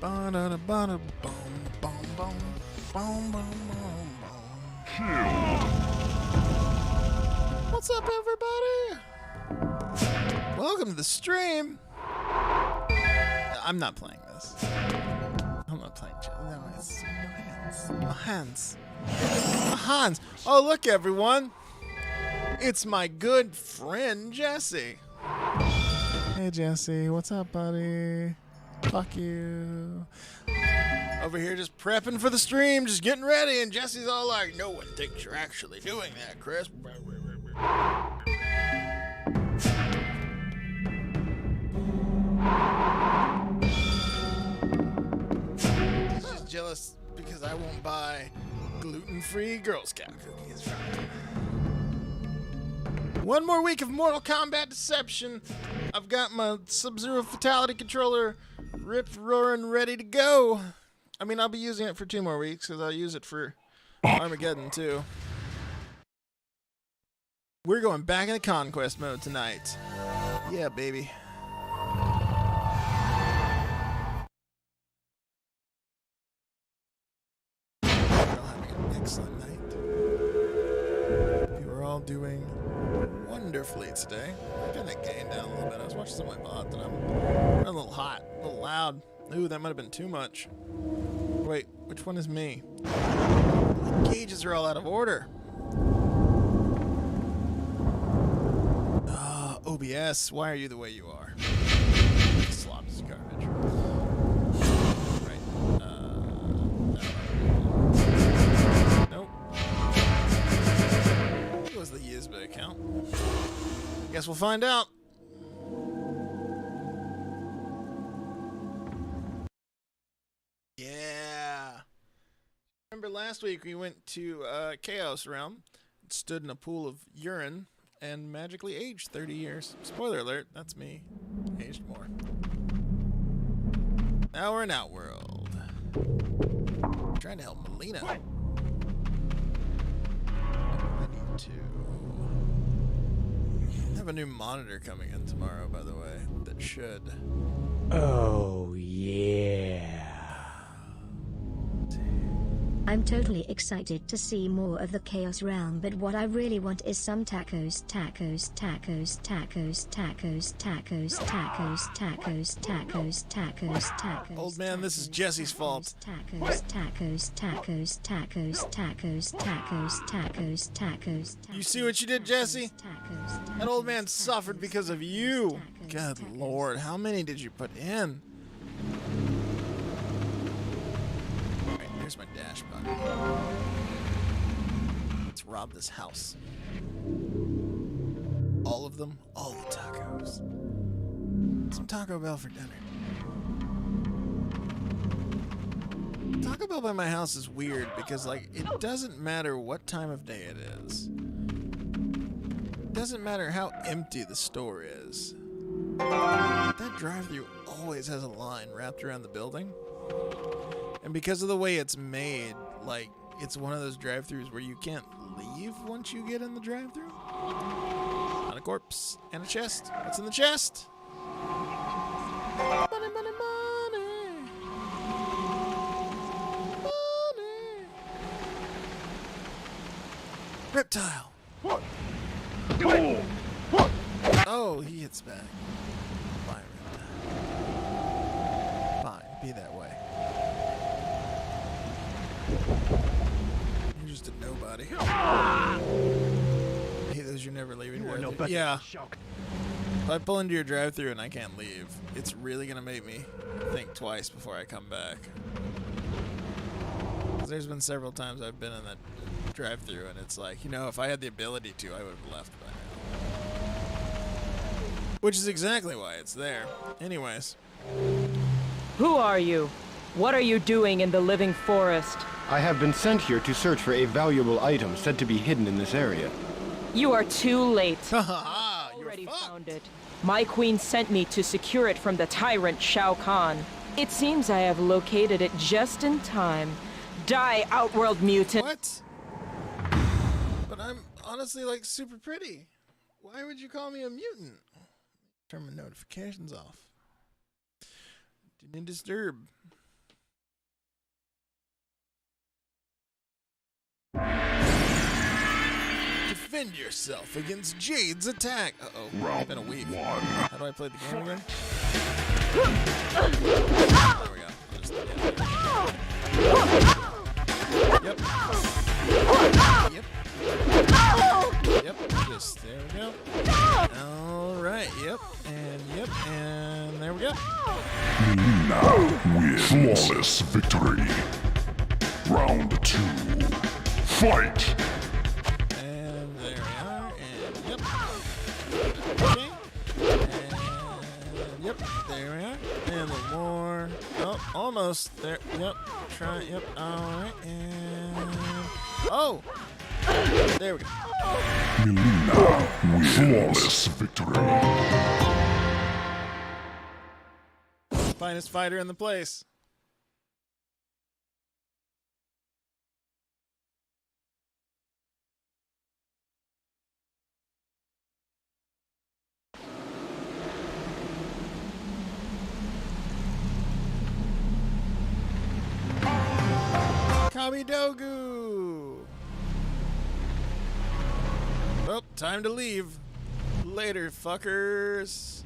Ba-da-da-ba-da, boom, boom, boom, boom, boom, boom, boom. What's up, everybody? Welcome to the stream. I'm not playing this. I'm not playing. No, it's my hands. My hands. My hands. Oh, look, everyone. It's my good friend, Jesse. Hey, Jesse. What's up, buddy? Fuck you. Over here just prepping for the stream, just getting ready, and Jesse's all like, no one thinks you're actually doing that, Chris. He's just jealous because I won't buy gluten-free Girl Scout cookies from him. One more week of Mortal Kombat deception. I've got my Sub-Zero Fatality controller ripped, roaring, ready to go. I mean, I'll be using it for 2 more weeks because I'll use it for Armageddon too. We're going back into conquest mode tonight. Yeah, baby. We're all having an excellent night. You are all doing wonderfully today. I got that gain down a little bit. I was watching some of my bot and I'm running a little hot, a little loud. Ooh, that might have been too much. Wait, which one is me? My gauges are all out of order. OBS, why are you the way you are? Slop is garbage. Right. No. Nope. It was the Yizba account. Guess we'll find out. Yeah. Remember last week we went to Chaos Realm, stood in a pool of urine, and magically aged 30 years. Spoiler alert, that's me. Aged more. Now we're in Outworld. Trying to help Melina. I need to have a new monitor coming in tomorrow, by the way. That should. Oh, yeah. I'm totally excited to see more of the Chaos Realm, but what I really want is some tacos, tacos, tacos, tacos, tacos, tacos, tacos, tacos, tacos, tacos, tacos. Old man, this is Jesse's fault. Tacos, tacos, tacos, tacos, tacos, tacos, tacos, tacos. You see what you did, Jesse? That old man suffered because of you. Good Lord, how many did you put in? Here's my dash button. Let's rob this house. All of them, all the tacos. Some Taco Bell for dinner. Taco Bell by my house is weird because, like, it doesn't matter what time of day it is. It doesn't matter how empty the store is. That drive-thru always has a line wrapped around the building. And because of the way it's made, like, it's one of those drive-thrus where you can't leave once you get in the drive-thru. Not a corpse. And a chest. What's in the chest? Money, money, money. Money. Reptile. What? Oh, he hits back. Fine, Reptile. Fine, be that way. You're just a nobody. I hate those you're never leaving. You are no better. Yeah. If I pull into your drive-thru and I can't leave, it's really gonna make me think twice before I come back. 'Cause there's been several times I've been in that drive-thru and it's like, you know, if I had the ability to, I would have left by now. Which is exactly why it's there. Anyways. Who are you? What are you doing in the living forest? I have been sent here to search for a valuable item said to be hidden in this area. You are too late. Haha, you're Already fucked. found it. My queen sent me to secure it from the tyrant Shao Kahn. It seems I have located it just in time. Die, Outworld mutant! What? But I'm honestly, like, super pretty. Why would you call me a mutant? Turn my notifications off. Didn't disturb. Defend yourself against Jade's attack. Uh-oh. It's been a week. How do I play the game again? There we go. Yep. Yep. Just there we go. Alright, yep. And there we go. Now with flawless victory. Round 2. Fight! And there we are. And yep. Okay. And yep. There we are. And a little more. Oh, almost. There. Yep. Try. Yep. Alright. And. Oh! There we go. Melina with flawless victory. Finest fighter in the place. Kamidogu! Well, time to leave. Later, fuckers.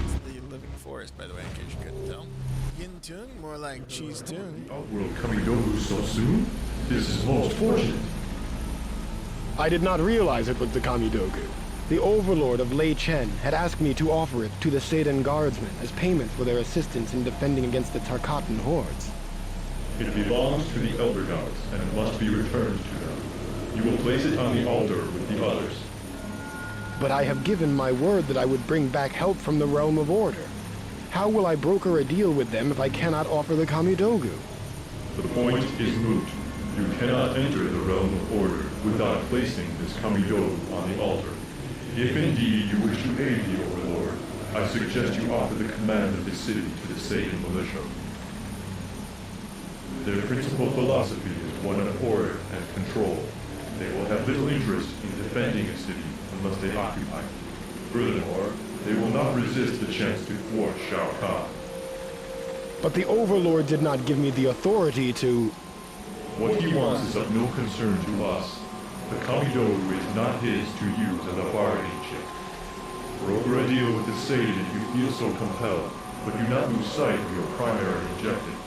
It's the living forest, by the way, in case you couldn't tell. Yin Tung, more like Cheese Tung. Outworld Kamidogu so soon? This is most fortunate. I did not realize it was the Kamidogu. The overlord of Lei Chen had asked me to offer it to the Seidan guardsmen as payment for their assistance in defending against the Tarkatan hordes. It belongs to the Elder Gods and must be returned to them. You will place it on the altar with the others. But I have given my word that I would bring back help from the Realm of Order. How will I broker a deal with them if I cannot offer the Kamidogu? The point is moot. You cannot enter the Realm of Order without placing this Kamidogu on the altar. If indeed you wish to aid the Overlord, I suggest you offer the command of the city to the Seidan militia. Their principal philosophy is one of order and control. They will have little interest in defending a city unless they occupy it. Furthermore, they will not resist the chance to thwart Shao Kahn. But the Overlord did not give me the authority to... What he wants is of no concern to us. The Kamidogu is not his to use as a bargaining chip. Broker a deal with the Seidan if you feel so compelled, but do not lose sight of your primary objective.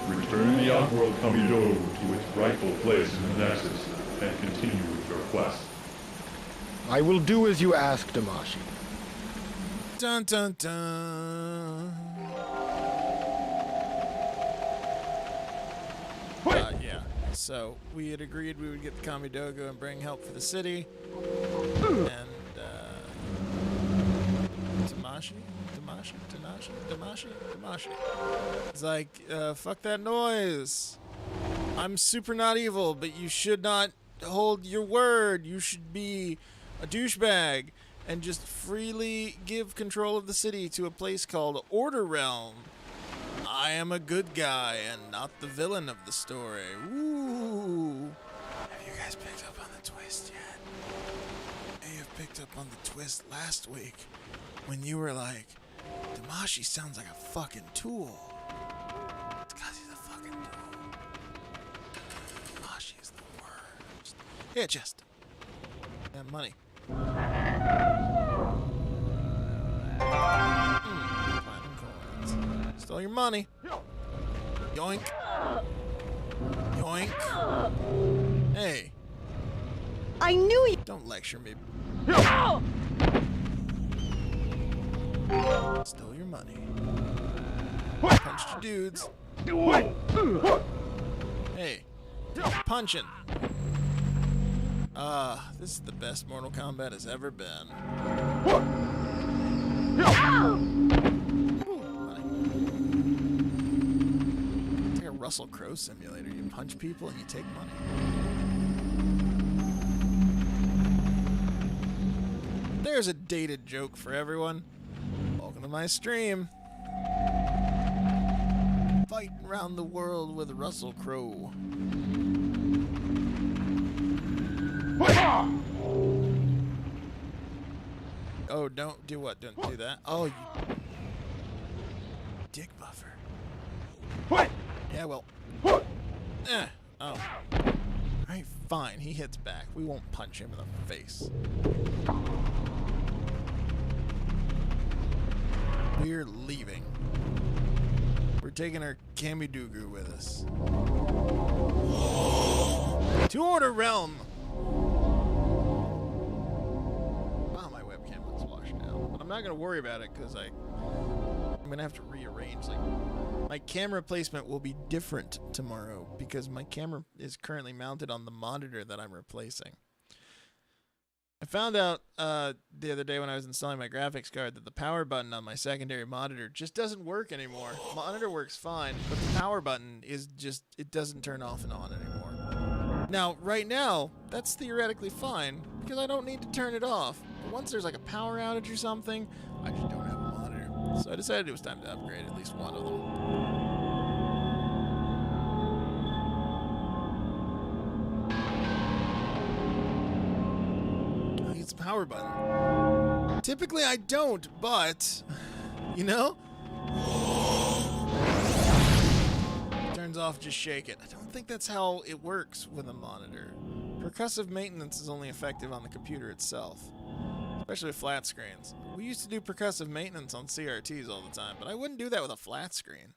Return the Outworld Kamidogu to its rightful place in the Nexus, and continue with your quest. I will do as you ask, Damashi. Dun dun dun. Yeah. So we had agreed we would get the Kamidogu and bring help for the city. And Damashi. It's like, fuck that noise. I'm super not evil, but you should not hold your word. You should be a douchebag and just freely give control of the city to a place called Order Realm. I am a good guy and not the villain of the story. Ooh. Have you guys picked up on the twist yet? May have picked up on the twist last week when you were like, Damashi sounds like a fucking tool. It's because he's a fucking tool. Damashi is the worst. Here, just. Yeah, money. Platinum coins. Stole your money. Yoink. Yoink. Hey. I knew you. Don't lecture me. Stole your money. Punched your dudes. Hey. Punching. This is the best Mortal Kombat has ever been. It's like a Russell Crowe simulator. You punch people and you take money. There's a dated joke for everyone. Welcome to my stream. Fighting around the world with Russell Crowe. Oh, don't do what? Don't do that. Oh, you dick buffer. Yeah, well. Oh. Alright, fine. He hits back. We won't punch him in the face. We're leaving. We're taking our Kamidogu with us. To Order Realm! Wow, my webcam looks washed out. But I'm not going to worry about it because I'm going to have to rearrange. Like, my camera placement will be different tomorrow because my camera is currently mounted on the monitor that I'm replacing. I found out the other day when I was installing my graphics card that the power button on my secondary monitor just doesn't work anymore. Monitor works fine, but the power button is just, it doesn't turn off and on anymore. Now, right now, that's theoretically fine because I don't need to turn it off. But once there's like a power outage or something, I just don't have a monitor. So I decided it was time to upgrade at least one of them. Power button. Typically I don't, but you know, turns off, just shake it. I don't think that's how it works with a monitor. Percussive maintenance is only effective on the computer itself, especially with flat screens. We used to do percussive maintenance on CRTs all the time, but I wouldn't do that with a flat screen.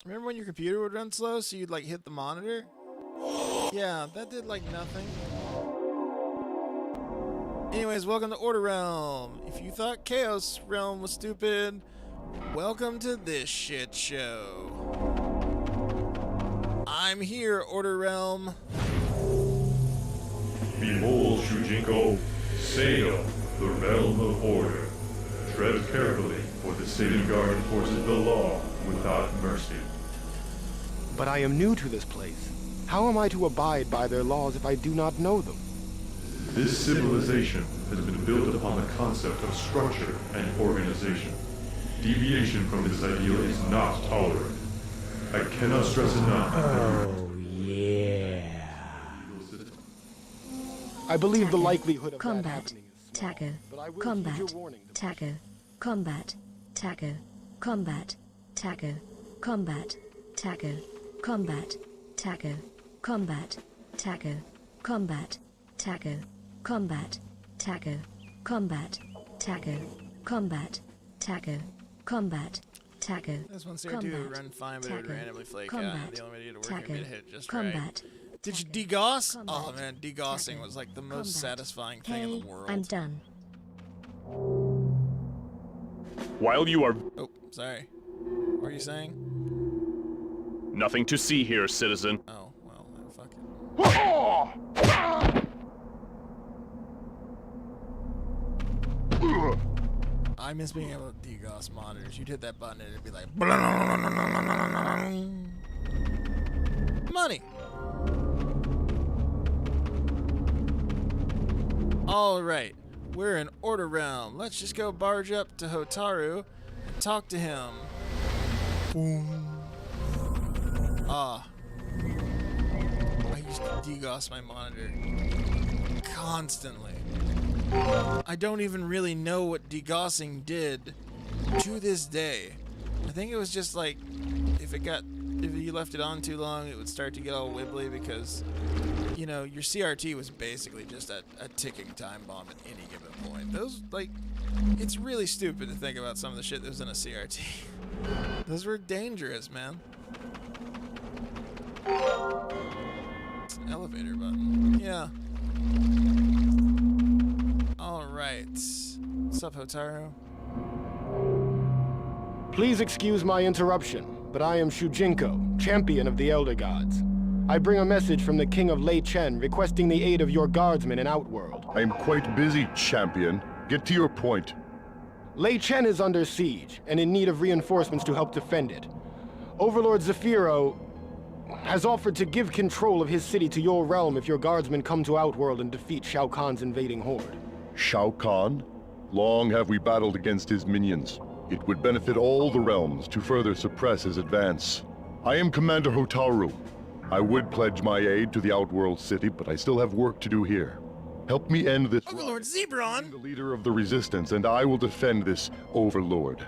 Remember when your computer would run slow so you'd like hit the monitor? Yeah, that did like nothing. Anyways, welcome to Order Realm. If you thought Chaos Realm was stupid, welcome to this shit show. I'm here, Order Realm. Behold, Shujinku, sail the realm of order. Tread carefully, for the city guard enforces the law without mercy. But I am new to this place. How am I to abide by their laws if I do not know them? This civilization has been built upon the concept of structure and organization. Deviation from this ideal is not tolerated. I cannot stress enough. Oh, yeah. I believe the likelihood of that Combat. happening is small, Taco. but I will Combat. heed your warning. Taco. Combat. Taco. Combat. Taco. Combat. Taco. Combat. Taco. Combat. Taco. Combat. Taco. Combat. Taco. Combat. Taco. Combat. Taco. Combat. Taco. This one's here to run fine, but it would randomly flake out. And the only way to get it working would be to hit it just right. Did you degoss? Oh man, degossing was like the most satisfying thing in the world. I'm done. While you are... Oh, sorry. What were you saying? Nothing to see here, citizen. Oh, well, no, fuck it. I miss being able to degoss monitors. You'd hit that button and it'd be like... Money! Alright, we're in Order Realm. Let's just go barge up to Hotaru and talk to him. Boom. Ah. I used to degoss my monitor constantly. I don't even really know what degossing did to this day. I think it was just like if you left it on too long, it would start to get all wibbly because, you know, your CRT was basically just a ticking time bomb at any given point. Those, like, it's really stupid to think about some of the shit that was in a CRT. Those were dangerous, man. Elevator button. Yeah. Alright. What's up, Hotaru? Please excuse my interruption, but I am Shujinku, champion of the Elder Gods. I bring a message from the King of Lei Chen requesting the aid of your guardsmen in Outworld. I am quite busy, champion. Get to your point. Lei Chen is under siege and in need of reinforcements to help defend it. Overlord Zafiro has offered to give control of his city to your realm if your guardsmen come to Outworld and defeat Shao Kahn's invading horde. Shao Kahn? Long have we battled against his minions. It would benefit all the realms to further suppress his advance. I am Commander Hotaru. I would pledge my aid to the Outworld city, but I still have work to do here. Help me end this. Overlord I'm Zebron! the leader of the resistance, and I will defend this Overlord.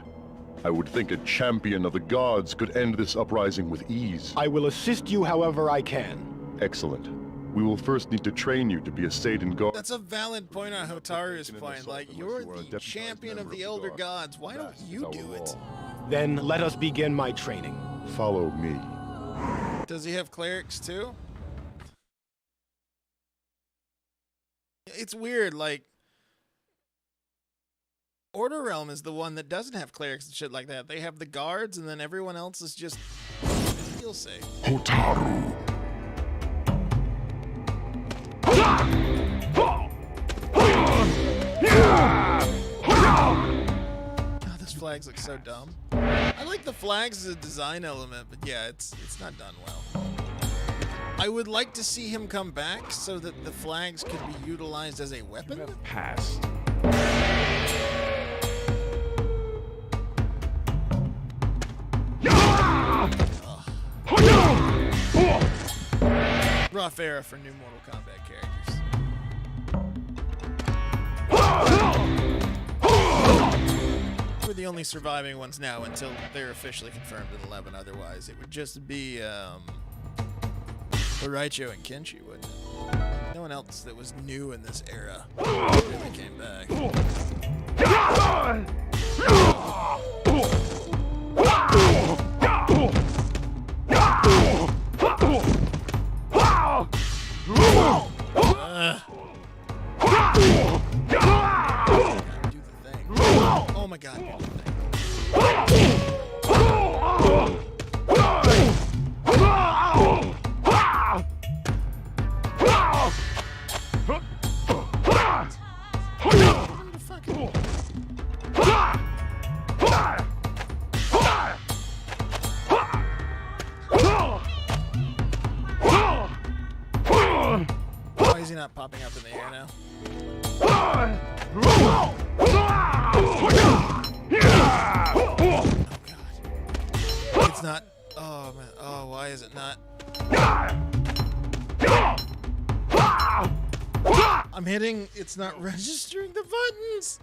I would think a champion of the gods could end this uprising with ease. I will assist you however I can. Excellent. We will first need to train you to be a Satan god. That's a valid point on Hotaru's point. Like, you're the champion of the Elder Gods. Why don't you do it? Then let us begin my training. Follow me. Does he have clerics too? It's weird, like, Order Realm is the one that doesn't have clerics and shit like that. They have the guards, and then everyone else is just feel safe. Hotaru. Oh, those flags look so dumb. I like the flags as a design element, but yeah, it's not done well. I would like to see him come back so that the flags could be utilized as a weapon. Passed. Rough era for new Mortal Kombat characters. We're the only surviving ones now until they're officially confirmed in 11. Otherwise, it would just be Raicho and Kenshi, wouldn't it? No one else that was new in this era really came back. Do the thing. Oh my god, do the thing. Why is he not popping up in the air now? Oh god. It's not. Oh man. Oh, why is it not? I'm hitting. It's not registering the buttons.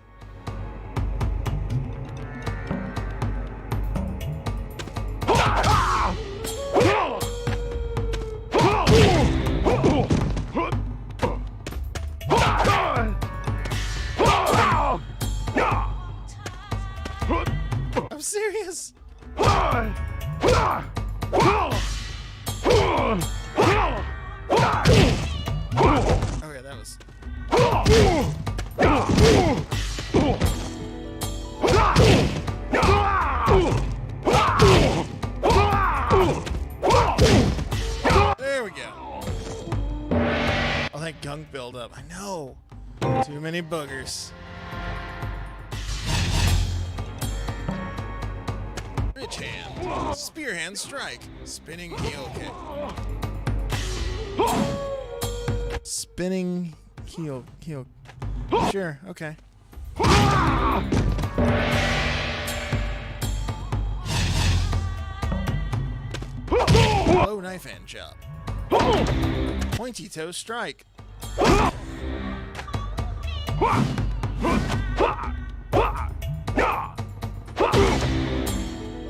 I'm serious. Okay, that was. There we go. Oh, that gunk buildup. I know. Too many boogers. Rich hand. Spear hand strike. Spinning heel kick. Spinning heel. Sure, okay. Low knife hand chop. Pointy toe strike.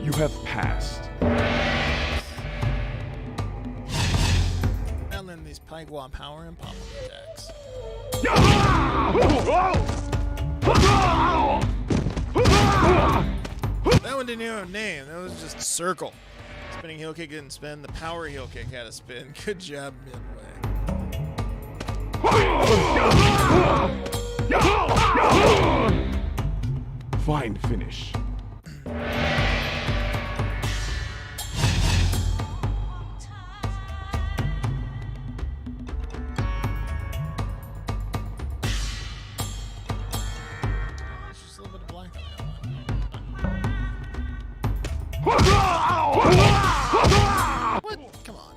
You have passed. And then these Paigua power and pop attacks. That one didn't even have a name. That was just circle. Spinning heel kick didn't spin. The power heel kick had a spin. Good job, Midway. Fine finish. It's just a little bit of black on that one. What? Come on.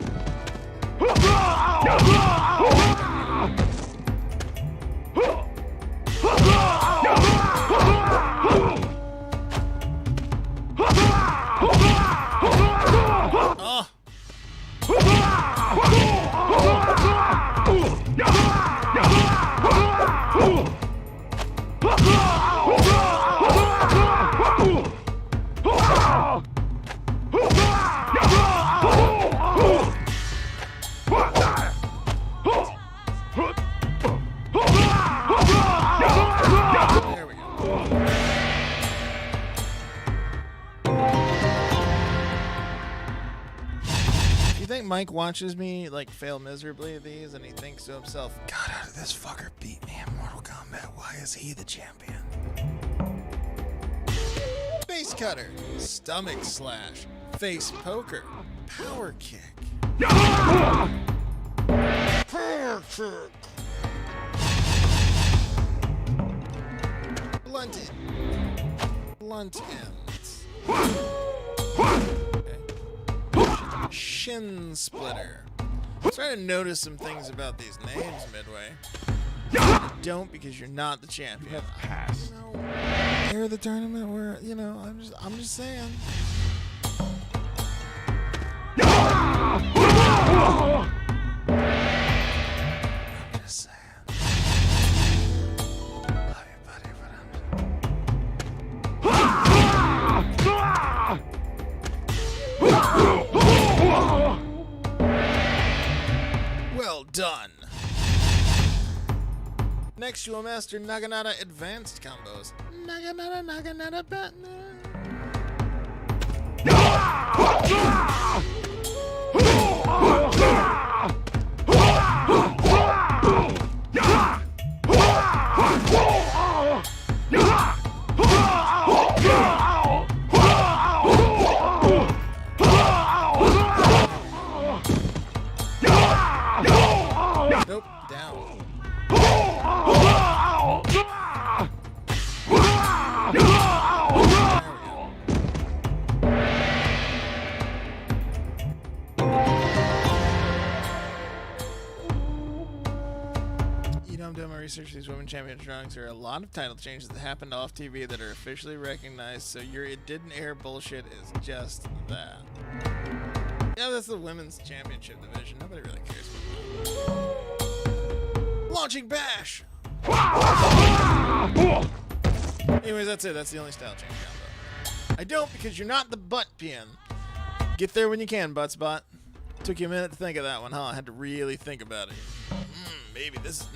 Mike watches me like fail miserably at these and he thinks to himself, God, how did this fucker beat me in Mortal Kombat? Why is he the champion? Face cutter, stomach slash, face poker, power kick. Power kick. Blunt ends. Okay. Shin splitter. I'm starting to notice some things about these names midway. Don't, because you're not the champion. You have passed. No. Here the tournament where, you know, I'm just saying. I'm just saying. Love you, buddy, but well done. Next, you will master Naginata advanced combos. Naginata, Batman. Nope, down. I'm doing my research. These women champion drawings. There are a lot of title changes that happened off TV that are officially recognized, so your it didn't air bullshit is just that. Yeah, that's the women's championship division. Nobody really cares about that. Launching bash! Anyways, that's it. That's the only style change combo. I don't, because you're not the butt peon. Get there when you can, Buttspot. Took you a minute to think of that one, huh? I had to really think about it. Maybe this is...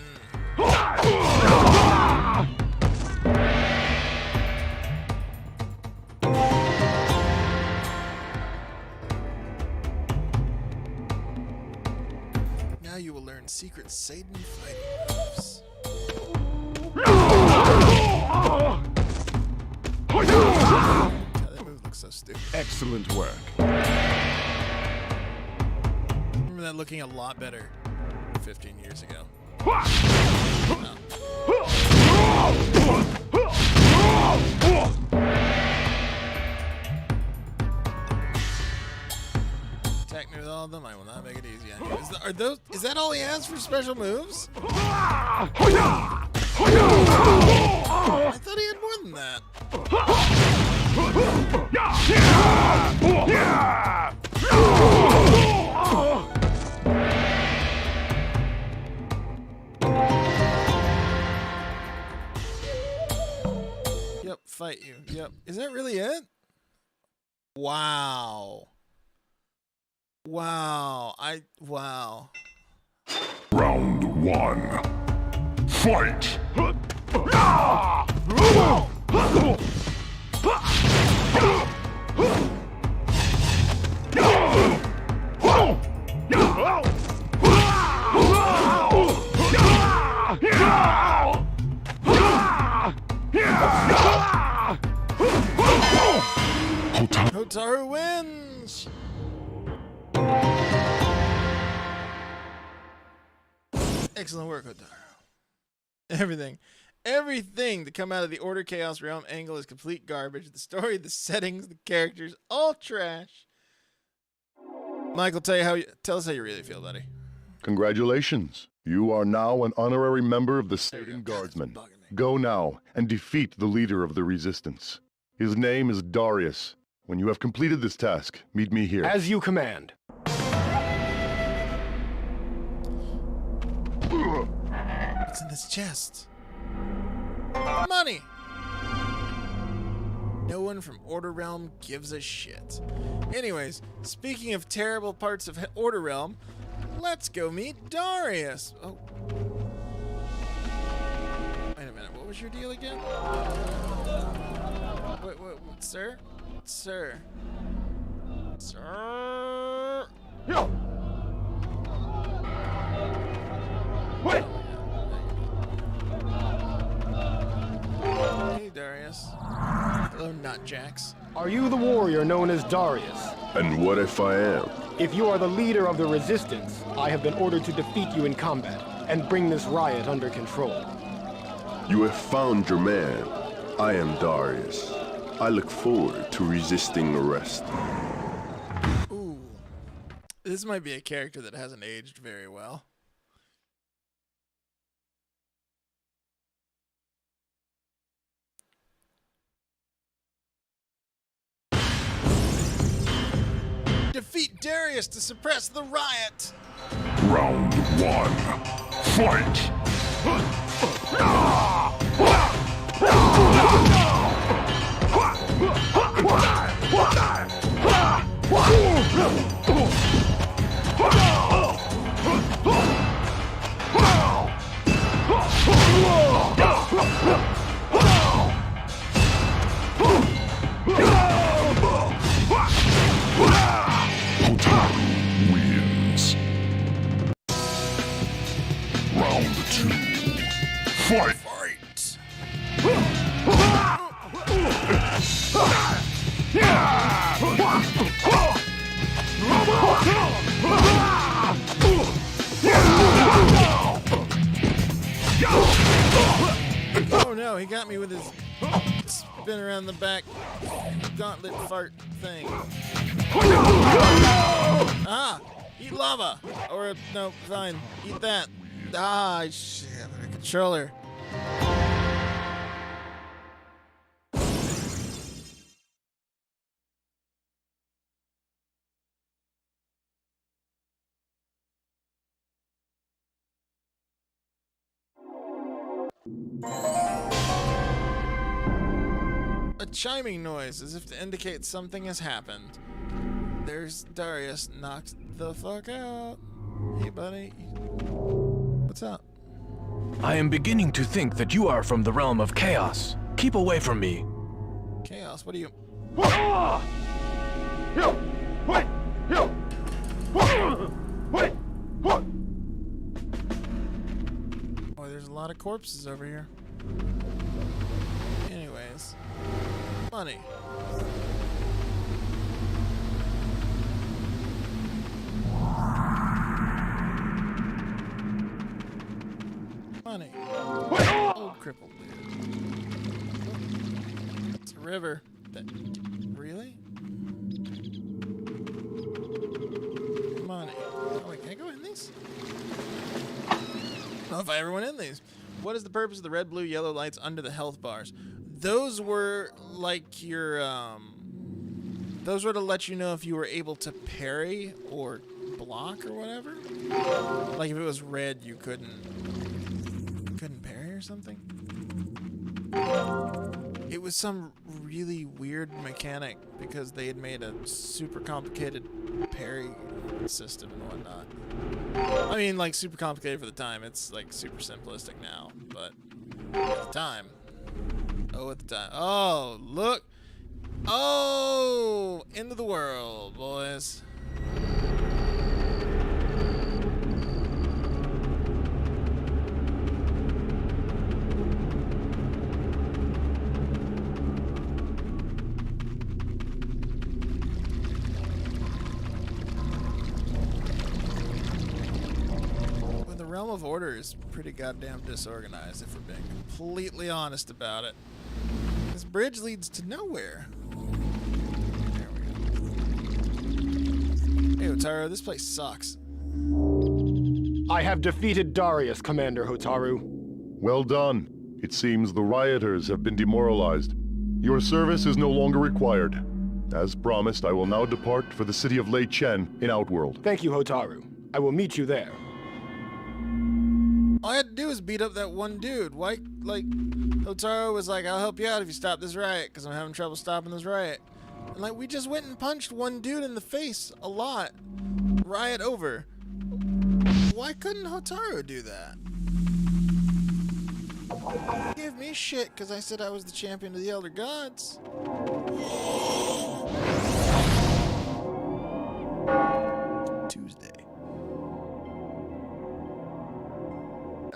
Now you will learn secret Satan fighting moves. God, that move looks so stupid. Excellent work. Remember that looking a lot better 15 years ago. No. Attack me with all of them. I will not make it easy on you. Is that all he has for special moves? I thought he had more than that. Yep, fight you. Yep. Is that really it? Wow. Wow. Wow. Round one. Fight! Hotaru wins! Excellent work, Hotaru. Everything to come out of the Order Chaos Realm angle is complete garbage. The story, the settings, the characters, all trash. Michael, tell us how you really feel, buddy. Congratulations. You are now an honorary member of the Satan Guardsmen. Go now and defeat the leader of the resistance. His name is Darius. When you have completed this task, meet me here. As you command. What's in this chest? Money! No one from Order Realm gives a shit. Anyways, speaking of terrible parts of Order Realm, let's go meet Darius. Oh. Wait a minute, what was your deal again? Wait, sir? Sir? Sir? Hey, Darius. Hello, Nutjacks. Are you the warrior known as Darius? And what if I am? If you are the leader of the resistance, I have been ordered to defeat you in combat and bring this riot under control. You have found your man. I am Darius. I look forward to resisting arrest. Ooh. This might be a character that hasn't aged very well. Defeat Darius to suppress the riot! Round 1. Fight! Wins. Round 2. Fight! Oh no, he got me with his spin around the back gauntlet fart thing. Ah! Eat lava! Or, no, fine. Eat that. Ah, shit. The controller. A chiming noise, as if to indicate something has happened. There's Darius, knocked the fuck out. Hey, buddy. What's up? I am beginning to think that you are from the realm of chaos. Keep away from me. Chaos? What are you? Boy, there's a lot of corpses over here. Anyways. Money. Money. Old crippled dude. It's a river. Really? Money. Oh wait, can I go in these? I don't know if I ever went in these. What is the purpose of the red, blue, yellow lights under the health bars? Those were like your, those were to let you know if you were able to parry or block or whatever. Like if it was red, you couldn't parry or something. It was some really weird mechanic because they had made a super complicated parry system and whatnot. I mean, like super complicated for the time. It's like super simplistic now, but at the time. Oh, at the time. Oh, look. Oh, end of the world, boys. The realm of order is pretty goddamn disorganized, if we're being completely honest about it. This bridge leads to nowhere. There we go. Hey, Hotaru, this place sucks. I have defeated Darius, Commander Hotaru. Well done. It seems the rioters have been demoralized. Your service is no longer required. As promised, I will now depart for the city of Lei Chen in Outworld. Thank you, Hotaru. I will meet you there. All I had to do was beat up that one dude. Why, like, Hotaru was like, I'll help you out if you stop this riot, because I'm having trouble stopping this riot. And, like, we just went and punched one dude in the face a lot. Riot over. Why couldn't Hotaru do that? Give me shit, because I said I was the champion of the Elder Gods. Tuesday.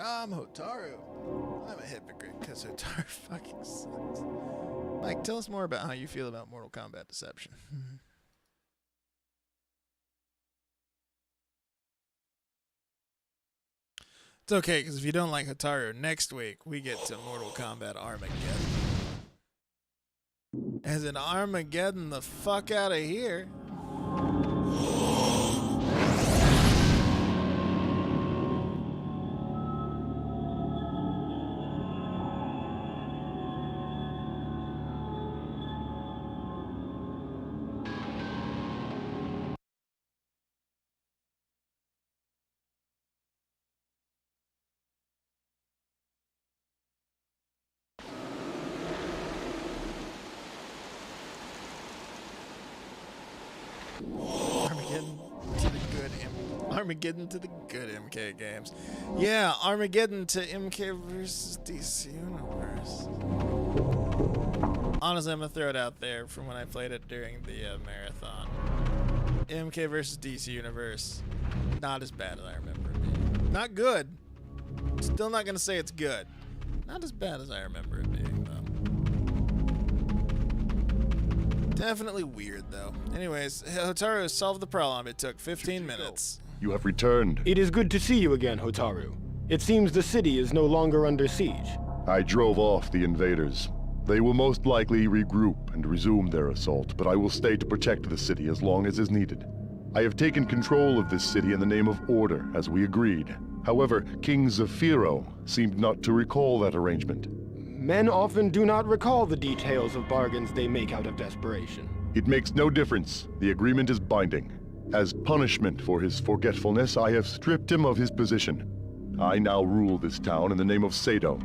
I'm Hotaru. I'm a hypocrite because Hotaru fucking sucks. Mike, tell us more about how you feel about Mortal Kombat Deception. It's okay, because if you don't like Hotaru, next week we get to Mortal Kombat Armageddon. As in Armageddon the fuck out of here. Armageddon to the good MK games. Yeah, Armageddon to MK versus DC Universe. Honestly, I'm gonna throw it out there from when I played it during the marathon. MK versus DC Universe, not as bad as I remember it being. Not good. Still not gonna say it's good. Not as bad as I remember it being, though. Definitely weird, though. Anyways, Hotaru solved the problem. It took 15 minutes. You have returned. It is good to see you again, Hotaru. It seems the city is no longer under siege. I drove off the invaders. They will most likely regroup and resume their assault, but I will stay to protect the city as long as is needed. I have taken control of this city in the name of order, as we agreed. However, King Zafiro seemed not to recall that arrangement. Men often do not recall the details of bargains they make out of desperation. It makes no difference. The agreement is binding. As punishment for his forgetfulness, I have stripped him of his position. I now rule this town in the name of Sado.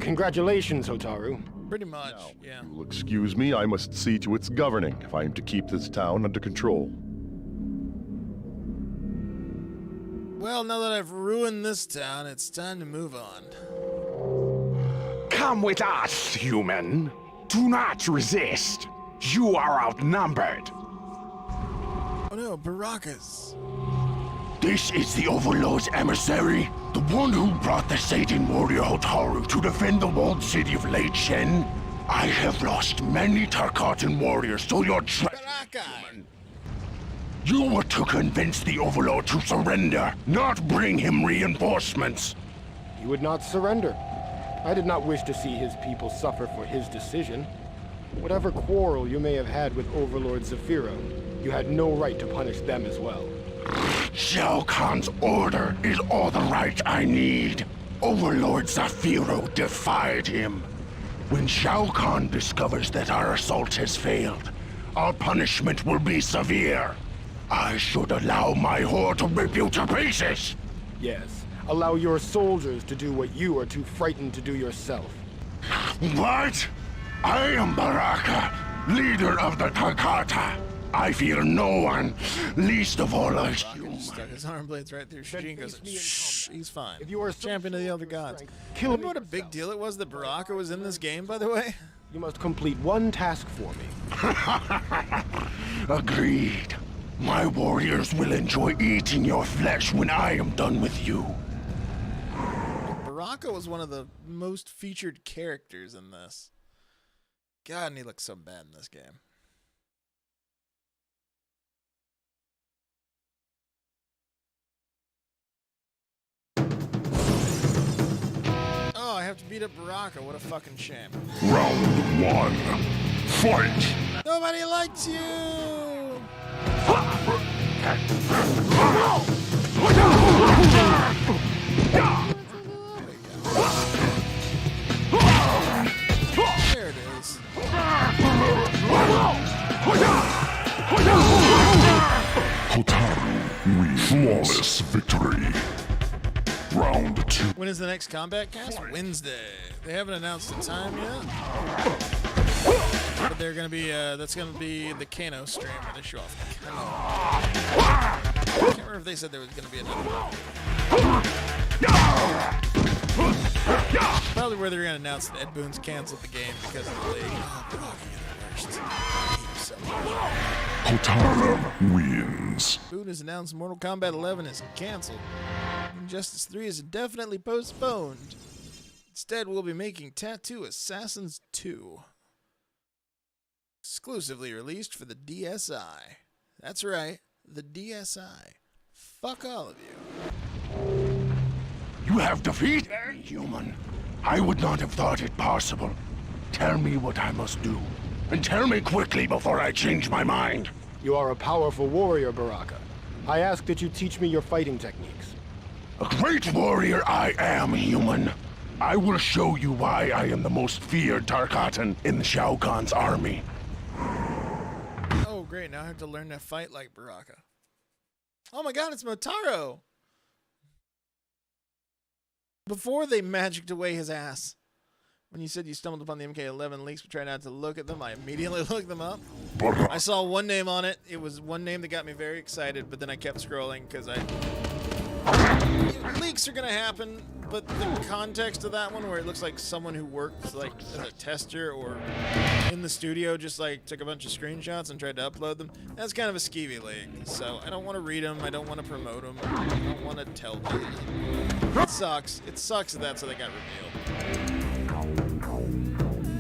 Congratulations, Hotaru. Pretty much, yeah. You will excuse me, I must see to its governing if I am to keep this town under control. Well, now that I've ruined this town, it's time to move on. Come with us, human. Do not resist. You are outnumbered. Oh no, Baraka's. This is the Overlord's emissary, the one who brought the Satan warrior Hotaru to defend the walled city of Lei Chen. I have lost many Tarkatan warriors to your Baraka! You were to convince the Overlord to surrender, not bring him reinforcements. He would not surrender. I did not wish to see his people suffer for his decision. Whatever quarrel you may have had with Overlord Zafiro, you had no right to punish them as well. Shao Kahn's order is all the right I need. Overlord Zafiro defied him. When Shao Kahn discovers that our assault has failed, our punishment will be severe. I should allow my horde to rip you to pieces. Yes, allow your soldiers to do what you are too frightened to do yourself. What? I am Baraka, leader of the Takata. I fear no one, least of all a human. Stuck his arm blades right through Shujinku's. Shh, he's fine. If you are champion of the Elder Gods. Kill Remember what a big deal it was that Baraka was in this game, by the way? You must complete one task for me. Agreed. My warriors will enjoy eating your flesh when I am done with you. Baraka was one of the most featured characters in this. God, and he looks so bad in this game. Oh, I have to beat up Baraka. What a fucking shame. Round 1. Fight! Nobody likes you! There it is. Hotaru wins. Flawless victory. Round 2. When is the next combat cast? Wednesday. They haven't announced the time yet. But they're gonna be, that's gonna be the Kano stream where they show off the Kano. I can't remember if they said there was gonna be another one. Probably where they're gonna announce that Ed Boon's canceled the game because of the league. Oh, Brock, you're the worst. So Hotaru wins. Boon has announced Mortal Kombat 11 is canceled. Injustice 3 is indefinitely postponed. Instead, we'll be making Tattoo Assassins 2. Exclusively released for the DSi. That's right, the DSi. Fuck all of you. You have defeated human. I would not have thought it possible. Tell me what I must do. And tell me quickly before I change my mind. You are a powerful warrior, Baraka. I ask that you teach me your fighting techniques. A great warrior I am, human. I will show you why I am the most feared Tarkatan in the Shao Kahn's army. Oh, great. Now I have to learn to fight like Baraka. Oh my god, it's Motaro! Before they magicked away his ass, when you said you stumbled upon the MK11 leaks but tried not to look at them, I immediately looked them up. I saw one name on it. It was one name that got me very excited, but then I kept scrolling because leaks are gonna happen, but the context of that one where it looks like someone who works like as a tester or in the studio just like took a bunch of screenshots and tried to upload them, that's kind of a skeevy leak. So I don't want to read them, I don't want to promote them, I don't want to tell them. It sucks. It sucks that that's how they got revealed.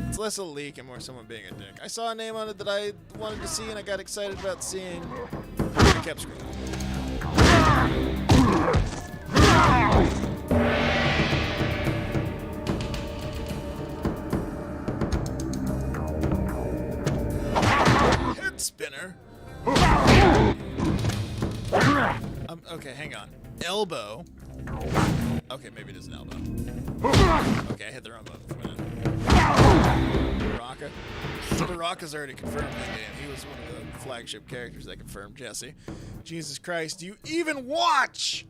It's less a leak and more someone being a dick. I saw a name on it that I wanted to see and I got excited about seeing. I kept scrolling. Head spinner. Okay, hang on. Elbow. Okay, maybe it is an elbow. Okay, I hit the wrong button for a minute. Baraka. Baraka's already confirmed in the game. He was one of the flagship characters that confirmed Jesse. Jesus Christ, do you even watch?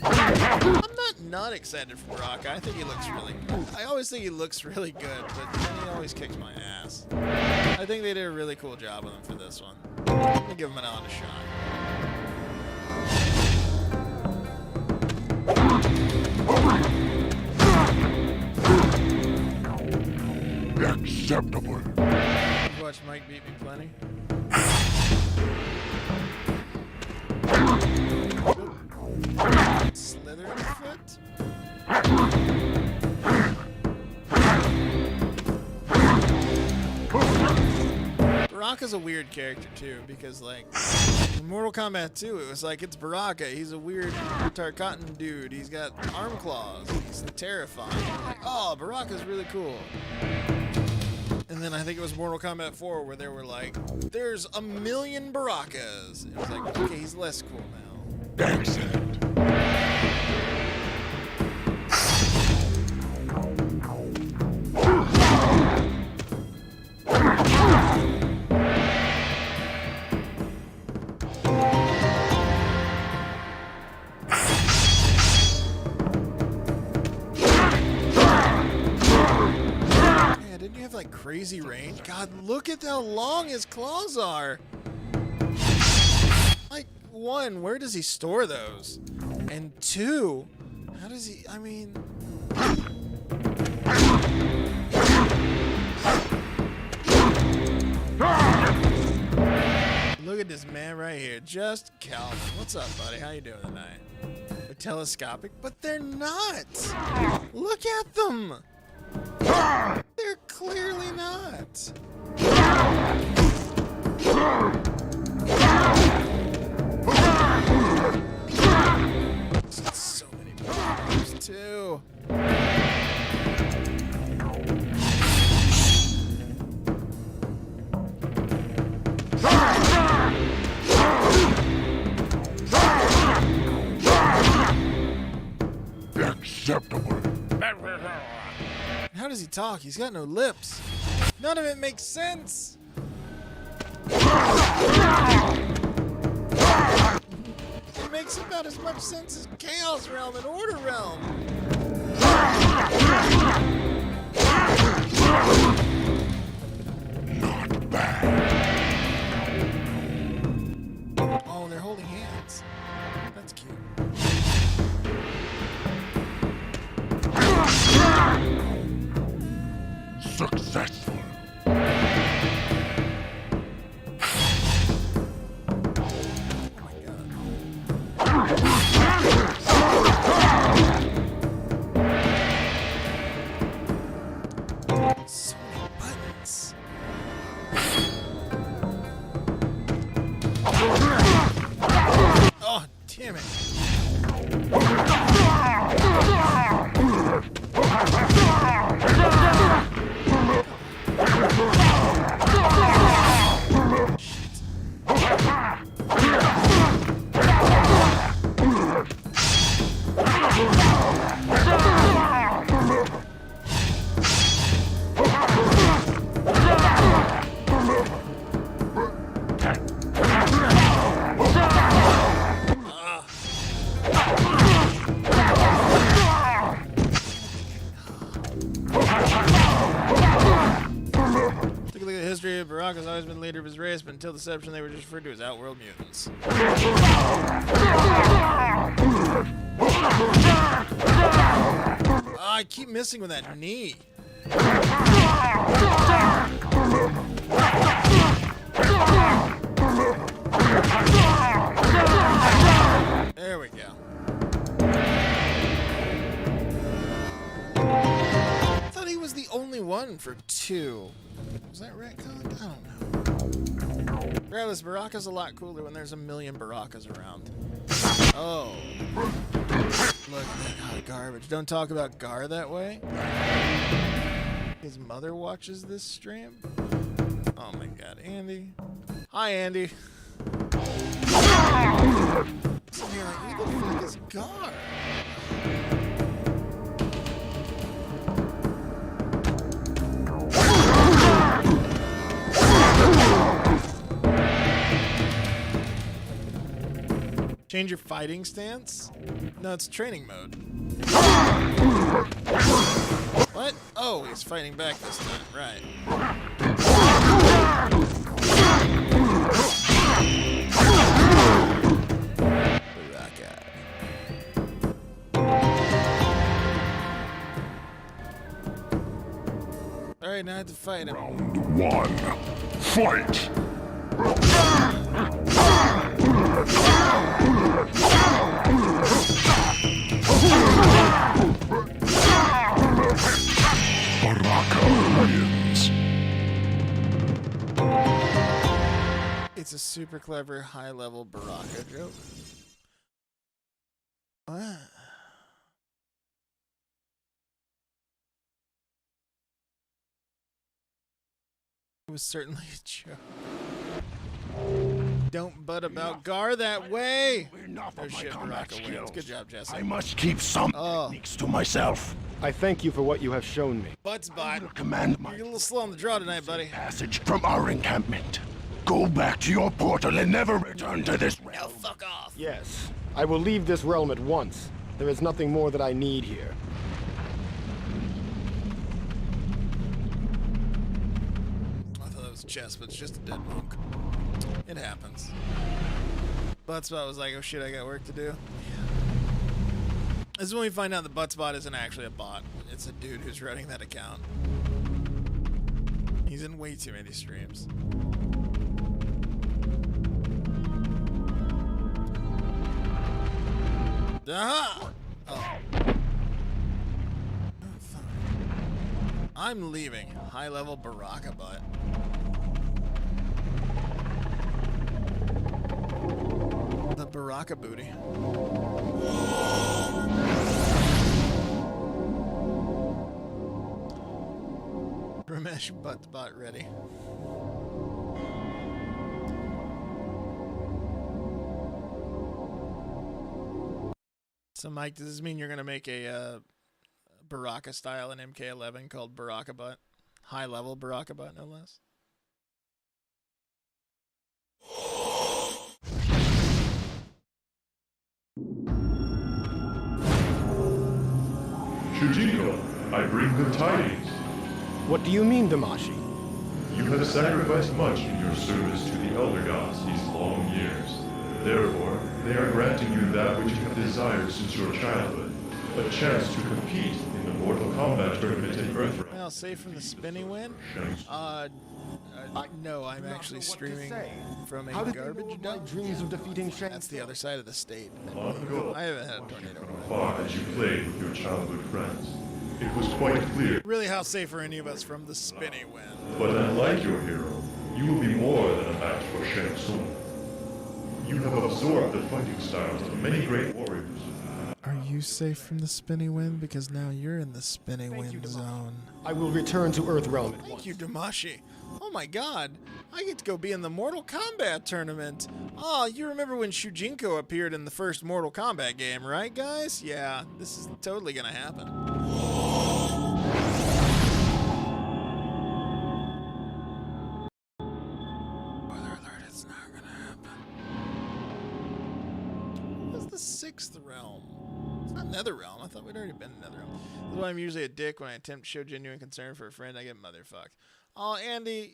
I'm not excited for Baraka. I think he looks really good. I always think he looks really good, but then he always kicks my ass. I think they did a really cool job with him for this one. I'm gonna give him an honest shot. Acceptable. You watch Mike beat me plenty. Slithering foot. Baraka's a weird character too, because like in Mortal Kombat 2, it was like it's Baraka. He's a weird Tarkatan dude. He's got arm claws. He's terrifying. Like, oh, Baraka's really cool. And then I think it was Mortal Kombat 4 where they were like, there's 1 million Barakas. And it was like, okay, he's less cool now. Excellent. Like crazy range. God, look at how long his claws are. Like, 1, where does he store those? And 2, how does he, I mean... Look at this man right here, just Calvin. What's up, buddy? How you doing tonight? They're telescopic, but they're not. Look at them. They're clearly not. So many problems too. Acceptable. How does he talk? He's got no lips. None of it makes sense. It makes about as much sense as Chaos Realm and Order Realm. Not bad. Oh, they're holding hands. That's cute. Successful. Oh my god. history, Baraka's always been leader of his race, but until deception, they were just referred to as outworld mutants. Oh, I keep missing with that knee. There we go. I thought he was the only one for 2. Was that retconned? I don't know. Regardless, Baraka's a lot cooler when there's a million Barakas around. Oh. Look at that hot garbage. Don't talk about Gar that way. His mother watches this stream. Oh my god, Andy. Hi, Andy. So you're like, who the fuck is Gar? Change your fighting stance? No, it's training mode. What? Oh, he's fighting back this time. Right. Alright, now I have to fight him. Round 1. Fight! Baraka wins. It's a super clever high-level Baraka joke. What? It was certainly a joke. Don't butt about Gar that way. Enough Oh of my shit, combat Baraka wins. skills. Good job, Jesse. I must keep some techniques to myself. I thank you for what you have shown me. Buttsbot. Command my You're a little slow on the draw tonight, buddy. passage from our encampment. Go back to your portal and never return to this realm. Now fuck off. Yes, I will leave this realm at once. There is nothing more that I need here. I thought that was chess, but it's just a dead monk. It happens. Buttsbot was like, oh shit, I got work to do. This is when we find out the Buttsbot isn't actually a bot. It's a dude who's running that account. He's in way too many streams. Aha! Oh. I'm leaving. High-level Baraka butt. The Baraka booty. Ramesh Buttbot ready. So, Mike, does this mean you're going to make a Baraka style in MK11 called Baraka Butt? High level Baraka Butt, no less? Shujinku, I bring good tidings. What do you mean, Damashi? You have sacrificed much in your service to the Elder Gods these long years. Therefore, they are granting you that which you have desired since your childhood, a chance to compete in the Mortal Kombat tournament in Earthrealm. Well, safe from the spinning win? No, I'm actually streaming from a garbage dump. Dreams of defeating Shang. That's the other side of the state. Long ago, I haven't had a tornado. from afar as you played with your childhood friends, it was quite clear. Really, how safe are any of us from the spinning win? But unlike your hero, you will be more than a match for Shang Tsung. You have absorbed the fighting styles of many great warriors. Are you safe from the spinning wind? Because now you're in the spinning wind zone. I will return to Earthrealm at Thank once. you, Damashi. Oh my god, I get to go be in the Mortal Kombat tournament. Oh, you remember when Shujinku appeared in the first Mortal Kombat game, right, guys? Yeah, this is totally gonna happen. Spoiler alert, it's not gonna happen. What's the sixth realm? It's not Netherrealm. I thought we'd already been in Netherrealm. This is why I'm usually a dick when I attempt to show genuine concern for a friend. I get motherfucked. Oh, Andy,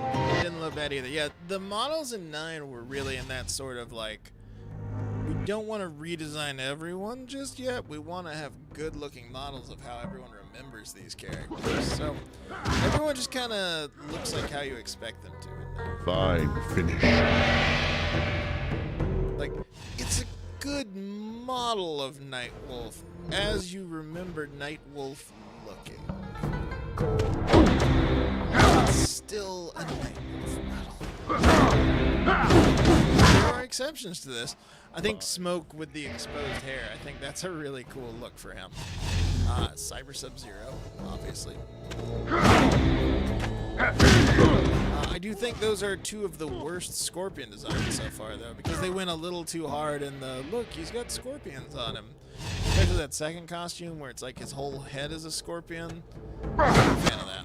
It didn't look bad either. Yeah, the models in 9 were really in that sort of like, we don't want to redesign everyone just yet. We want to have good-looking models of how everyone remembers these characters. So everyone just kind of looks like how you expect them to. Fine, finish. Like, it's a good model of Nightwolf as you remember Nightwolf looking. It's still a Nightwolf model. There are exceptions to this. I think Smoke with the exposed hair, I think that's a really cool look for him. Cyber Sub-Zero, obviously. I do think those are two of the worst Scorpion designs so far, though, because they went a little too hard in the, look, he's got scorpions on him. Especially that second costume where it's like his whole head is a scorpion. I'm not a fan of that.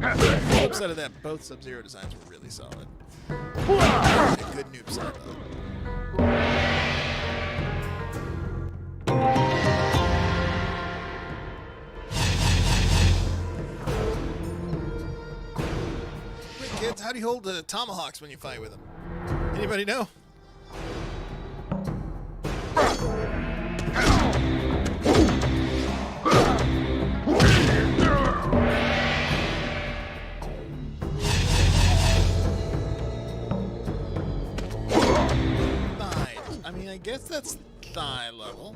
On the flip side of that, both Sub-Zero designs were really solid. A good noob side, though. Wait, kids, how do you hold the tomahawks when you fight with them? Anybody know? I mean, I guess that's thigh level.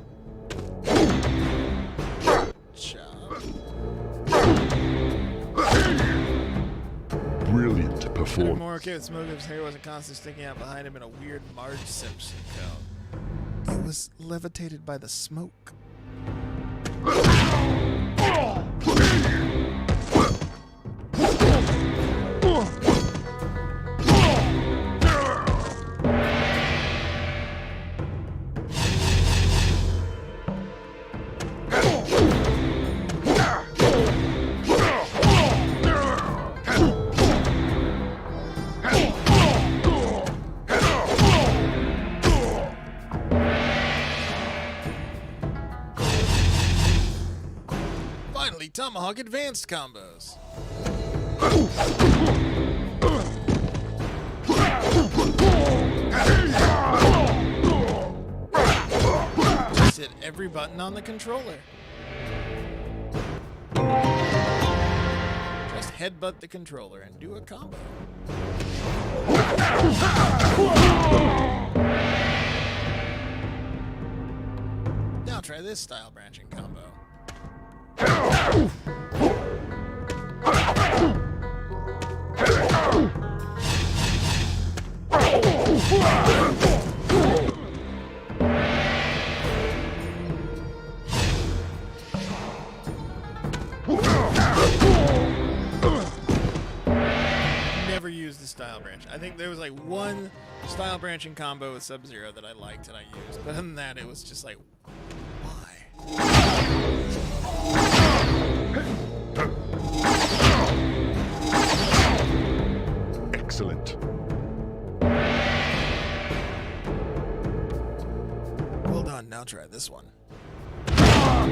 Chop. Brilliant I'm performance. more okay with Smoke if his hair wasn't constantly sticking out behind him in a weird Marge Simpson cone. It was levitated by the smoke. Tomahawk advanced combos. Just hit every button on the controller. Just headbutt the controller and do a combo. Now try this style branching combo. Never used the style branch. I think there was like one style branching combo with Sub-Zero that I liked and I used. But other than that, it was just like, why? Excellent. Well done. Now try this one. Call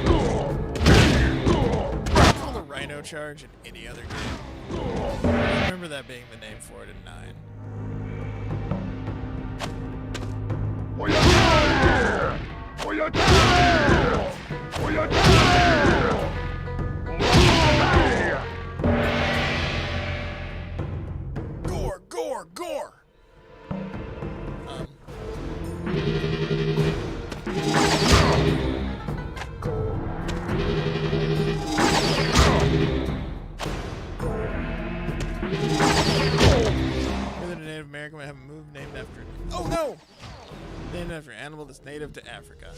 the Rhino Charge in any other game. I remember that being the name for it in 9. Gore, gore, gore! Whether the Native American might have a move named after... Oh no! Named after an animal that's native to Africa.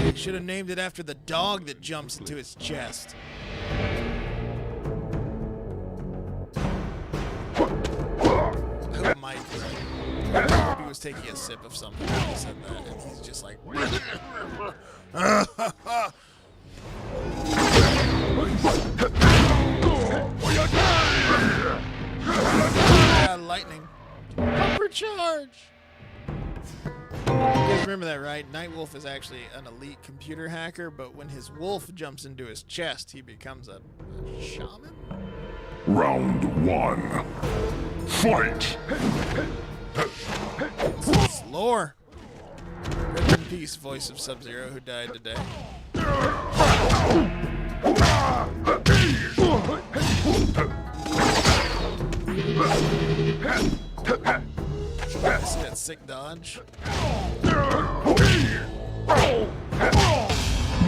He should have named it after the dog that jumps into his chest. I hope Mike he was taking a sip of something when he said that, and he's just like... Lightning. Pumper charge! You guys remember remember that right. Nightwolf is actually an elite computer hacker, but when his wolf jumps into his chest, he becomes a shaman? Round 1. Fight! It's lore. Rest in peace, voice of Sub-Zero, who died today. See that sick dodge?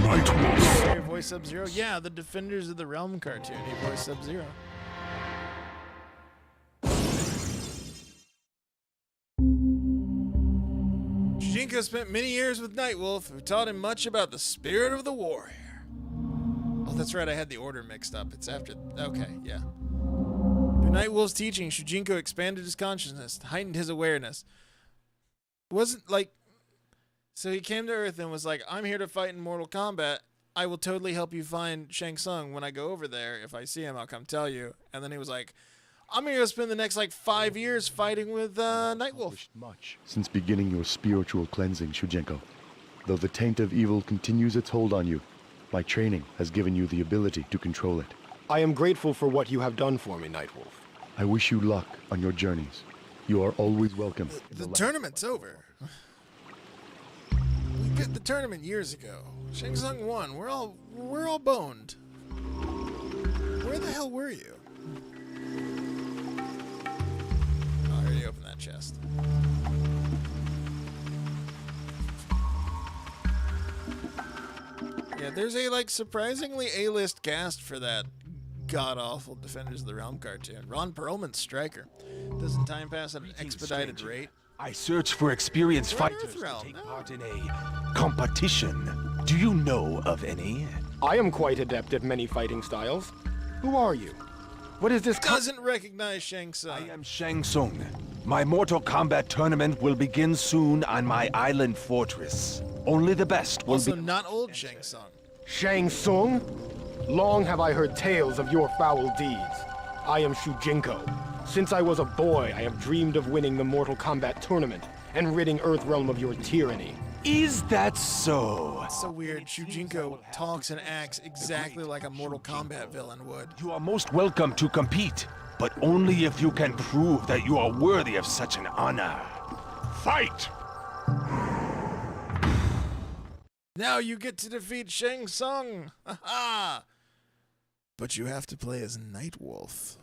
Nightwolf. Voice Sub-Zero? Yeah, the Defenders of the Realm cartoon. He voiced Sub-Zero. Shujinku spent many years with Nightwolf, who taught him much about the spirit of the warrior. Oh, that's right, I had the order mixed up. It's after... Okay, yeah. Through Nightwolf's teaching, Shujinku expanded his consciousness, heightened his awareness. It wasn't like... So he came to Earth and was like, I'm here to fight in Mortal Kombat. I will totally help you find Shang Tsung when I go over there. If I see him, I'll come tell you. And then he was like, I'm going to spend the next, 5 years fighting with Nightwolf. Much since beginning your spiritual cleansing, Shujinku. Though the taint of evil continues its hold on you, my training has given you the ability to control it. I am grateful for what you have done for me, Nightwolf. I wish you luck on your journeys. You are always welcome. The tournament's over. We did the tournament years ago. Shang Tsung won. We're all boned. Where the hell were you? Oh, I already opened that chest. Yeah, there's a surprisingly A-list cast for that god-awful Defenders of the Realm cartoon. Ron Perlman's Stryker. Doesn't time pass at an expedited rate? I search for experienced fighters to take part in a competition. Do you know of any? I am quite adept at many fighting styles. Who are you? What is this? Doesn't recognize Shang Tsung. I am Shang Tsung. My Mortal Kombat tournament will begin soon on my island fortress. Only the best will also be... not old Shang Tsung. Shang Tsung? Long have I heard tales of your foul deeds. I am Shujinku. Since I was a boy, I have dreamed of winning the Mortal Kombat tournament and ridding Earthrealm of your tyranny. Is that so? It's so weird. Shujinku talks and acts exactly like a Mortal Kombat villain would. You are most welcome to compete, but only if you can prove that you are worthy of such an honor. Fight! Now you get to defeat Shang Tsung. Ha ha! But you have to play as Nightwolf.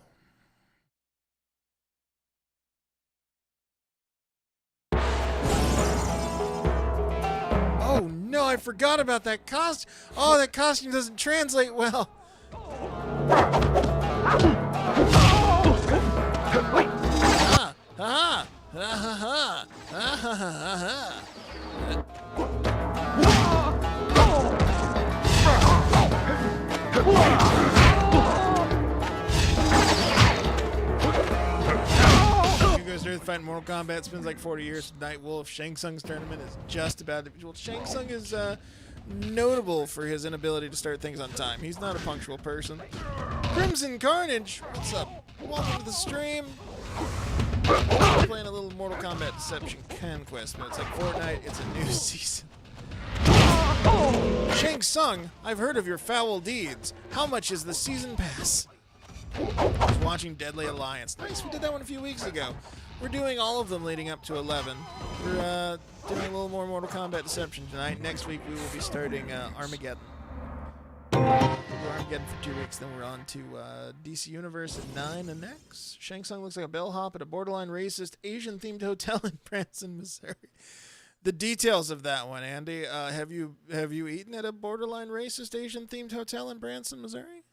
Oh no, I forgot about that costume. Oh, that costume doesn't translate well. Ha ha ha ha ha ha ha. Goes to Earth fighting Mortal Kombat, spends 40 years with Nightwolf. Shang Tsung's tournament is just about to... Well, Shang Tsung is notable for his inability to start things on time. He's not a punctual person. Crimson Carnage, what's up? Welcome to the stream. We're playing a little Mortal Kombat Deception Conquest, but it's like Fortnite, it's a new season. Shang Tsung, I've heard of your foul deeds. How much is the season pass? I was watching Deadly Alliance. Nice, we did that one a few weeks ago. We're doing all of them leading up to 11. We're doing a little more Mortal Kombat Deception tonight. Next week we will be starting Armageddon. We'll do Armageddon for 2 weeks, then we're on to DC Universe at 9. And next, Shang Tsung looks like a bellhop at a borderline racist Asian-themed hotel in Branson, Missouri. The details of that one, Andy. Have you eaten at a borderline racist Asian-themed hotel in Branson, Missouri?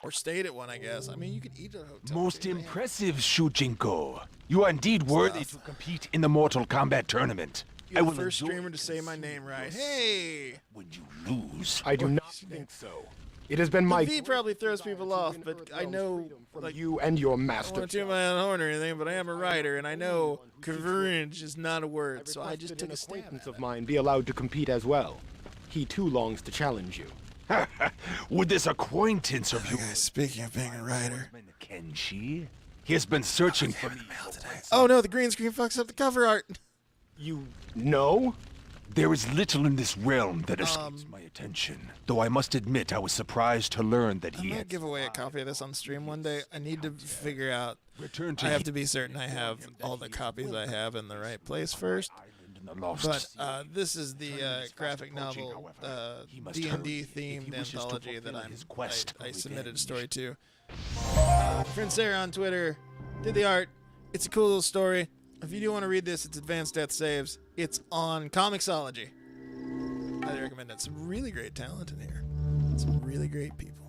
Or stayed at one, I guess. I mean, you could eat at a hotel. Most impressive, Shujinku. You are indeed worthy to compete in the Mortal Kombat tournament. You're the first streamer to say my name right. Hey! When you lose, I do not think so. It has been my... The V probably throws people off, but I know... you and your I master. don't want to toot my own horn or anything, but I am a writer, and I know courage is not a word, so I just took a stab at it. Of mine be allowed to compete as well. He too longs to challenge you. Would this acquaintance of yours... Speaking of being a writer... Kenshi? He has been searching for me. Oh no, the green screen fucks up the cover art! You know? There is little in this realm that escapes my attention. Though I must admit I was surprised to learn that I he might had... give away a copy of this on stream one day. I need to figure out. Return to I have to be certain I have all the copies I have in the right place first. But this is the graphic novel D&D themed anthology that I submitted a story to. Friend Sarah on Twitter did the art. It's a cool little story. If you do want to read this, it's Advanced Death Saves. It's on Comixology. Highly recommend it. Some really great talent in here. Some really great people.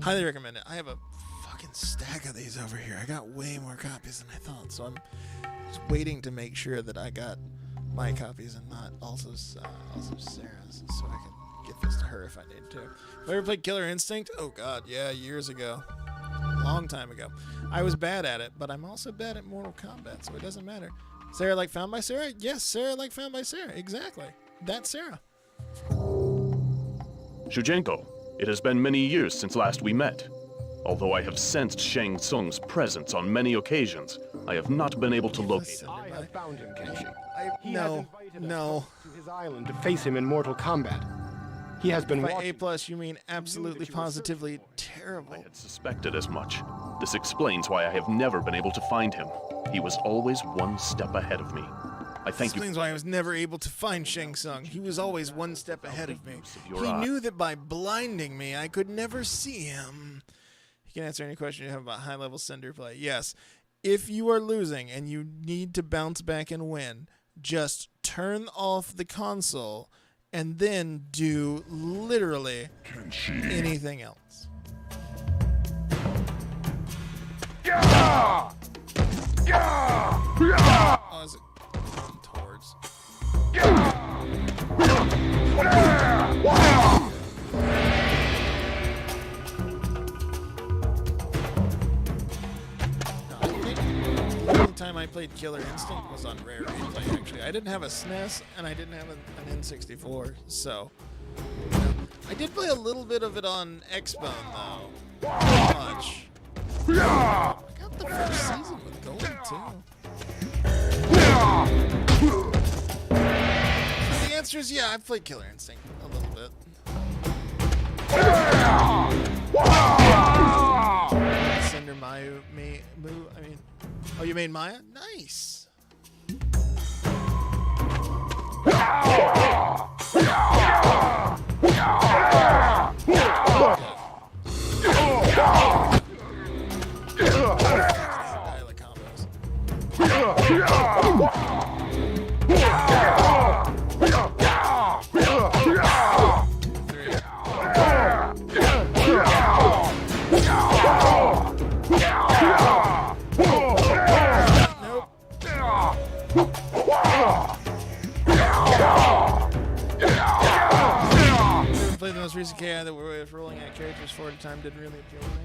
Highly recommend it. I have a fucking stack of these over here. I got way more copies than I thought, so I'm just waiting to make sure that I got my copies and not also Sarah's, so I can get this to her if I need to. Have I ever played Killer Instinct? Oh god, yeah, years ago. Long time ago. I was bad at it, but I'm also bad at Mortal Kombat, so it doesn't matter. Sarah like found by Sarah? Yes, Sarah like found by Sarah. Exactly. That's Sarah. Shujinku, it has been many years since last we met. Although I have sensed Shang Tsung's presence on many occasions, I have not been able to locate him. I have found him, Kenshi. He No, has invited no. us to his island to face him in Mortal Kombat. He has been By watching. A+, you mean absolutely, positively terrible. I had suspected as much. This explains why I have never been able to find him. He was always one step ahead of me. I thank you. Explains why I was never able to find Shang Tsung. He was always one step ahead of me. your He eye. knew that by blinding me, I could never see him. He can answer any question you have about high-level Cinder play. Yes. If you are losing and you need to bounce back and win, just turn off the console and then do literally anything else. Oh, is it going towards? The only time I played Killer Instinct was on Rare Replay, actually. I didn't have a SNES, and I didn't have an N64, so... I did play a little bit of it on Xbone, though. Not much. I got the first season with Gold, too. So the answer is yeah, I've played Killer Instinct a little bit. Cinder Mayu, I mean... Oh, you made Maya? Nice. Dialect combos. Played the most recent KI that we're rolling out characters for at a time didn't really appeal to me.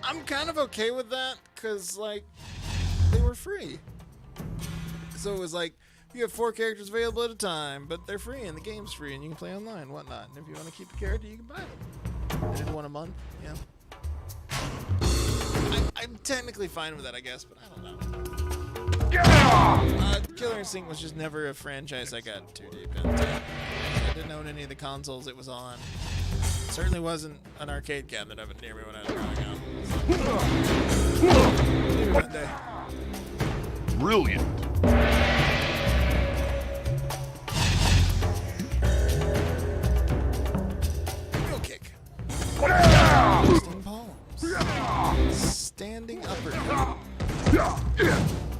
I'm kind of okay with that because, like, they were free. So it was like, you have 4 characters available at a time, but they're free and the game's free and you can play online, whatnot. And if you want to keep the character, you can buy them. I did one a month, yeah. I'm technically fine with that, I guess, but I don't know. Killer Instinct was just never a franchise I got too deep into. I didn't own any of the consoles it was on. It certainly wasn't an arcade cabinet of it near me when I was growing up. So. Maybe one day. Brilliant. Real kick. Twisting palms. Standing uppercut.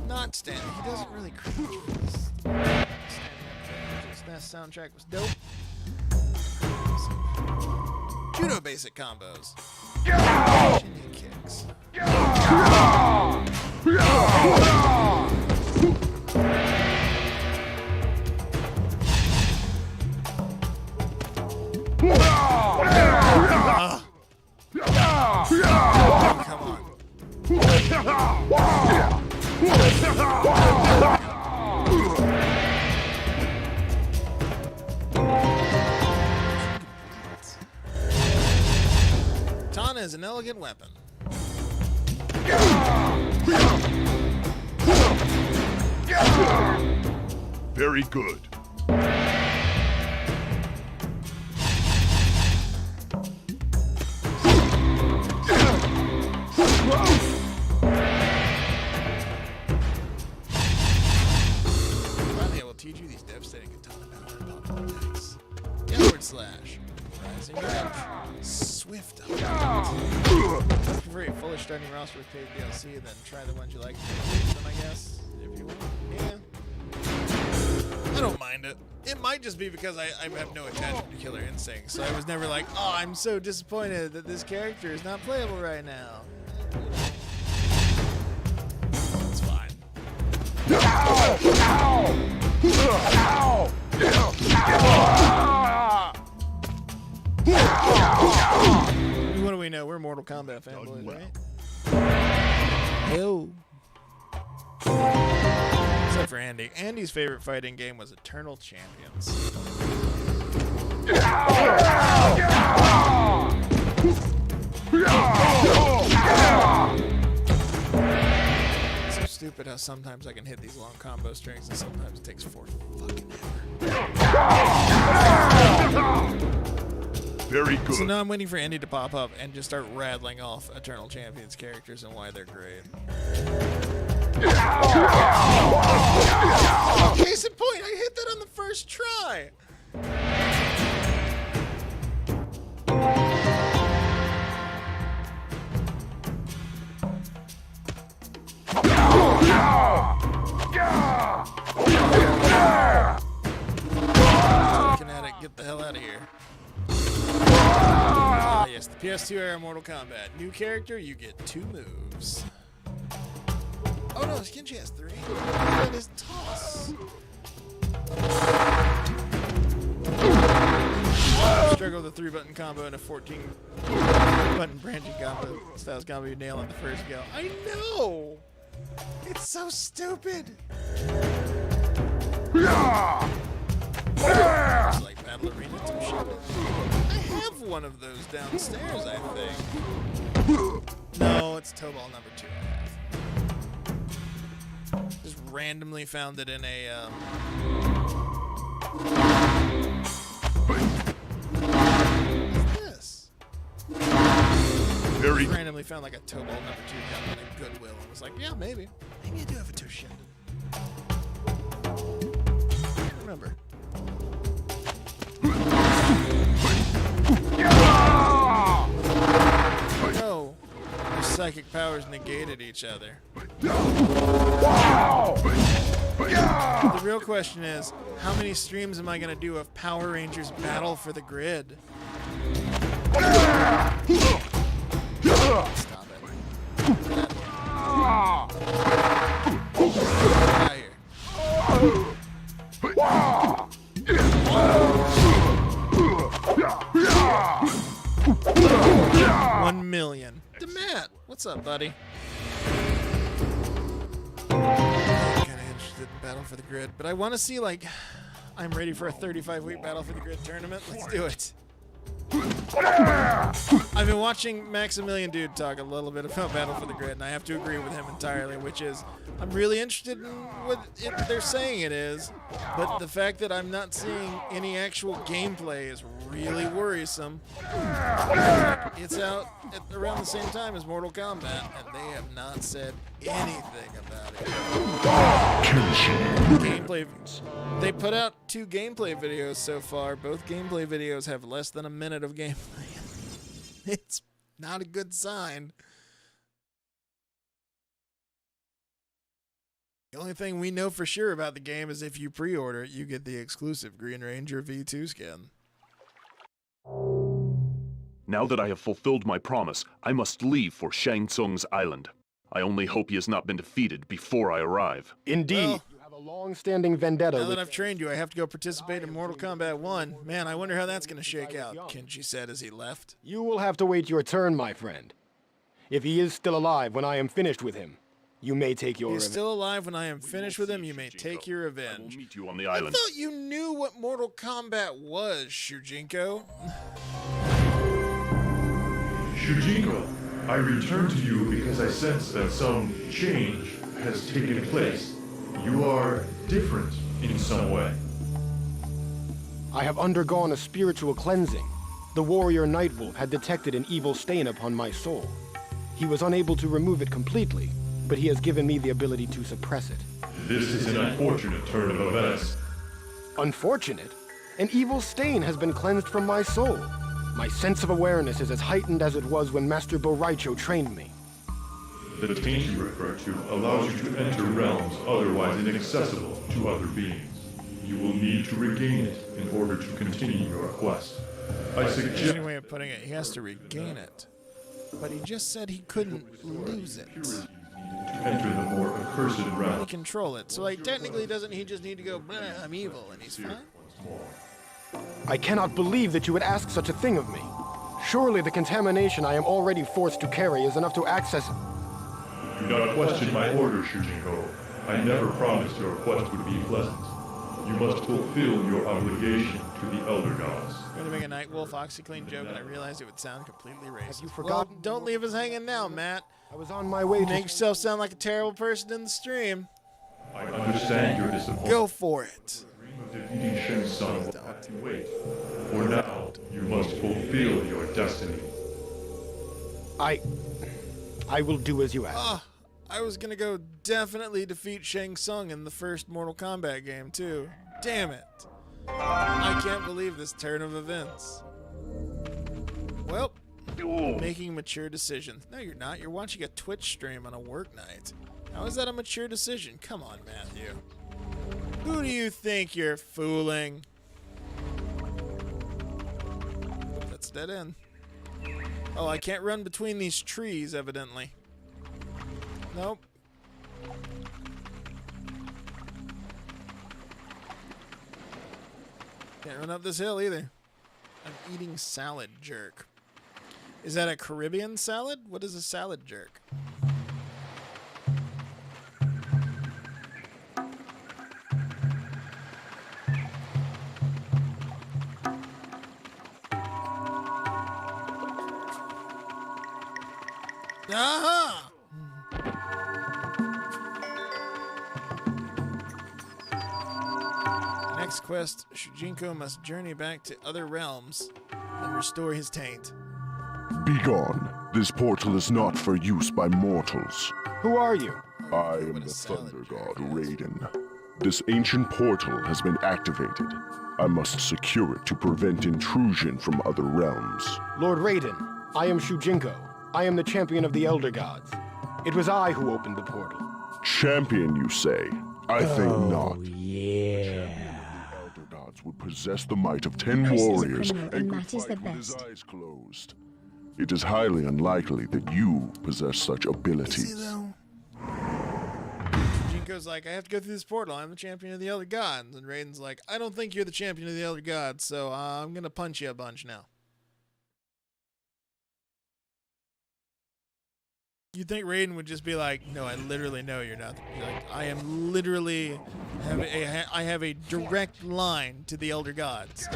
Not standing. He doesn't really crouch for this. This soundtrack was dope. Judo basic combos. Shinny kicks. Come on. Katana is an elegant weapon. Very good. Finally, I will teach you these devastating katana power and powerful attacks. Downward slash. Rising edge. Swift up. For a fully starting roster with paid DLC, then try the ones you like. Them, I guess, if you want. Yeah. I don't mind it. It might just be because I have no attachment to Killer Instinct, so I was never like, oh, I'm so disappointed that this character is not playable right now. It's fine. What do we know? We're Mortal Kombat fanboys, right? Yo. Except for Andy. Andy's favorite fighting game was Eternal Champions. It's so stupid how sometimes I can hit these long combo strings and sometimes it takes four fucking ever. Very good. So now I'm waiting for Andy to pop up and just start rattling off Eternal Champions characters and why they're great. Case in point, I hit that on the first try. Kinetic, get the hell out of here. Yes, the PS2 era Mortal Kombat. New character, you get 2 moves. Oh no, Shinji has 3. That is toss. Struggle with a 3-button combo and a 14-button branching combo. Styles combo you nail on the first go. I know! It's so stupid! It's like Battle Arena 2 shit. I have one of those downstairs, I think. No, it's toe ball number 2 I have. Just randomly found it in a, what's this? Very Just randomly found like a toe ball number 2 gun in a Goodwill and was like, yeah, maybe. Maybe I do have a Toshinden. Can't remember. No. Their psychic powers negated each other. The real question is, how many streams am I going to do of Power Rangers Battle for the Grid? Stop it. Get out of here. 1 million. DeMatt, what's up, buddy? Kind of interested in Battle for the Grid, but I want to see, like, I'm ready for a 35-week Battle for the Grid tournament. Let's do it. I've been watching Maximilian Dude talk a little bit about Battle for the Grid, and I have to agree with him entirely, which is, I'm really interested in what they're saying it is, but the fact that I'm not seeing any actual gameplay is really worrisome. It's out at around the same time as Mortal Kombat, and they have not said anything about it. Gameplay. They put out 2 gameplay videos so far. Both gameplay videos have less than a minute of gameplay. It's not a good sign. The only thing we know for sure about the game is if you pre-order it, you get the exclusive Green Ranger V2 skin. Now that I have fulfilled my promise, I must leave for Shang Tsung's island. I only hope he has not been defeated before I arrive. Indeed. Well, you have a long-standing vendetta. Now that I've trained you, I have to go participate in Mortal Kombat 1. Man, I wonder how that's going to shake out, Kenji said as he left. You will have to wait your turn, my friend. If he is still alive when I am finished with him, you may take your He's revenge. still alive when I am finished with him. You may take your I will revenge. meet you on the I island. thought you knew what Mortal Kombat was, Shujinku. Shujinku, I return to you because I sense that some change has taken place. You are different in some way. I have undergone a spiritual cleansing. The warrior Nightwolf had detected an evil stain upon my soul. He was unable to remove it completely, but he has given me the ability to suppress it. This is an unfortunate turn of events. Unfortunate? An evil stain has been cleansed from my soul. My sense of awareness is as heightened as it was when Master Boraicho trained me. The taint you refer to allows you to enter realms otherwise inaccessible to other beings. You will need to regain it in order to continue your quest. I suggest... There's any way of putting it, he has to regain it. But he just said he couldn't lose it. To enter the more accursed He realm. control it. So, like, technically, doesn't he just need to go, "Blah, I'm evil," and he's fine? I cannot believe that you would ask such a thing of me. Surely the contamination I am already forced to carry is enough to access... Do not question my order, Shujinku. I never promised your quest would be pleasant. You must fulfill your obligation to the Elder Gods. I'm going to make a Nightwolf OxyClean joke, and I realized it would sound completely racist. Have you forgotten? Well, don't leave us hanging now, Matt. I was on my way to... Make yourself sound like a terrible person in the stream. I understand your disappointment. Go for it. The dream of defeating Shen Sung will have to wait. For now, you must fulfill your destiny. I will do as you ask. I was going to go definitely defeat Shang Tsung in the first Mortal Kombat game, too. Damn it. I can't believe this turn of events. Well, making mature decisions. No, you're not. You're watching a Twitch stream on a work night. How is that a mature decision? Come on, Matthew. Who do you think you're fooling? That's dead end. Oh, I can't run between these trees, evidently. Nope. Can't run up this hill either. I'm eating salad jerk. Is that a Caribbean salad? What is a salad jerk? Aha! Next quest, Shujinku must journey back to other realms and restore his taint. Begone. This portal is not for use by mortals. Who are you? I am the Thunder God, Raiden. This ancient portal has been activated. I must secure it to prevent intrusion from other realms. Lord Raiden, I am Shujinku. I am the champion of the Elder Gods. It was I who opened the portal. Champion, you say? I think not. Yeah. The Elder Gods would possess the might of 10 Chris is a warriors criminal and and could Matt is the fight with his best. eyes closed. It is highly unlikely that you possess such abilities. Is he though? Shujinko's like, I have to go through this portal. I'm the champion of the Elder Gods. And Raiden's like, I don't think you're the champion of the Elder Gods, so I'm going to punch you a bunch now. You'd think Raiden would just be like, no, I literally know you're not. Like, I am literally, I have a direct line to the Elder Gods. And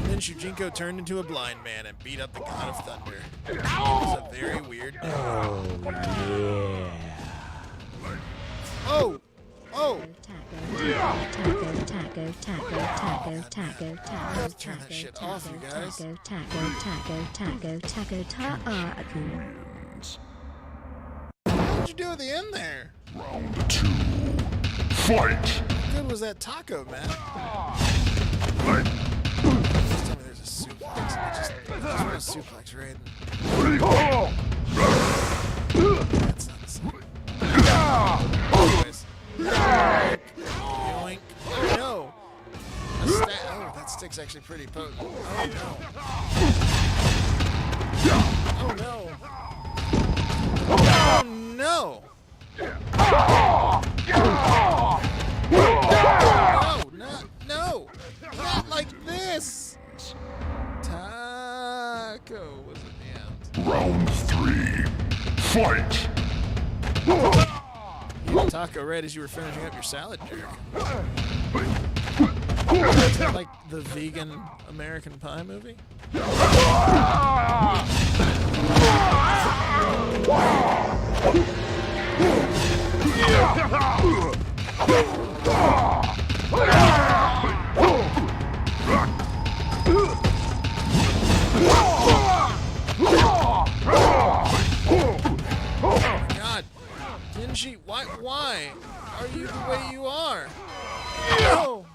then Shujinko turned into a blind man and beat up the God of Thunder. It was a very weird day. Oh! Oh! Turn that shit off, you guys. What'd you do at the end there? Round 2. Fight! How good was that taco, man? Just tell me there's a suplex. I just want a suplex, Raiden. That's not the same. Anyways. Yoink. Oh no! Oh, that stick's actually pretty potent. Oh no! Oh no! No! Not like this! Taco was in the end. Round 3. Fight! You had taco right as you were finishing up your salad jerk. Is that like the vegan American Pie movie? God, Kenshi, why are you the way you are? No!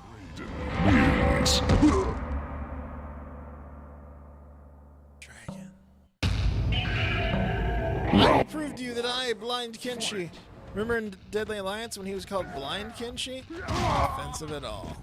Try again. I will prove to you that I blind Kenshi. Remember in Deadly Alliance when he was called Blind Kenshi? Not offensive at all.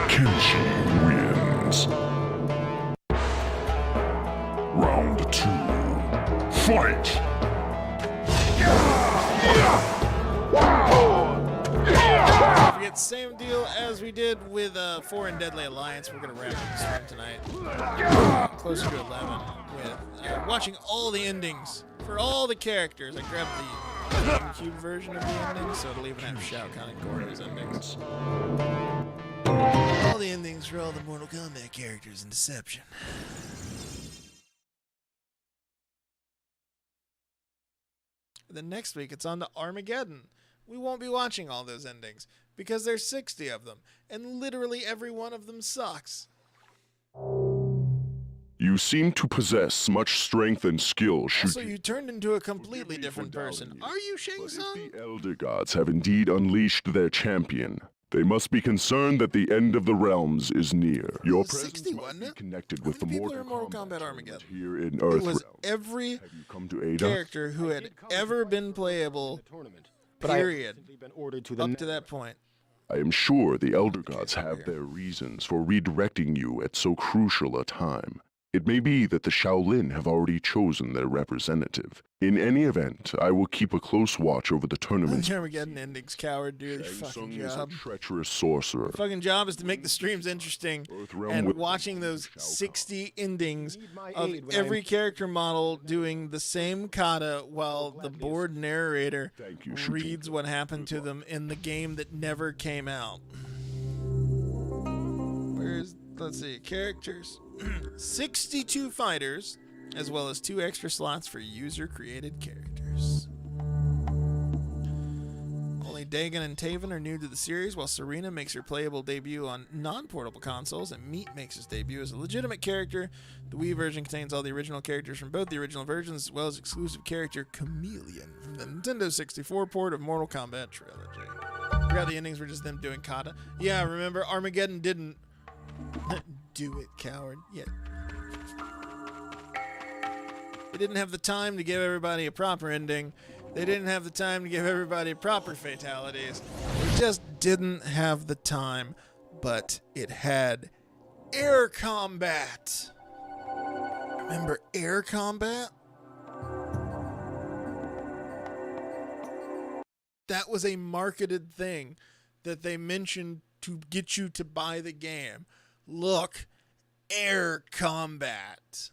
Kenshi wins. Round 2. Fight! Forget, same deal as we did with 4 in Deadly Alliance. We're gonna wrap up the stream tonight. Closer to 11 with watching all the endings for all the characters. I grabbed the GameCube version of the endings, so it'll even have Shao Kahn and Goro's endings. All the endings for all the Mortal Kombat characters in Deception. Then next week it's on to Armageddon. We won't be watching all those endings because there's 60 of them, and literally every one of them sucks. You seem to possess much strength and skill, Also, Shujinku. you turned into a completely different person. Are you Shang Tsung? The Elder Gods have indeed unleashed their champion. They must be concerned that the end of the realms is near. Your was presence 60, must wasn't be it? connected How with the many people are in Mortal Mortal Kombat Kombat Armageddon? here in It Earth. was every Have you come to aid us? character who had ever been playable, period, up to that point. I am sure the Elder Gods have their reasons for redirecting you at so crucial a time. It may be that the Shaolin have already chosen their representative. In any event, I will keep a close watch over the tournament. Armageddon endings, coward, do your Shang fucking Tsung is a job. treacherous sorcerer. Fucking job is to make the streams interesting, Earthrealm and with watching those Shao Kahn. 60 endings of aid when every I'm- character model doing the same kata while the bored narrator Thank you, reads Shujinku. what happened to them in the game that never came out. Where's, let's see, characters. 62 fighters, as well as 2 extra slots for user-created characters. Only Dagon and Taven are new to the series, while Serena makes her playable debut on non-portable consoles, and Meat makes his debut as a legitimate character. The Wii version contains all the original characters from both the original versions, as well as exclusive character Chameleon from the Nintendo 64 port of Mortal Kombat Trilogy. Forgot the endings were just them doing kata. Yeah, remember, Armageddon didn't do it, coward. Yeah. They didn't have the time to give everybody a proper ending. They didn't have the time to give everybody proper fatalities. They just didn't have the time, but it had air combat. Remember air combat? That was a marketed thing that they mentioned to get you to buy the game. Look, air combat.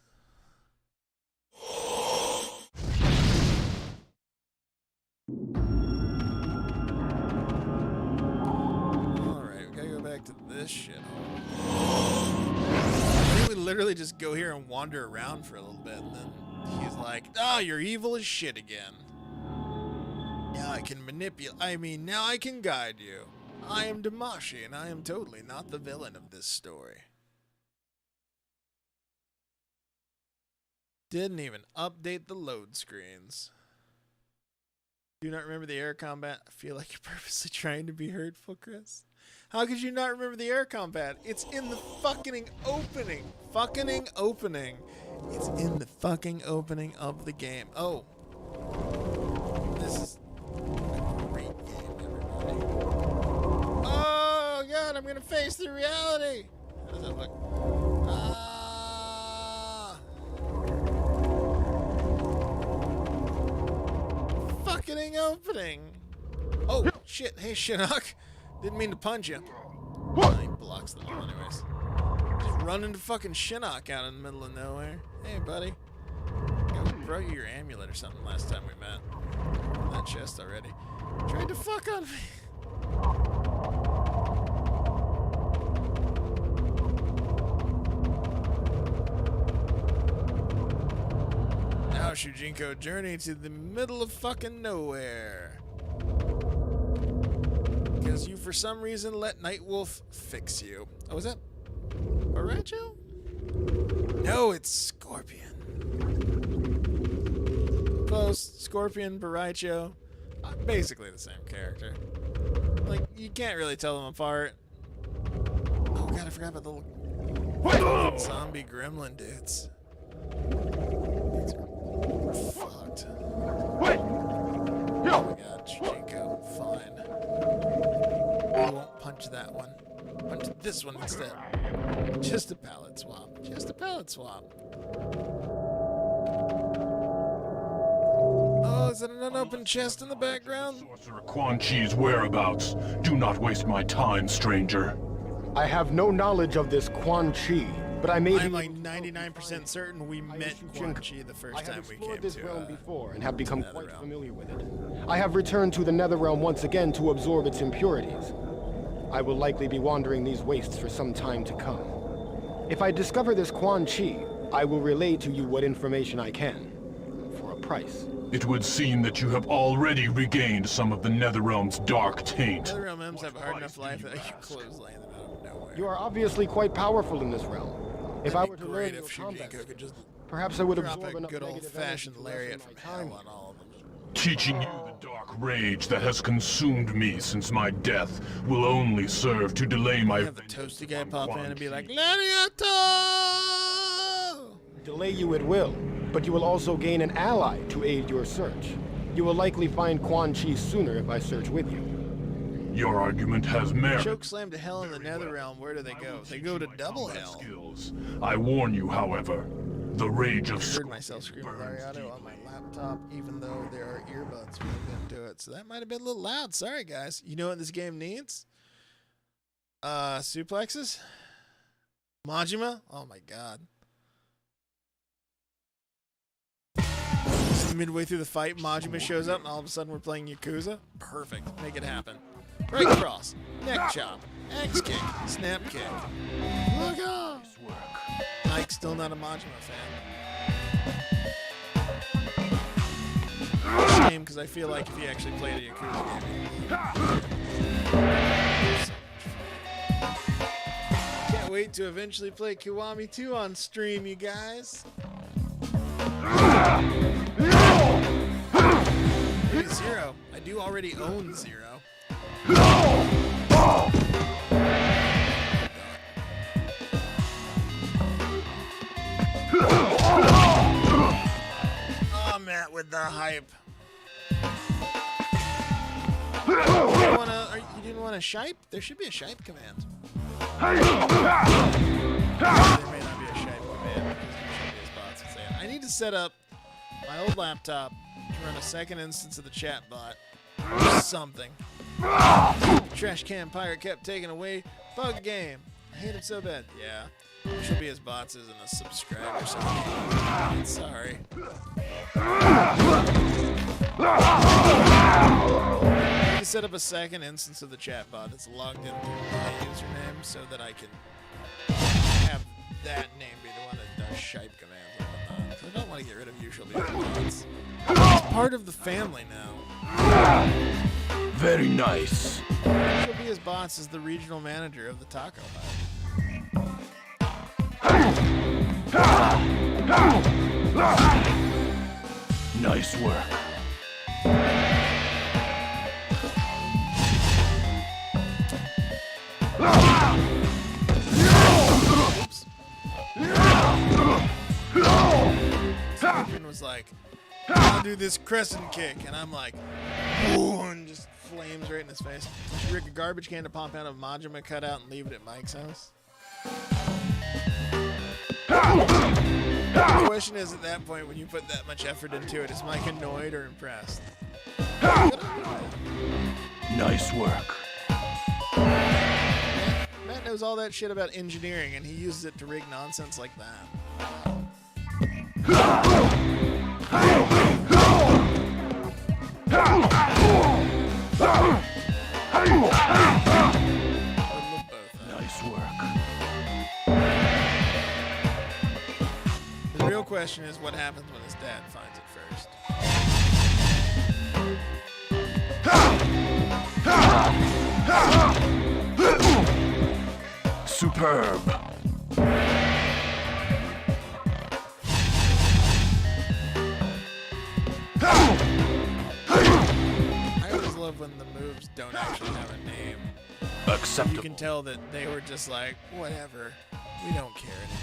Alright, we gotta go back to this shit. We would literally just go here and wander around for a little bit, and then he's like, "Oh, you're evil as shit again. Now I can now I can guide you. I am Damashi, and I am totally not the villain of this story." Didn't even update the load screens. Do you not remember the air combat? I feel like you're purposely trying to be hurtful, Chris. How could you not remember the air combat? It's in the fucking opening. Fucking opening. It's in the fucking opening of the game. Oh. This is a great game, everybody. Oh, God, I'm going to face the reality. How does that look? Fucking opening. Oh, shit. Hey, Shinnok. Didn't mean to punch you. He blocks them all anyways. Just run into fucking Shinnok out in the middle of nowhere. Hey, buddy. I brought you your amulet or something last time we met. In that chest already. Tried to fuck on me. Now, Shujinku, journey to the middle of fucking nowhere. Because you, for some reason, let Nightwolf fix you. Oh, is that Baracho? No, it's Scorpion. Close. Scorpion, Baracho. Basically the same character. Like, you can't really tell them apart. Oh, God, I forgot about the little zombie gremlin dudes. These are fucked. Oh my God, Shujinku, fine. I won't punch that one. Punch this one instead. Just a pallet swap. Just a pallet swap. Oh, is that an unopened chest in the background? Sorcerer Quan Chi's whereabouts. Do not waste my time, stranger. I have no knowledge of this Quan Chi, but I may I'm be like 99% certain we met Quan Chi the first time we came this to realm before and have become quite Netherrealm. familiar with it. I have returned to the Netherrealm once again to absorb its impurities. I will likely be wandering these wastes for some time to come. If I discover this Quan Chi, I will relay to you what information I can, for a price. It would seem that you have already regained some of the Netherrealm's dark taint. Netherrealm M's have a hard enough life that I can clothesline them out of nowhere. You are obviously quite powerful in this realm. If I were to learn great your if combat Shujinku could just perhaps I would drop absorb a enough good negative old-fashioned energy to lessen lariat my from time. hell on all of them. Teaching you the dark rage that has consumed me since my death will only serve to delay my... You have the toasty guy pop in and be like, Lariato! Delay you it will, but you will also gain an ally to aid your search. You will likely find Quan Chi sooner if I search with you. Your argument has merit. Choke slam to hell in the Netherrealm, where do they go? They go to double hell. Skills. I warn you, however, the rage of... I heard myself screaming Lariato on my laptop, even though there are earbuds plugged into it. So that might have been a little loud. Sorry, guys. You know what this game needs? Suplexes? Majima? Oh my God. Just midway through the fight, Majima shows up, and all of a sudden we're playing Yakuza? Perfect. Make it happen. Break cross, neck chop, X kick, snap kick. Look out! Mike's still not a Majima fan. Shame, because I feel like if he actually played a Yakuza game, can't wait to eventually play Kiwami 2 on stream, you guys. Maybe Zero. I do already own Zero. Oh, Matt with the hype. You didn't want a shipe? There should be a shipe command. There may not be a shipe command because there should be a spot to say it. I need to set up my old laptop to run a second instance of the chat bot or something. Trash can pirate kept taking away. Bug game. I hate him so bad. Yeah. She'll be as bots as in a subscribe or something. Sorry. I need to set up a second instance of the chatbot that's logged in through my username so that I can have that name be the one that does shipe commands and whatnot. So I don't want to get rid of you. She'll be bots. It's part of the family now. Very nice. She'll be as bots as the regional manager of the Taco Hut. Nice work. Oops. Scorpion was like, I'll do this crescent kick, and I'm like, ooh, and just flames right in his face. Did you rig a garbage can to pump out a Majima cutout and leave it at Mike's house? The question is, at that point, when you put that much effort into it, is Mike annoyed or impressed? Nice work. knows all that shit about engineering, and he uses it to rig nonsense like that. Nice work. The real question is what happens when his dad finds it first. Superb. I always love when the moves don't actually have a name. Acceptable. You can tell that they were just like, whatever, we don't care anymore.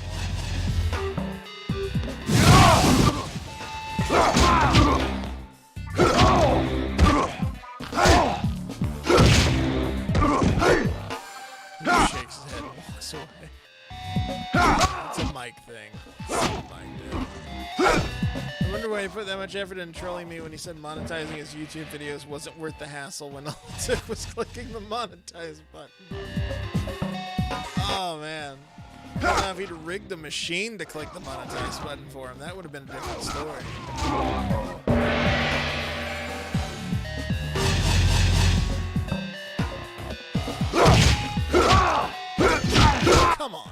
He shakes his head and walks away. It's a mic thing. It's a mic, dude. I wonder why he put that much effort in trolling me when he said monetizing his YouTube videos wasn't worth the hassle when all it took was clicking the monetize button. Oh, man. Now, if he'd rigged the machine to click the monetize button for him, that would have been a different story. Come on.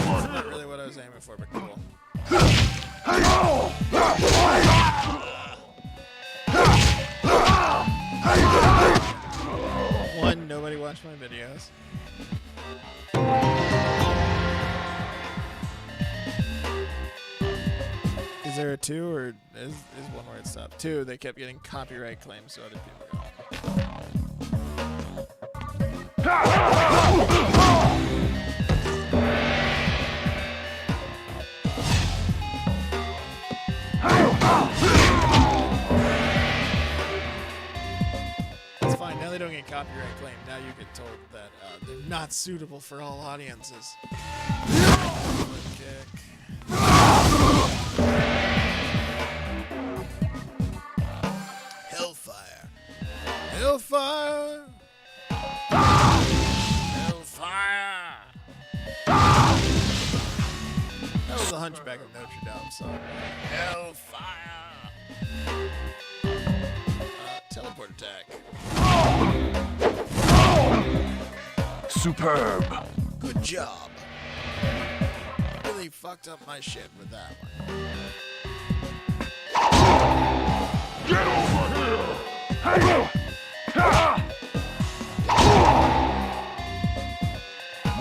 That's not really what I was aiming for, but cool. One, nobody watched my videos. Is there a 2 or is one where it stopped? 2, they kept getting copyright claims, so other people go. It's fine, now they don't get copyright claim. Now you get told that they're not suitable for all audiences. Kick. Hellfire. Hellfire. Hellfire. That was the Hunchback of Notre Dame song. Hellfire. Teleport attack. Superb. Good job. Really fucked up my shit with that one. Get over here!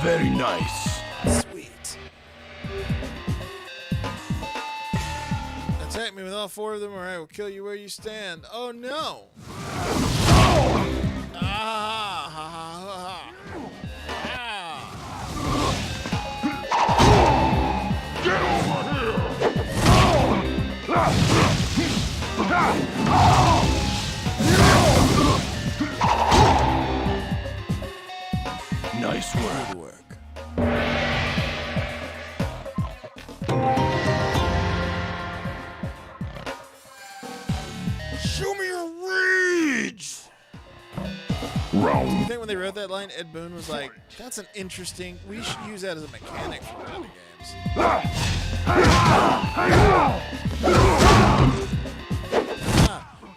Very nice. Sweet. Attack me with all 4 of them or I will kill you where you stand. Oh no! Ah, ha, ha, ha, Get over here! Nice work. Good work. Show me your rage! Do you think when they wrote that line, Ed Boon was like, that's an interesting, we should use that as a mechanic for other games.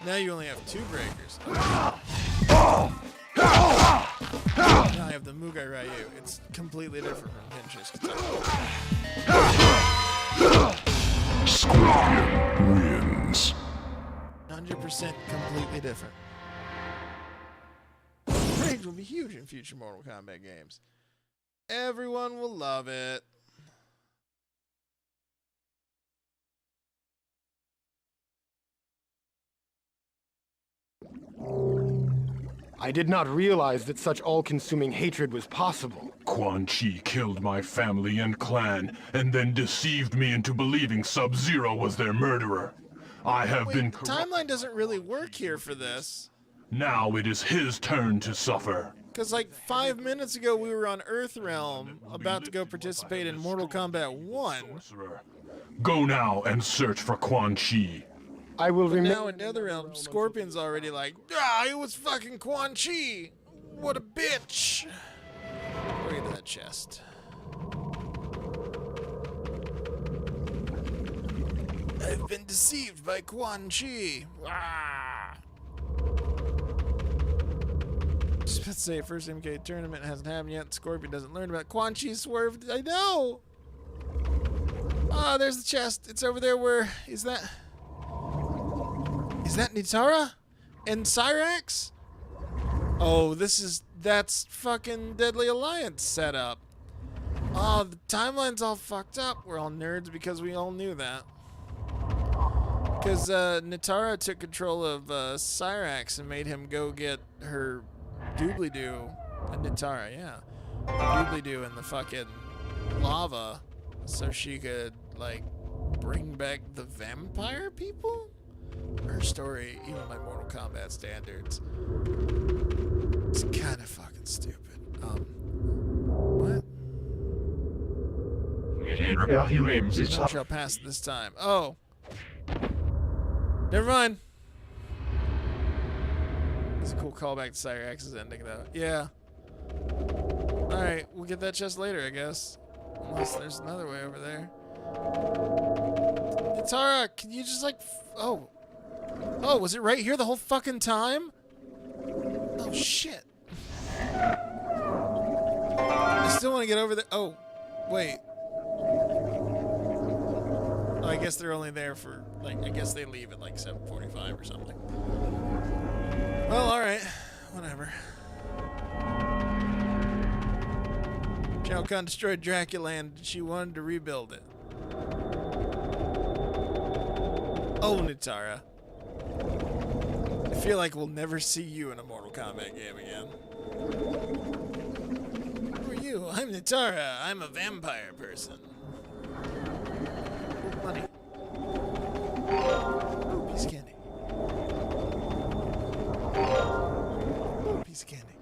Now you only have 2 breakers. Now I have the Mugai Ryu. It's completely different from Pinch's Katana. Scorpion wins. 100% completely different. Rage will be huge in future Mortal Kombat games. Everyone will love it. I did not realize that such all-consuming hatred was possible. Quan Chi killed my family and clan, and then deceived me into believing Sub-Zero was their murderer. I have been timeline doesn't really work here for this. Now it is his turn to suffer. Because like 5 minutes ago we were on Earthrealm about to go participate in Mortal Kombat 1. Go now and search for Quan Chi. I will remain. Now in Netherrealm, Scorpion's already like, it was fucking Quan Chi! What a bitch! Bring it to that chest. I've been deceived by Quan Chi. Just about to say, first MK tournament hasn't happened yet. Scorpion doesn't learn about Quan Chi swerved. I know! Ah, there's the chest. It's over there where... Is that Nitara? And Cyrax? Oh, that's fucking Deadly Alliance setup. Oh, the timeline's all fucked up. We're all nerds because we all knew that. Because Nitara took control of Cyrax and made him go get her doobly-doo. Nitara, yeah. Doobly-doo in the fucking lava so she could, like, bring back the vampire people? Her story, even by Mortal Kombat standards, it's kind of fucking stupid. What? I shall pass this time. Oh. Never mind. It's a cool callback to Cyrax's ending, though. Yeah. Alright, we'll get that chest later, I guess. Unless there's another way over there. Nitara, can you just, like... Oh. Oh, was it right here the whole fucking time? Oh, shit. I still want to get over there. Oh, wait. Oh, I guess they're only there for, like, I guess they leave at, like, 7:45 or something. Well, alright. Whatever. Shao Kahn destroyed Draculand and she wanted to rebuild it. Oh, Nitara. I feel like we'll never see you in a Mortal Kombat game again. Who are you? I'm Nitara. I'm a vampire person. Ooh, money. Ooh, piece of candy. Ooh, piece of candy.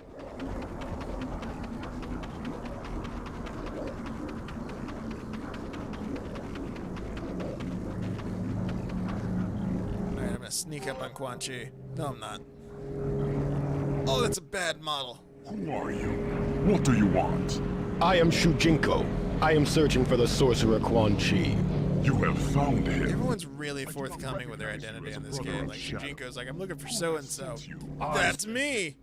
Alright, I'm gonna sneak up on Quan Chi. No, I'm not. Oh, that's a bad model. Who are you? What do you want? I am Shujinku. I am searching for the sorcerer Quan Chi. You have found him. Everyone's really forthcoming with their identity in this game. Like, Shujinko's like, I'm looking for so-and-so. That's me!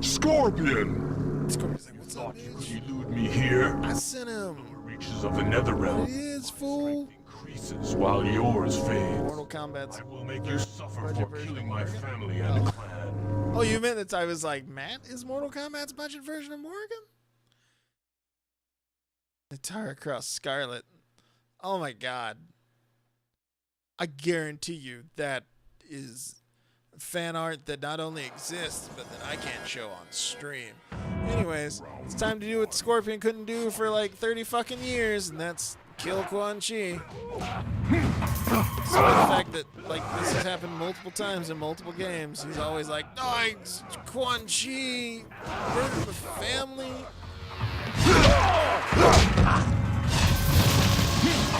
Scorpion! Scorpion's like, what's up, bitch? You elude me here. I sent him. Reaches of the Netherrealm. It is, fool. Increases while yours fades. Mortal Kombat's... I will make you suffer for killing my family and clan. Oh, you meant that I was like, Matt is Mortal Kombat's budget version of Morgan? Nitara Cross Scarlet. Oh my god. I guarantee you that is fan art that not only exists, but that I can't show on stream. Anyways, it's time to do what Scorpion couldn't do for like 30 fucking years, and that's kill Quan Chi. Despite the fact that, like, this has happened multiple times in multiple games, he's always like, oh, Quan Chi murdered the family.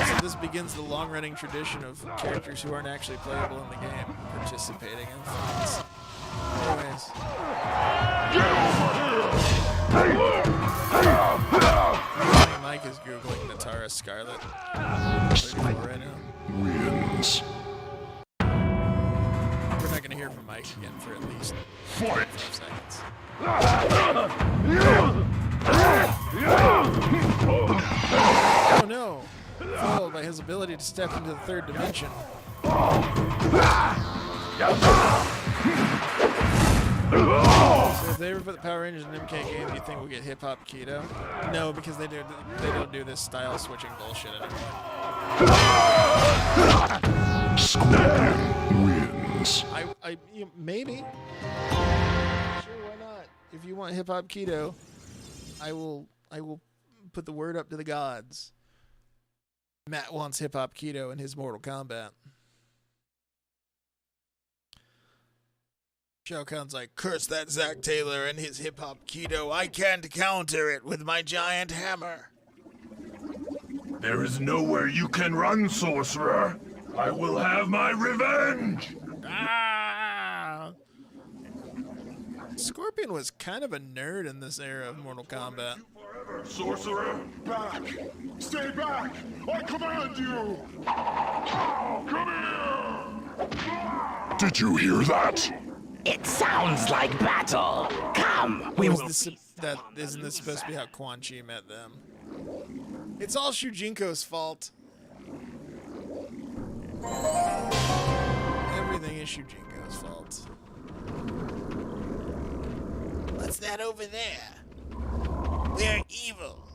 So this begins the long-running tradition of characters who aren't actually playable in the game participating in fights. Anyways. Mike is googling Nitara Scarlet. Right now. Wins. We're not gonna hear from Mike again for at least 5 seconds. Oh no! Foiled by his ability to step into the third dimension. So if they ever put the Power Rangers in an MK game, do you think we'll get Hip Hop Keto? No, because they don't do this style switching bullshit anymore. Scorpion wins. Maybe. Sure, why not? If you want Hip Hop Keto, I will put the word up to the gods. Matt wants Hip Hop Keto in his Mortal Kombat. Shao Kahn's like, curse that Zack Taylor and his hip-hop keto. I can't counter it with my giant hammer. There is nowhere you can run, sorcerer. I will have my revenge. Ah! Scorpion was kind of a nerd in this era of Mortal Kombat. Sorcerer? Back! Stay back! I command you! Come here! Did you hear that? It sounds like battle. Come, we will. Isn't this supposed to be how Quan Chi met them? It's all Shujinko's fault. Everything is Shujinko's fault. What's that over there? They're evil.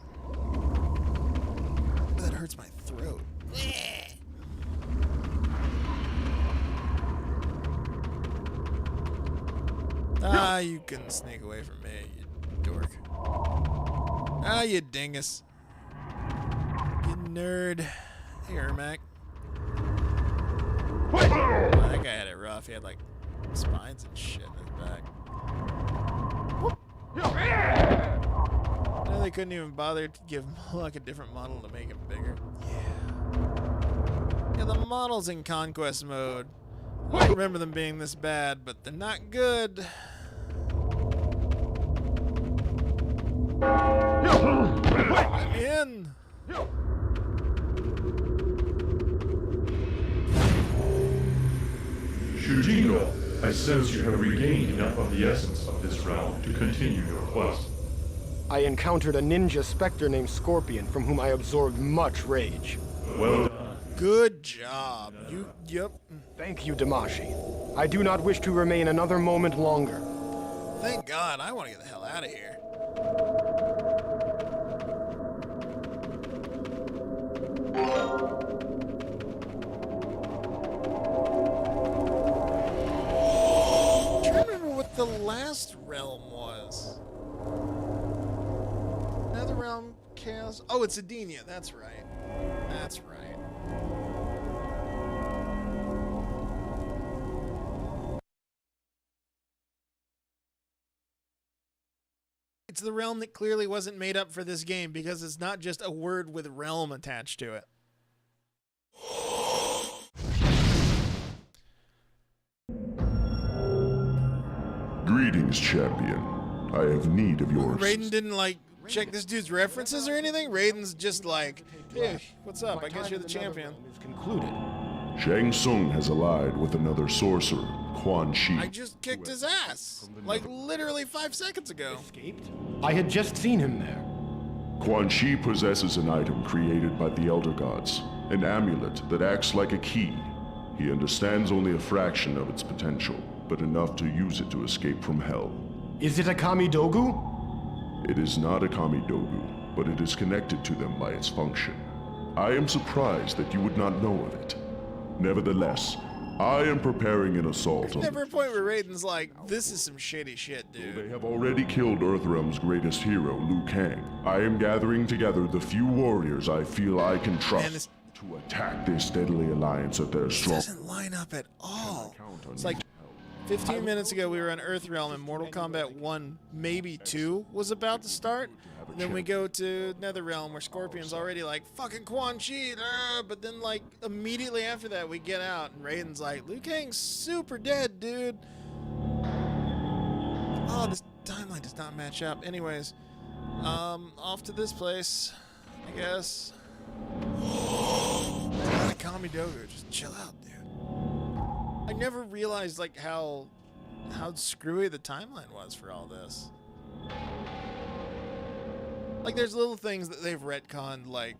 That hurts my throat. Ah, you couldn't sneak away from me, you dork. Ah, you dingus. You nerd. Hey, Ermac. Oh, that guy had it rough. He had, like, spines and shit in his back. No, they couldn't even bother to give him, like, a different model to make him bigger. Yeah, the models in Conquest mode, I don't remember them being this bad, but they're not good. I'm in. Shujinko, I sense you have regained enough of the essence of this realm to continue your quest. I encountered a ninja specter named Scorpion from whom I absorbed much rage. Well done. Good job. Yep. Thank you, Damashi. I do not wish to remain another moment longer. Thank God. I want to get the hell out of here. I'm trying to remember what the last realm was. Another realm, Chaos. Oh, it's Edenia. That's right. That's right. It's the realm that clearly wasn't made up for this game because it's not just a word with realm attached to it. Greetings, champion. I have need of your Raiden didn't like check this dude's references or anything. Raiden's just like, hey, what's up? I guess you're the champion. Is concluded. Shang Tsung has allied with another sorcerer, Quan Chi. I just kicked his ass, like literally 5 seconds ago. Escaped? I had just seen him there. Quan Chi possesses an item created by the Elder Gods, an amulet that acts like a key. He understands only a fraction of its potential, but enough to use it to escape from hell. Is it a Kamidogu? It is not a Kamidogu, but it is connected to them by its function. I am surprised that you would not know of it. Nevertheless, I am preparing an assault There's on never a point where Raiden's like, this is some shitty shit, dude. They have already killed Earthrealm's greatest hero, Liu Kang. I am gathering together the few warriors I feel I can trust to attack this deadly alliance at their strong. Doesn't line up at all. It's like 15 minutes ago we were on Earthrealm and Mortal Kombat 1, maybe 2 was about to start. And then we go to Netherrealm where Scorpion's already like, fucking Quan Chi, but then like immediately after that we get out and Raiden's like, Liu Kang's super dead, dude. Oh, this timeline does not match up. Anyways, off to this place, I guess. Not a Kamidogu, just chill out, dude. I never realized like how screwy the timeline was for all this. Like, there's little things that they've retconned, like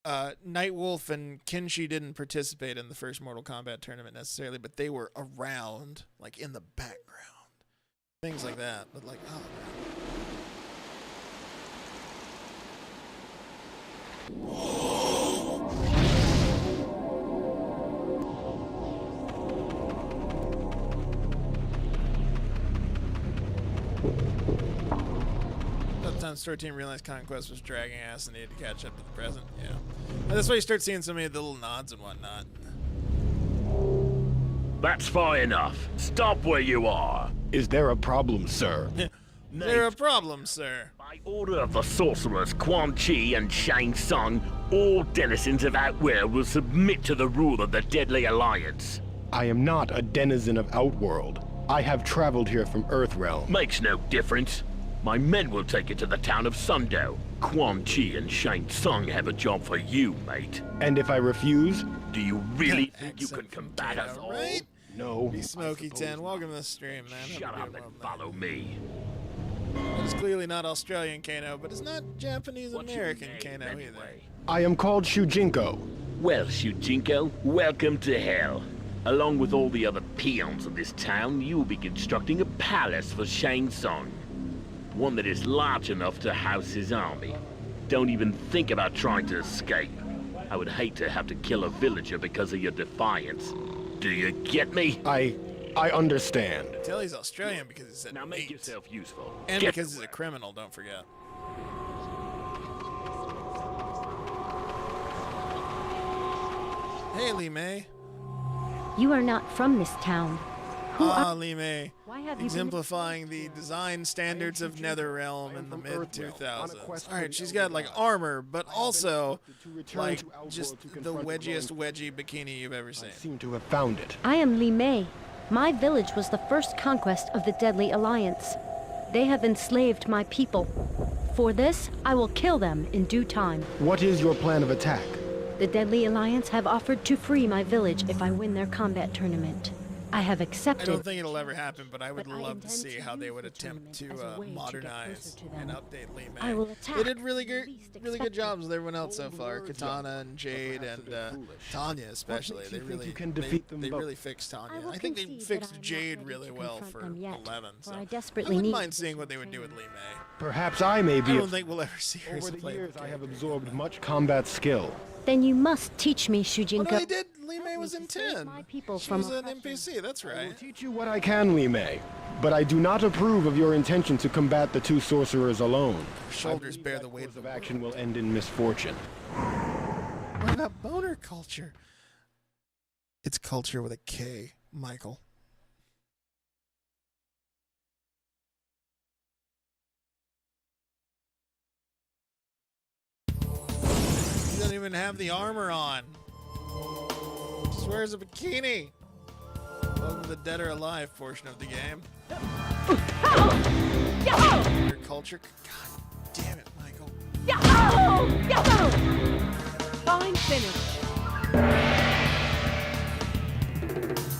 Nightwolf and Kenshi didn't participate in the first Mortal Kombat tournament necessarily, but they were around, like in the background, things like that. But like, oh. Sometimes story team realized Conquest was dragging ass and needed to catch up to the present. Yeah, and that's why you start seeing so many of the little nods and whatnot. That's far enough. Stop where you are. Is there a problem, sir? Is there a problem, sir? By order of the sorcerers Quan Chi and Shang Tsung, all denizens of Outworld will submit to the rule of the Deadly Alliance. I am not a denizen of Outworld. I have traveled here from Earthrealm. Makes no difference. My men will take it to the town of Sundo. Quan Chi and Shang Tsung have a job for you, mate. And if I refuse? Do you really think you can combat us all? Right? No. Be Smoky 10. Welcome to the stream, man. Shut up and follow me. It's clearly not Australian Kano, but it's not Japanese American Kano either. I am called Shujinku. Well, Shujinku, welcome to hell. Along with all the other peons of this town, you will be constructing a palace for Shang Tsung. One that is large enough to house his army. Don't even think about trying to escape. I would hate to have to kill a villager because of your defiance. Do you get me? I understand. Tell he's Australian because he said Now make mate. yourself useful. And Get because he's a criminal, don't forget. Hey, Lee May. You are not from this town. Lee May. Why have you exemplifying the design standards of NetherRealm in the mid-2000s. Alright, she's got like armor, but also like just the wedgiest wedgie bikini you've ever seen. I seem to have found it. I am Li Mei. My village was the first conquest of the Deadly Alliance. They have enslaved my people. For this, I will kill them in due time. What is your plan of attack? The Deadly Alliance have offered to free my village if I win their combat tournament. I have I accepted. don't think it'll ever happen, but I would But I love to intend see to how they use would the attempt tournament as a to way to get modernize closer to and them. update Lee May. I will attack They did really when good, you least really good expect jobs with everyone else so far. Katana and Jade and Tanya especially. makes They you think really, you can defeat them they both? really fixed Tanya. I will I think they concede that fixed I am not Jade ready really to well confront for them yet, 11. for So I I desperately wouldn't need mind to seeing what they would do with Lee May. Perhaps I may I be. don't think we'll ever see her as Over a the playable years, I have character. absorbed much combat skill. Then you must teach me, Oh, Shujinku. no, they did. Lee May Help was me in to save 10. my people She from was an oppression. NPC, that's I will right. teach you what I can, Li Mei. But I do not approve of your intention to combat the two sorcerers alone. Her shoulders I believe bear that the weight course of of action will end in misfortune. What about boner culture? It's culture with a K, Michael. He doesn't even have the armor on. Just wears a bikini. Welcome to the Dead or Alive portion of the game. Your culture. God damn it, Michael. Fine finish. Fingers.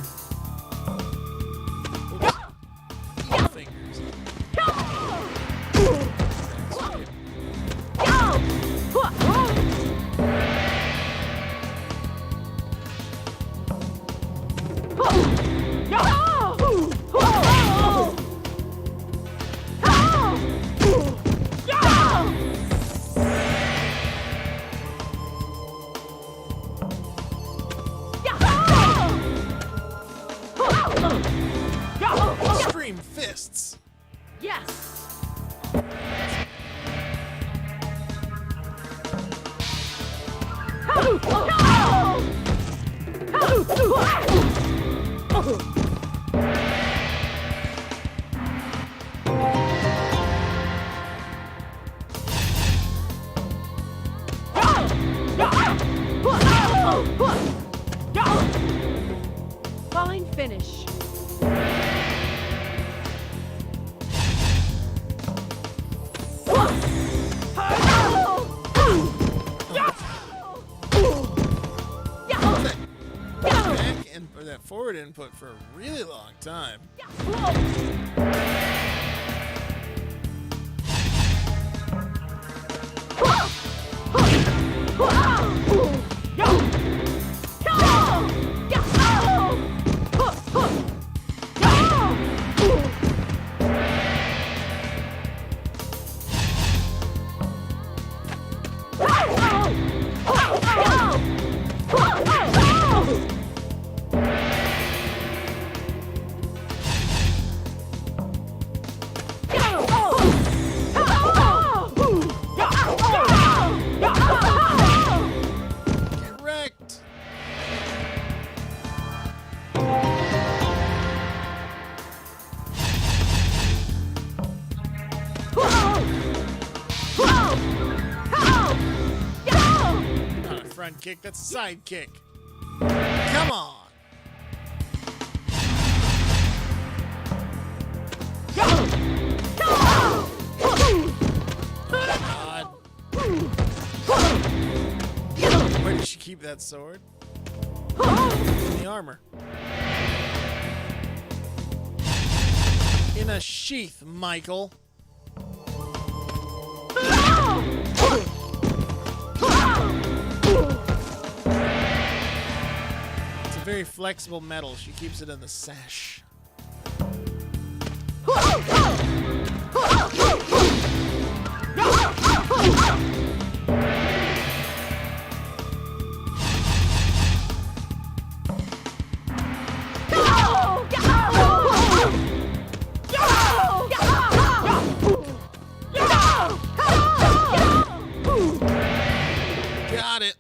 Extreme fists. Yes. Fine finish. Back and or that forward input for a really long time. kick. That's a side kick. Come on. God. Where did she keep that sword? In the armor. In a sheath, Michael. It's a very flexible metal. She keeps it in the sash. Got it.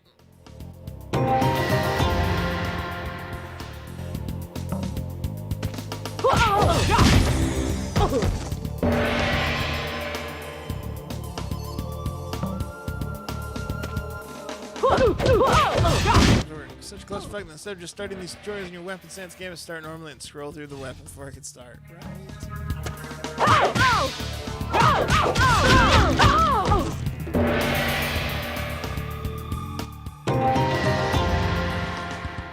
Such a close fight, instead of just starting these destroyers in your weapon stance game, start normally and scroll through the weapon before I could start. Right?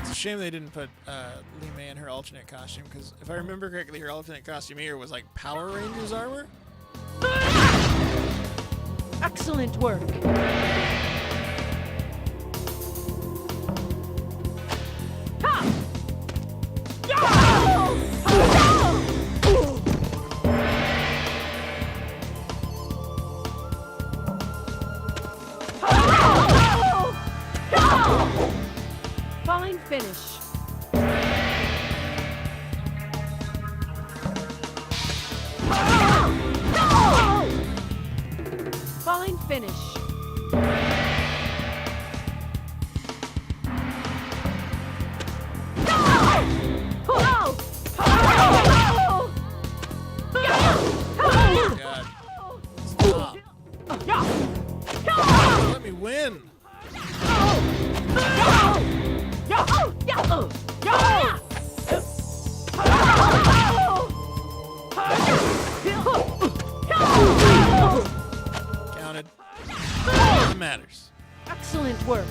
It's a shame they didn't put Lee May in her alternate costume, because if I remember correctly, her alternate costume here was like Power Rangers armor. Excellent work. Fine finish. Fine finish. God. Stop. Let me win. Counted. It matters. Excellent work.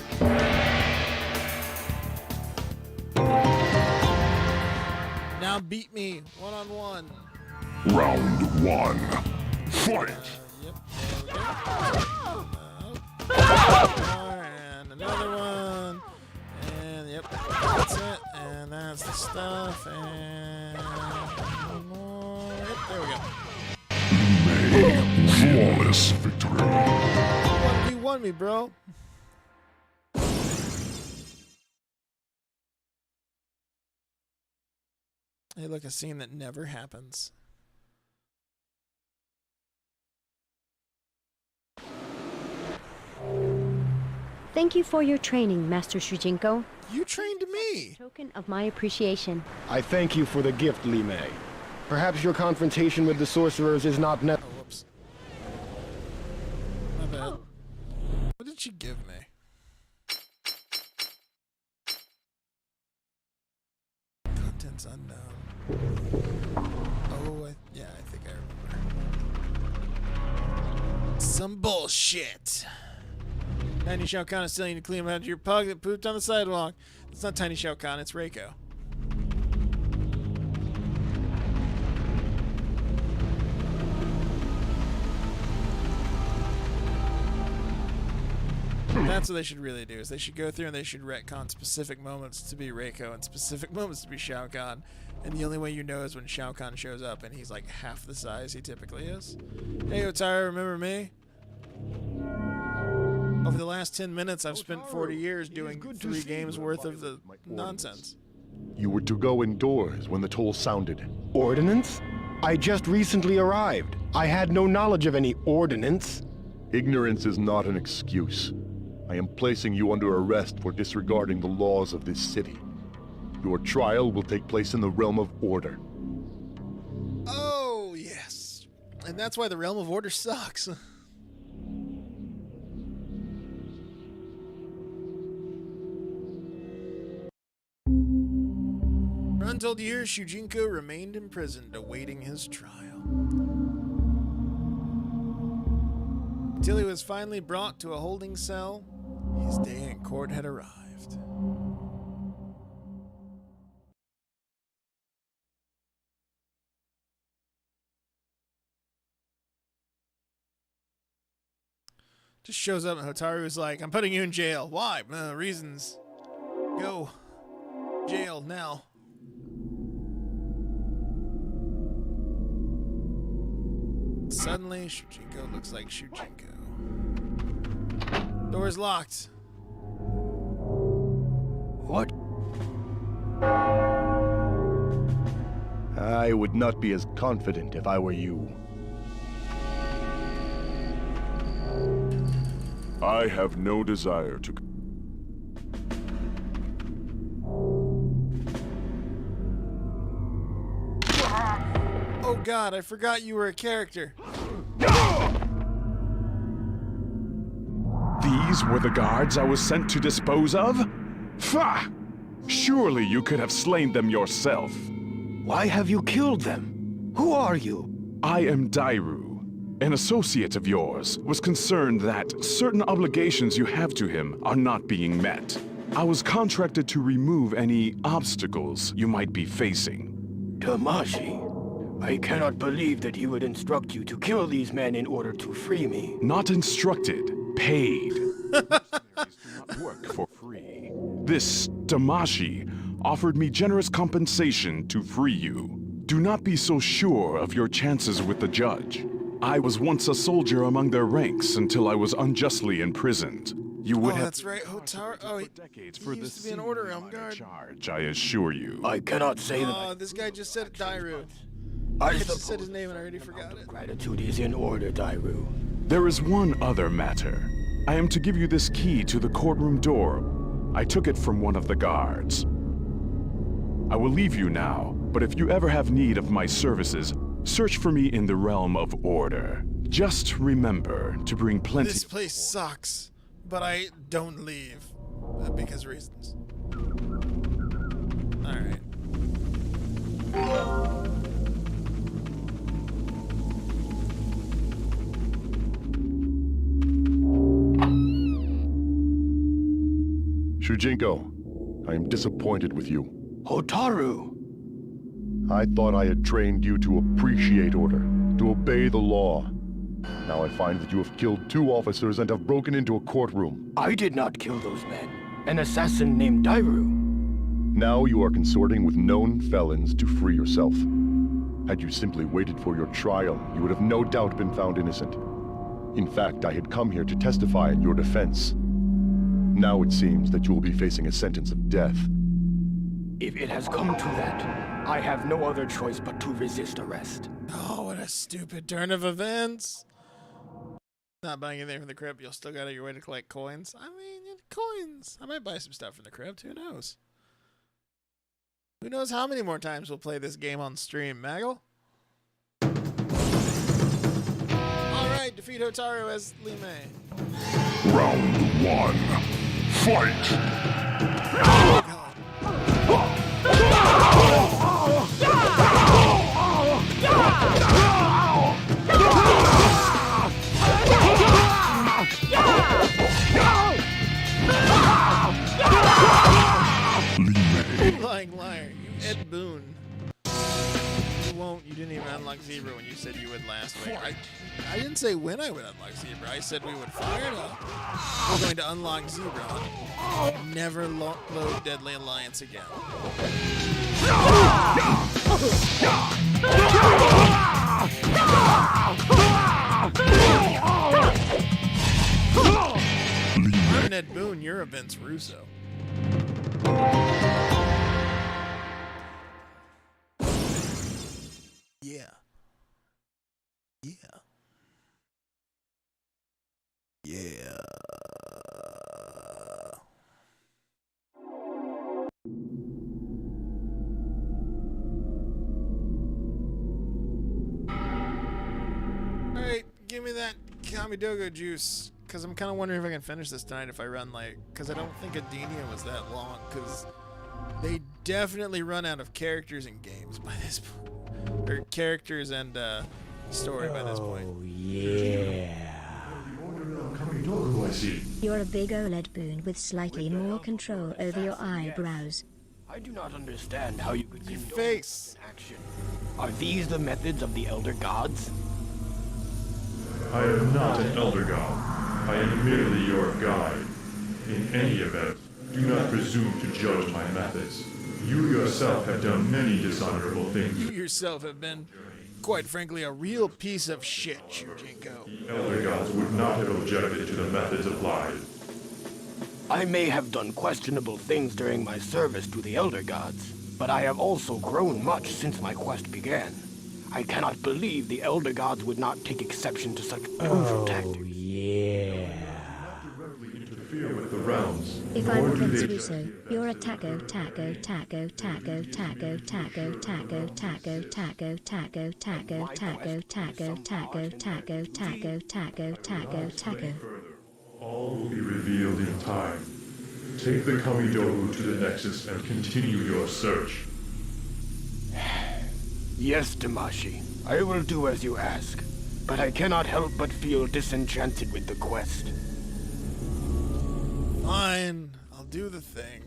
Now beat me one-on-one. Round one. Fight! Yep. And another one. And yep, that's it. And that's the stuff. And one more. Yep, there we go. Flawless victory. You won me, bro. Hey, look, a scene that never happens. Thank you for your training, Master Shujinku. You trained me. Token of my appreciation. I thank you for the gift, Lee May. Perhaps your confrontation with the sorcerers is not Oh, whoops. My bad. What did she give me? Contents unknown. Oh, yeah, I think I remember. Some bullshit. Tiny Shao Kahn is telling you to clean him out of your pug that pooped on the sidewalk. It's not Tiny Shao Kahn, it's Reiko. That's what they should really do, is they should go through and they should retcon specific moments to be Reiko and specific moments to be Shao Kahn. And the only way you know is when Shao Kahn shows up and he's like half the size he typically is. Hey, Otaro, remember me? Over the last 10 minutes, I've spent 40 years doing 3 games worth of the nonsense. You were to go indoors when the toll sounded. Ordinance? I just recently arrived. I had no knowledge of any ordinance. Ignorance is not an excuse. I am placing you under arrest for disregarding the laws of this city. Your trial will take place in the realm of order. Oh, yes. And that's why the realm of order sucks. For untold years, Shujinku remained imprisoned, awaiting his trial. Until he was finally brought to a holding cell, his day in court had arrived. Just shows up and Hotaru's like, I'm putting you in jail. Why? Reasons. Go. Jail now. Suddenly, Shujinku looks like Shujinku. Door's locked. What? I would not be as confident if I were you. I have no desire to... Oh god, I forgot you were a character. These were the guards I was sent to dispose of? Pah! Surely you could have slain them yourself. Why have you killed them? Who are you? I am Dairu. An associate of yours was concerned that certain obligations you have to him are not being met. I was contracted to remove any obstacles you might be facing. Damashi, I cannot believe that he would instruct you to kill these men in order to free me. Not instructed, paid. Mercenaries do not work for free. This Damashi offered me generous compensation to free you. Do not be so sure of your chances with the judge. I was once a soldier among their ranks until I was unjustly imprisoned. You would have that's right, Hotaru. Oh, he decades he for used the to be an order realm guard. charge, I assure you. I cannot say that. Oh, this guy just said Dairu. I I just said his name and I already forgot it. Gratitude is in order, Dairu. There is one other matter. I am to give you this key to the courtroom door. I took it from one of the guards. I will leave you now, but if you ever have need of my services, search for me in the realm of order. Just remember to bring plenty. This place sucks, but I don't leave because of reasons. All right. Shujinko, I am disappointed with you. Hotaru! I thought I had trained you to appreciate order, to obey the law. Now I find that you have killed 2 officers and have broken into a courtroom. I did not kill those men. An assassin named Dairu. Now you are consorting with known felons to free yourself. Had you simply waited for your trial, you would have no doubt been found innocent. In fact, I had come here to testify in your defense. Now it seems that you will be facing a sentence of death. If it has come to that, I have no other choice but to resist arrest. Oh, what a stupid turn of events. Not buying anything from the crypt, you'll still go out of your way to collect coins. I mean, coins. I might buy some stuff from the crypt, who knows? Who knows how many more times we'll play this game on stream, Maggle? Alright, defeat Hotaru as Lee Mei. Round 1. Fight! Oh, God. Lying liar, you Ed Boon. You won't. You didn't even unlock Zebra when you said you would last week. I didn't say when I would unlock Zebra. I said we would fire it up. We're going to unlock Zebra. Never load Deadly Alliance again. I'm Ed Boon. You're a Vince Russo. Yeah. Yeah. Yeah. Alright, give me that Kamidogu juice. Because I'm kind of wondering if I can finish this tonight if I run like... Because I don't think Adenia was that long. Because they definitely run out of characters and games by this point. Or characters and story by this point. Oh, yeah. Kamidogu, I see. You're a big OLED boon with slightly more control over your eyebrows. I do not understand how you could Your condone face. action. Are these the methods of the Elder Gods? I am not an Elder God. I am merely your guide. In any event, do not presume to judge my methods. You yourself have done many dishonorable things. You yourself have been, quite frankly, a real piece of shit, Shujinku. The Elder Gods would not have objected to the methods applied. I may have done questionable things during my service to the Elder Gods, but I have also grown much since my quest began. I cannot believe the Elder Gods would not take exception to such brutal tactics. Interfere with the realms. If nor I'm do Prince they- Russo, you're a taco, taco, taco, taco, taco, taco, taco, taco, taco, taco, taco, taco, taco, taco, taco, taco, taco, taco, taco. All will be revealed in time. Take the Kamidogu to the Nexus and continue your search. Yes, Damashi, I will do as you ask, but I cannot help but feel disenchanted with the quest. Fine, I'll do the thing.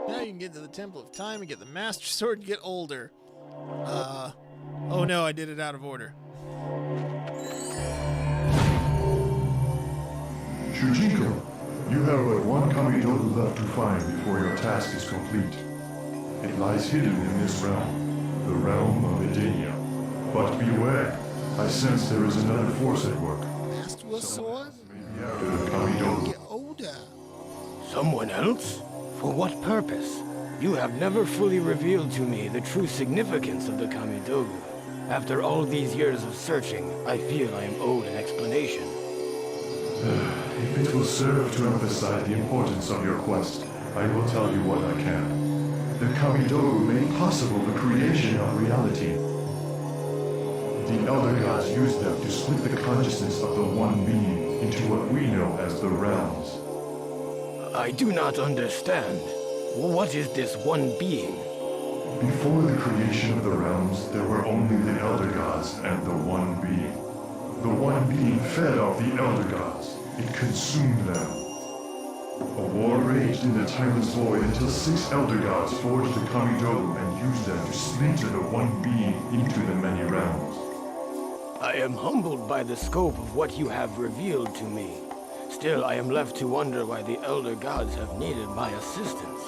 Now you can get to the Temple of Time and get the Master Sword and get older. Oh no, I did it out of order. Shujinku, you have but one Kamidogu left to find before your task is complete. It lies hidden in this realm, the realm of Edenia. But beware, I sense there is another force at work. Master Sword? After the Kamidogu. Get older. Someone else? For what purpose? You have never fully revealed to me the true significance of the Kamidogu. After all these years of searching, I feel I am owed an explanation. If it will serve to emphasize the importance of your quest, I will tell you what I can. The Kamidogu made possible the creation of reality. The Elder Gods used them to split the consciousness of the One Being into what we know as the realms. I do not understand. What is this one being? Before the creation of the realms, there were only the Elder Gods and the One Being. The One Being fed off the Elder Gods. It consumed them. A war raged in the timeless void until 6 Elder Gods forged the Kamidogu and used them to splinter the One Being into the many realms. I am humbled by the scope of what you have revealed to me. Still, I am left to wonder why the Elder Gods have needed my assistance.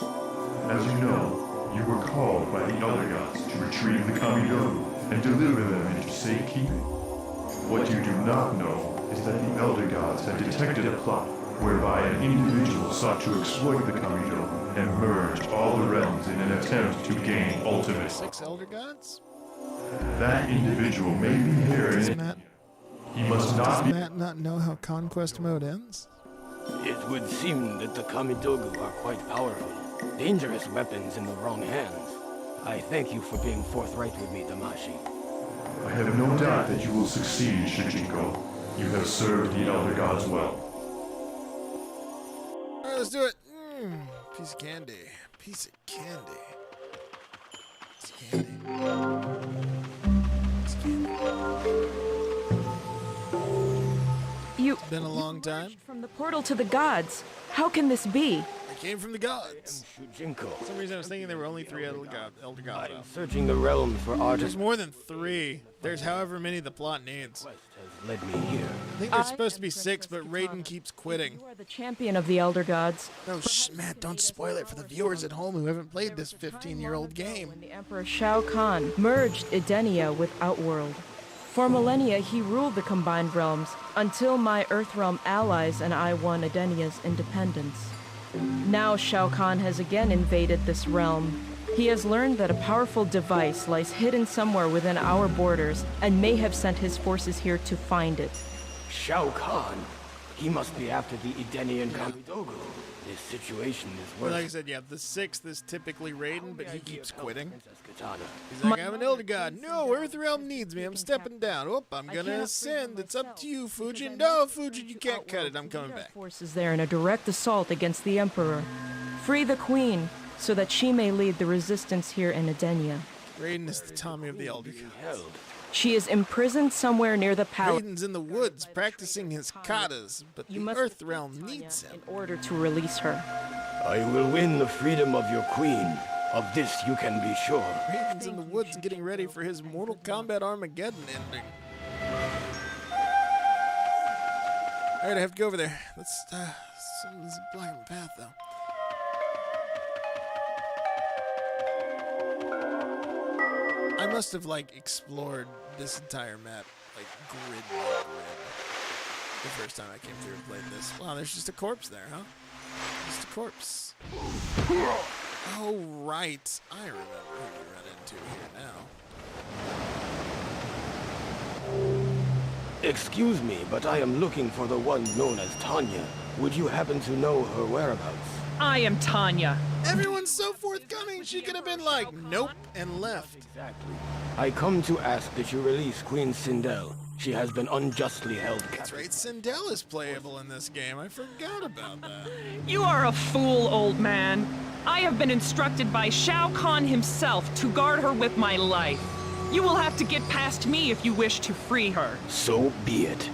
As you know, you were called by the Elder Gods to retrieve the Kamidogu and deliver them into safekeeping. What you do not know is that the Elder Gods had detected a plot whereby an individual sought to exploit the Kamidogu and merge all the realms in an attempt to gain ultimate. 6 Elder Gods? That individual may be here in Matt, He must not does be. Matt not know how Conquest Mode ends? It would seem that the Kamidogu are quite powerful. Dangerous weapons in the wrong hands. I thank you for being forthright with me, Damashi. I have no doubt that you will succeed, Shujinku. You have served the Elder Gods well. Alright, let's do it. Piece of candy. Piece of candy. Piece of candy. Piece of candy. You Been a long time. from the portal to the gods. How can this be? I came from the gods. Shujinku. For some reason I was thinking there were only 3 elder gods I'm out. searching the realms for There's artists. more than 3. There's however many the plot needs. Has led me here. I think there's supposed to be 6, but Raiden keeps quitting. You are the champion of the elder gods. No, Matt, don't spoil it for the viewers at home who haven't played this 15-year-old game. When the Emperor Shao Kahn merged Edenia with Outworld. For millennia, he ruled the combined realms until my Earthrealm allies and I won Edenia's independence. Now Shao Kahn has again invaded this realm. He has learned that a powerful device lies hidden somewhere within our borders and may have sent his forces here to find it. Shao Kahn. He must be after the Edenian Kamidogu. This situation is Well, worse. like I said, yeah, the 6th is typically Raiden, but he keeps quitting. Princess Katana. He's like, I'm an elder god. No, Earthrealm needs me. I'm stepping down. Oh, I'm gonna ascend. It's up to you, Fujin. No, Fujin, you can't cut it. I'm coming back. Forces there in a direct assault against the Emperor. Free the Queen so that she may lead the resistance here in Edenia. Raiden is the Tommy of the elder gods. Held. She is imprisoned somewhere near the palace. Raiden's in the woods practicing his katas, but the You must Earthrealm needs him. in order to release her. I will win the freedom of your queen. Of this you can be sure. Raiden's in the woods getting ready for his Mortal Kombat Armageddon ending. Alright, I have to go over there. Let's, something's blocking the path, though. I must have, like, explored this entire map, like, grid by grid, the first time I came through and played this. Wow, there's just a corpse there, huh? Just a corpse. Oh, right. I remember who we run into here now. Excuse me, but I am looking for the one known as Tanya. Would you happen to know her whereabouts? I am Tanya. Everyone's so forthcoming, she could have been like, nope, and left. Exactly. I come to ask that you release Queen Sindel. She has been unjustly held That's captive. right, Sindel is playable in this game. I forgot about that. You are a fool, old man. I have been instructed by Shao Kahn himself to guard her with my life. You will have to get past me if you wish to free her. So be it.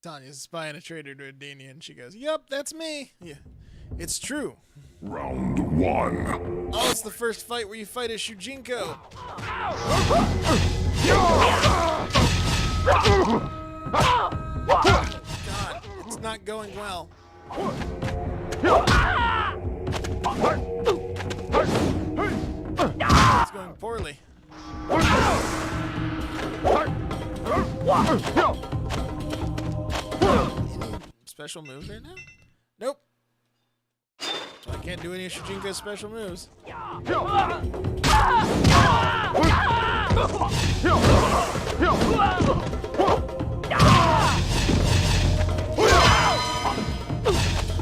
Tanya's a spy and a traitor to Edenia, and she goes, yup, that's me. Yeah, it's true. Round 1. Oh, it's the first fight where you fight as Shujinku. God, it's not going well. It's going poorly. Any special moves right now? Nope. So I can't do any of Shujinko's special moves.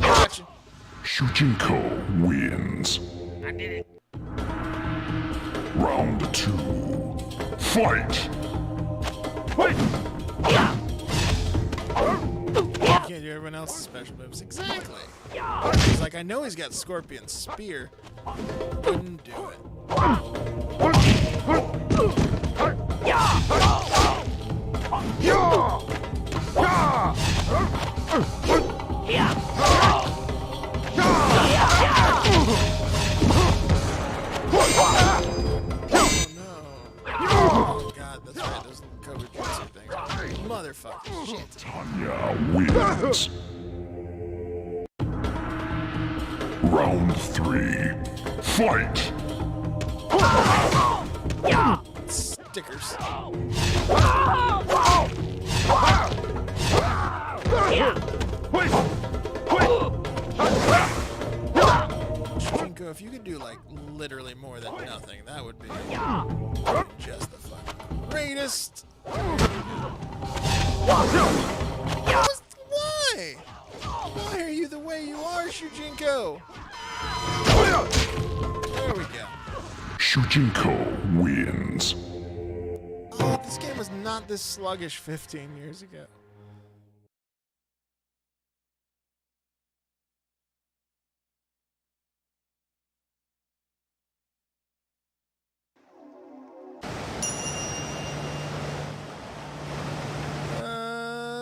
Gotcha. Shujinko wins. I did it. Round 2. Fight! You can't do everyone else's special moves. Exactly. He's like, I know he's got Scorpion Spear. Couldn't do it. Oh God, that's right. Those Cobra Jutsu things. Motherfucker. Shit. Tanya wins. Round 3. Fight! Stickers. Shujinko, if you could do like literally more than nothing, that would be just the fucking greatest. Why? Why are you the way you are, Shujinku! There we go. Shujinku wins. Oh, this game was not this sluggish 15 years ago.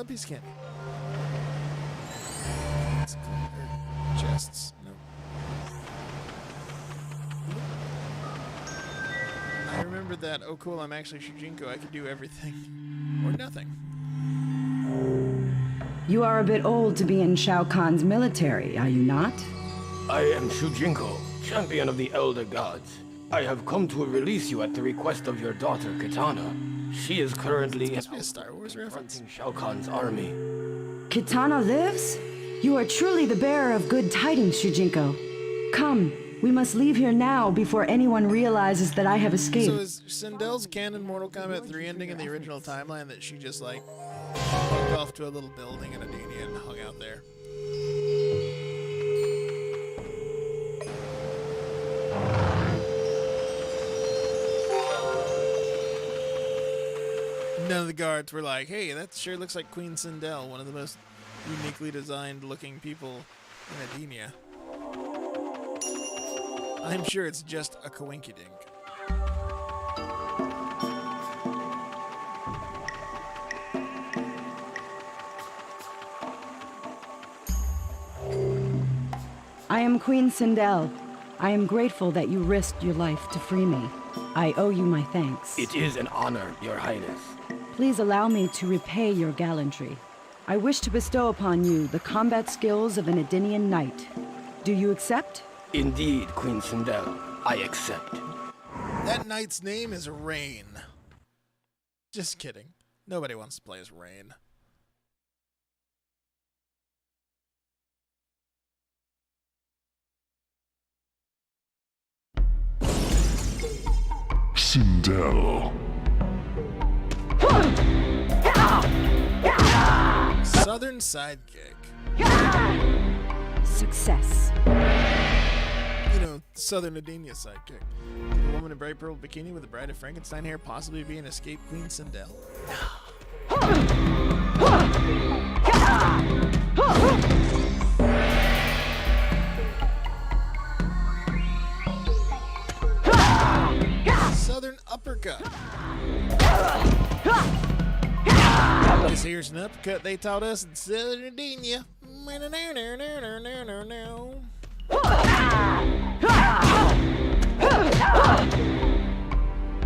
Piece of candy. Chests. No. I remembered that. Oh, cool! I'm actually Shujinku. I can do everything or nothing. You are a bit old to be in Shao Kahn's military, are you not? I am Shujinku, champion of the Elder Gods. I have come to release you at the request of your daughter, Kitana. She is currently Must be a Star Wars reference. Shao Kahn's army. Kitana lives? You are truly the bearer of good tidings, Shujinku. Come, we must leave here now before anyone realizes that I have escaped. So is Sindel's canon Mortal Kombat 3 ending in the original timeline that she just like walked off to a little building in Adenia and hung out there? None of the guards were like, hey, that sure looks like Queen Sindel, one of the most uniquely designed looking people in Adenia. I'm sure it's just a coinkydink. I am Queen Sindel. I am grateful that you risked your life to free me. I owe you my thanks. It is an honor, Your Highness. Please allow me to repay your gallantry. I wish to bestow upon you the combat skills of an Edenian knight. Do you accept? Indeed, Queen Sindel. I accept. That knight's name is Rain. Just kidding. Nobody wants to play as Rain. Sindel. Southern sidekick. Success. You know, Southern Adenia sidekick. A woman in bright purple bikini with a bride of Frankenstein hair, possibly be an escaped Queen Sindel. Southern uppercut. This here's an uppercut they taught us in Southern Adenia.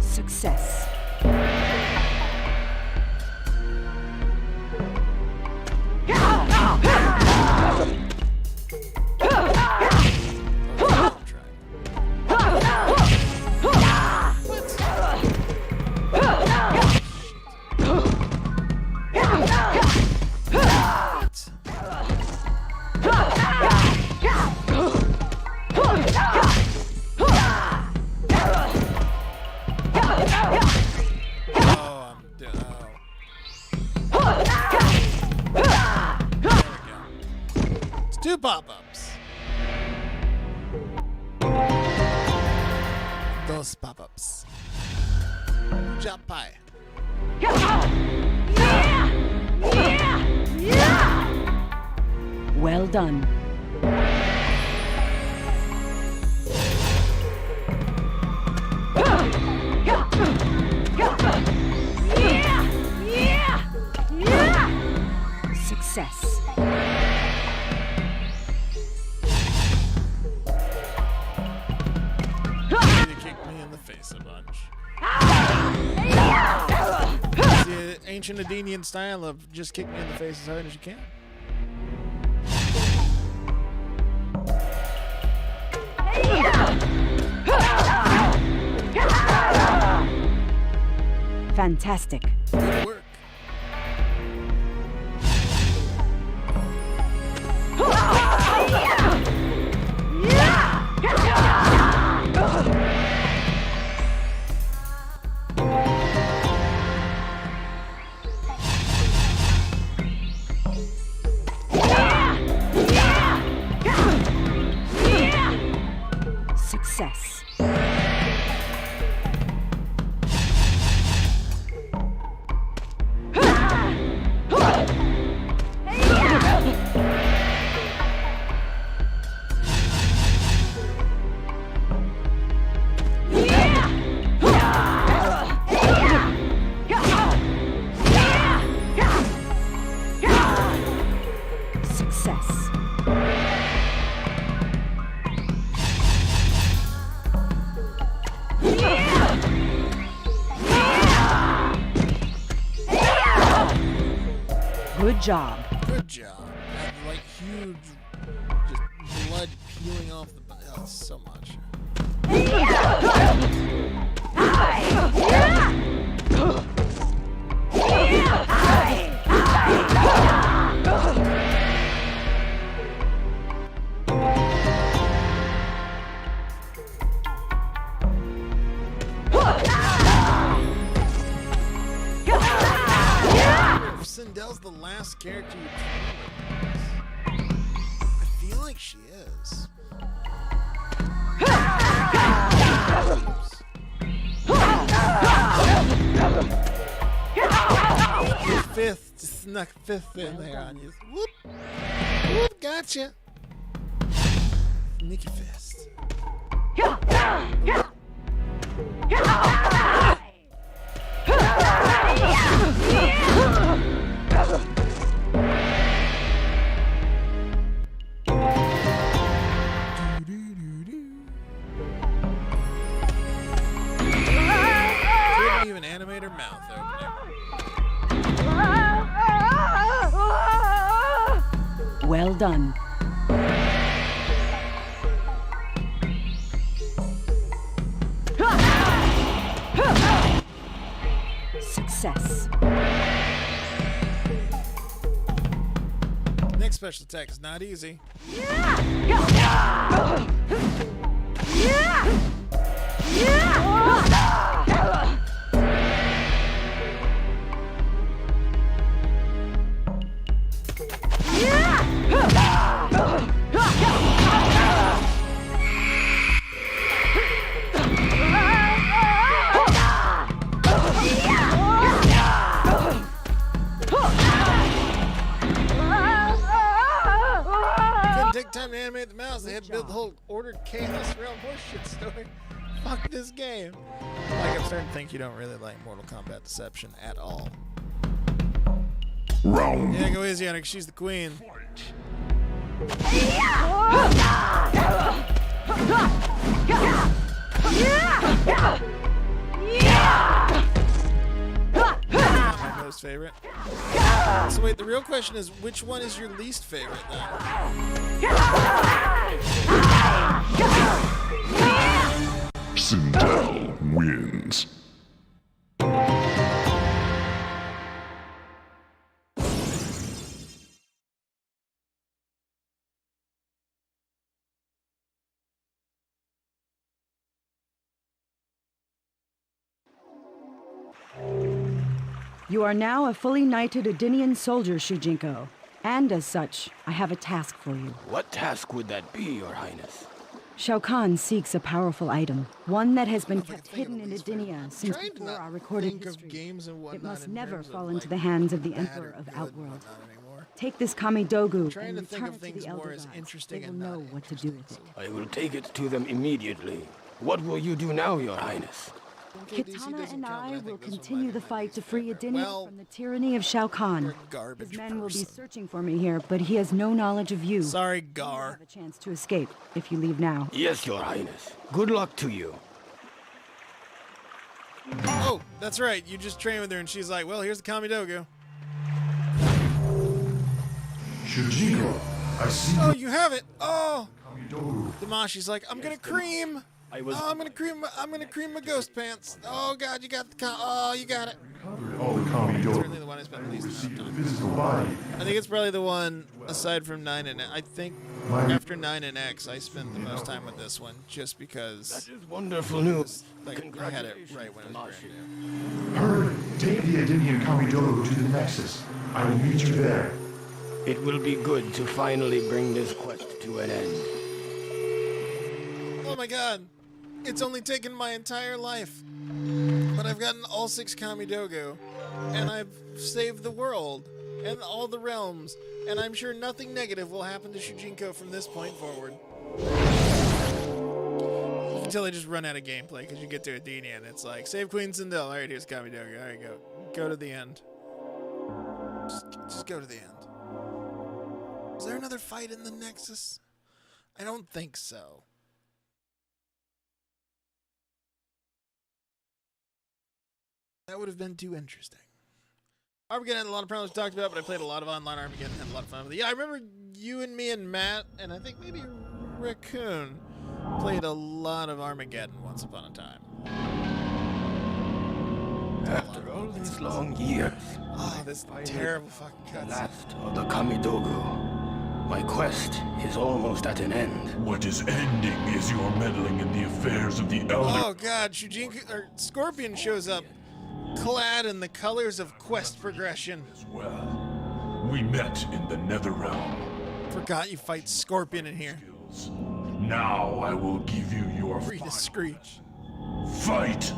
Success. Two pop-ups. Dos pop-ups. Jump pie. Well done. Success. A bunch. The ancient Adenian style of just kick me in the face as hard as you can. Fantastic. Good work. Success. Good job. Good job. That, like, huge, just blood peeling off the... Oh, so much. If Sindel's the last character you train with, I feel like she is. Fifth, just snuck fifth in there on you. Whoop, whoop, gotcha. Sneaky fist. Couldn't even animate her mouth opening. Well done. Success. Next special attack is not easy. Couldn't take time to animate the mouse. They had to build the whole ordered chaos realm horseshit story. Fuck this game. Like, I'm starting to think you don't really like Mortal Kombat Deception at all. Round. Yeah, go easy on her, 'cause she's the queen. My most favorite. So wait, the real question is, which one is your least favorite then? Sindel wins. You are now a fully knighted Edenian soldier, Shujinku. And as such, I have a task for you. What task would that be, Your Highness? Shao Kahn seeks a powerful item, one that has been kept hidden in Edenia since before our recorded history. It must never fall into the hands of the Emperor of Outworld. Take this Kamidogu and return it to the Elder Gods. They will know what to do with it. I will take it to them immediately. What will you do now, Your Highness? Kitana and I will continue the fight to free Edenia from the tyranny of Shao Kahn. His men will be searching for me here, but he has no knowledge of you. Sorry, Gar. You have a chance to escape if you leave now. Yes, Your Highness. Good luck to you. Oh, that's right. You just train with her and she's like, well, here's the Kamidogu. Shujinku, I see. Oh, you have it. Oh. Damashi's like, I'm gonna cream. I'm gonna cream my ghost pants. Oh God, you got the you got it. All the Kamidogu. Certainly the one I spent the least amount of time. Physical body. I think it's probably the one aside from 9 and I think after 9 and X, I spent the most time with this one just because. That is wonderful news. Like, I had it right when it was brand new. Hurry, take the Edenian Kamidogu to the Nexus. I will meet you there. It will be good to finally bring this quest to an end. Oh my God. It's only taken my entire life. But I've gotten all 6 Kamidogu, and I've saved the world, and all the realms, and I'm sure nothing negative will happen to Shujinku from this point forward. Until I just run out of gameplay, because you get to Adenia, and it's like, save Queen Sindel. Alright, here's Kamidogu. Alright, go. Go to the end. Just go to the end. Is there another fight in the Nexus? I don't think so. That would have been too interesting. Armageddon had a lot of problems we talked about, but I played a lot of online Armageddon and had a lot of fun with it. Yeah, I remember you and me and Matt, and I think maybe Raccoon, played a lot of Armageddon once upon a time. After all these long years, oh, this terrible fucking cutscene. The last of the Kamidogu. My quest is almost at an end. What is ending is your meddling in the affairs of the Elder. Oh god, Shujinku, or Scorpion shows up, clad in the colors of quest progression. Well, we met in the Netherrealm. Forgot you fight Scorpion in here. Now I will give you your free to screech. Fight!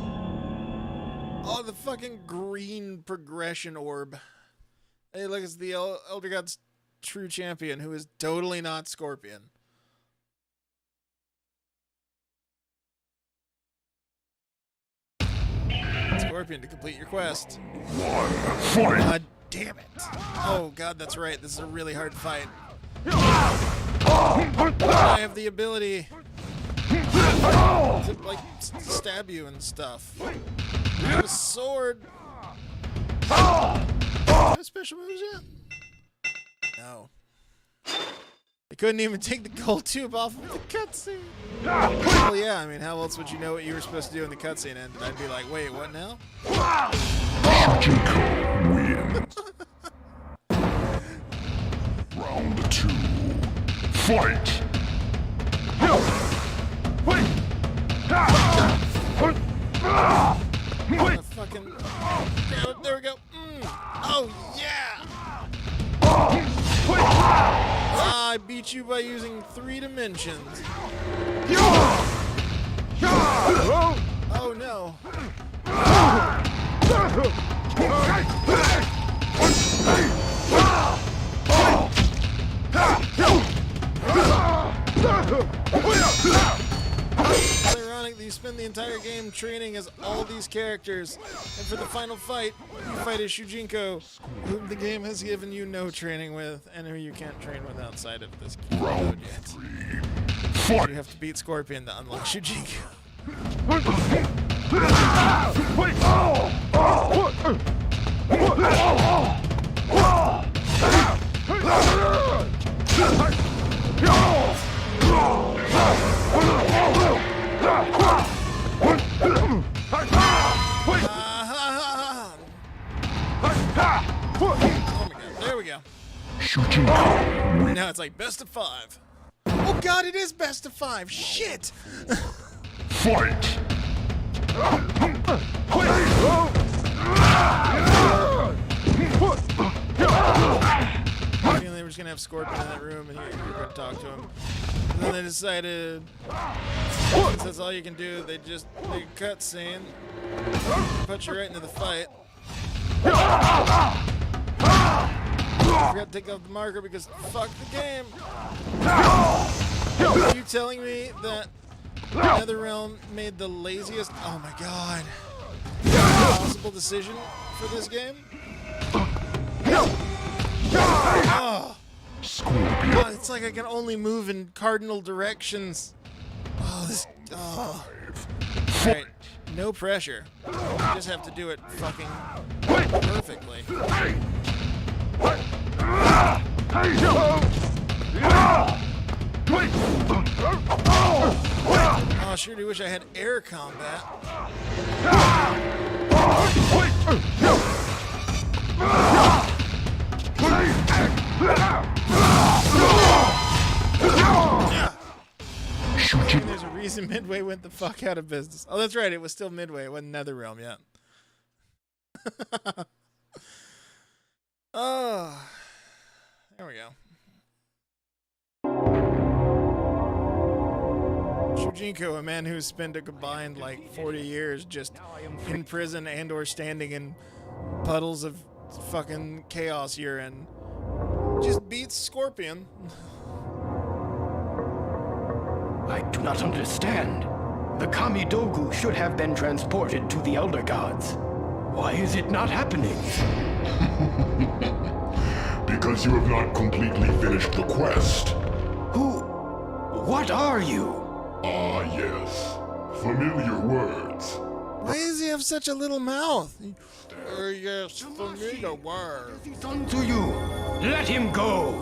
Oh, the fucking green progression orb. Hey, look, it's the Elder God's true champion, who is totally not Scorpion. Scorpion to complete your quest. God damn it. Oh god, that's right. This is a really hard fight. I have the ability to, like, stab you and stuff. I have a sword. Do I have special moves yet? No. I couldn't even take the gold tube off of the cutscene. Well, yeah, I mean, how else would you know what you were supposed to do in the cutscene ended? I'd be like, wait, what now? Shujinku wins. Round 2. Fight! Fucking grab it. There we go. Oh, yeah! I beat you by using 3 dimensions. Oh no. It's ironic that you spend the entire game training as all these characters, and for the final fight, you fight as Shujinku, whom the game has given you no training with, and who you can't train with outside of this mode yet. You have to beat Scorpion to unlock Shujinku. Oh my god, there we go. Now it's like best of 5. Oh god, it is best of 5. Shit! Fight! They were just gonna have Scorpion in that room and you're gonna talk to him. And then they decided, since that's all you can do, they just make a cutscene, put you right into the fight. I forgot to take off the marker because fuck the game. Are you telling me that NetherRealm made the laziest, oh my god, possible decision for this game? Oh. Oh, it's like I can only move in cardinal directions. Oh, this. Oh. Alright, no pressure. You just have to do it fucking perfectly. Oh, I sure do wish I had air combat. There's a reason Midway went the fuck out of business. Oh, that's right. It was still Midway. It wasn't NetherRealm yet. Oh, there we go. Shujinku, a man who's spent a combined like 40 years just in prison and or standing in puddles of fucking chaos urine, just beats Scorpion. I do not understand. The Kamidogu should have been transported to the Elder Gods. Why is it not happening? Because you have not completely finished the quest. What are you? Ah, yes. Familiar words. Why does he have such a little mouth? Yes, familiar words. What has he done to you? Let him go!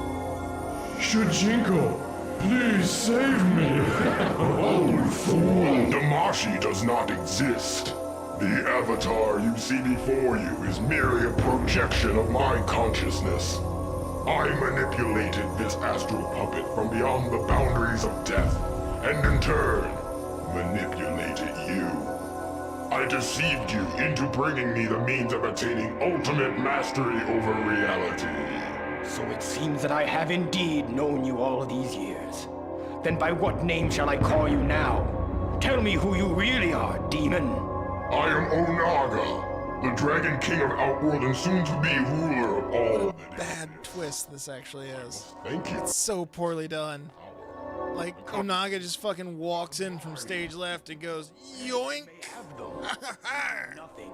Shujinku, please save me! Old fool! Damashi does not exist. The avatar you see before you is merely a projection of my consciousness. I manipulated this astral puppet from beyond the boundaries of death, and in turn, manipulated you. I deceived you into bringing me the means of attaining ultimate mastery over reality. So it seems that I have indeed known you all these years. Then by what name shall I call you now? Tell me who you really are, demon. I am Onaga, the Dragon King of Outworld and soon-to-be ruler of all. What a bad twist this actually is. Thank you. It's so poorly done. Like, Onaga just fucking walks in from stage left and goes, yoink! Nothing.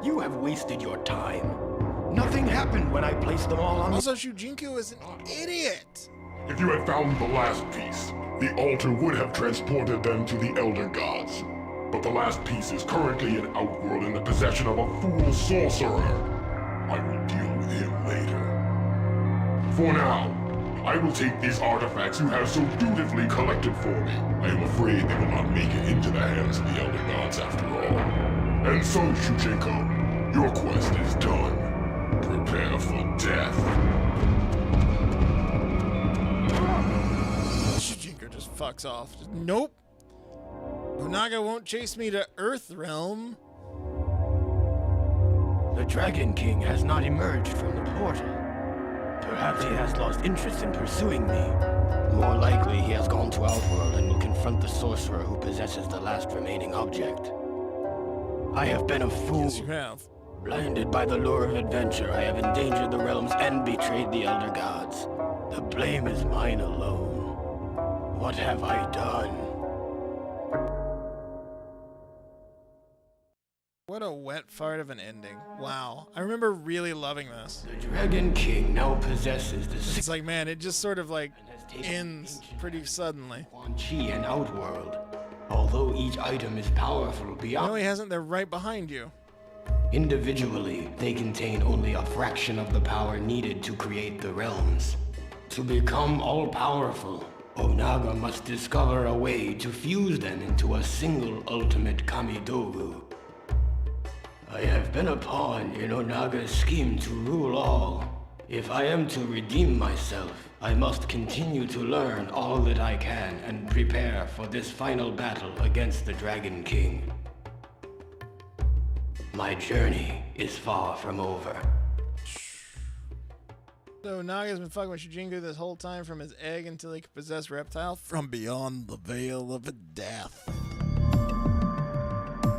You have wasted your time. Nothing happened when I placed them all on. Also, Shujinku is an idiot! If you had found the last piece, the altar would have transported them to the Elder Gods. But the last piece is currently in Outworld in the possession of a fool sorcerer. I will deal with him later. For now, I will take these artifacts you have so dutifully collected for me. I am afraid they will not make it into the hands of the Elder Gods after all. And so, Shujinku, your quest is done. Prepare for death. Shujinku just fucks off. Just, nope. Onaga won't chase me to Earthrealm. The Dragon King has not emerged from the portal. Perhaps he has lost interest in pursuing me. More likely, he has gone to Outworld and will confront the sorcerer who possesses the last remaining object. I have been a fool. Yes, you have. Blinded by the lure of adventure, I have endangered the realms and betrayed the Elder Gods. The blame is mine alone. What have I done? What a wet fart of an ending. Wow. I remember really loving this. The Dragon King now possesses the... It's like, man, it just sort of like ends pretty suddenly. Quan Chi and Outworld. Although each item is powerful beyond... No, he hasn't. They're right behind you. Individually, they contain only a fraction of the power needed to create the realms. To become all-powerful, Onaga must discover a way to fuse them into a single ultimate Kamidogu. I have been a pawn in Onaga's scheme to rule all. If I am to redeem myself, I must continue to learn all that I can and prepare for this final battle against the Dragon King. My journey is far from over. So Naga's been fucking with Shujinku this whole time, from his egg until he could possess Reptile from beyond the veil of death.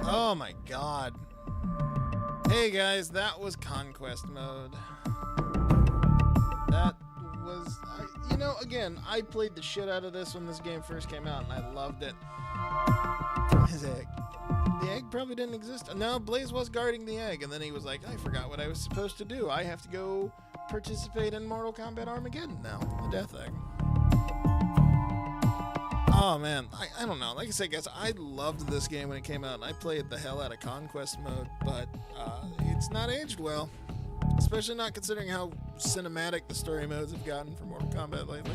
Oh my god. Hey guys, that was Conquest Mode. That was, you know, again, I played the shit out of this when this game first came out, and I loved it. His egg. The egg probably didn't exist. No, Blaze was guarding the egg, and then he was like, I forgot what I was supposed to do. I have to go participate in Mortal Kombat Armageddon now. The Death Egg. Oh man, I don't know. Like I said, guys, I loved this game when it came out, and I played the hell out of Conquest Mode, but it's not aged well. Especially not considering how cinematic the story modes have gotten for Mortal Kombat lately.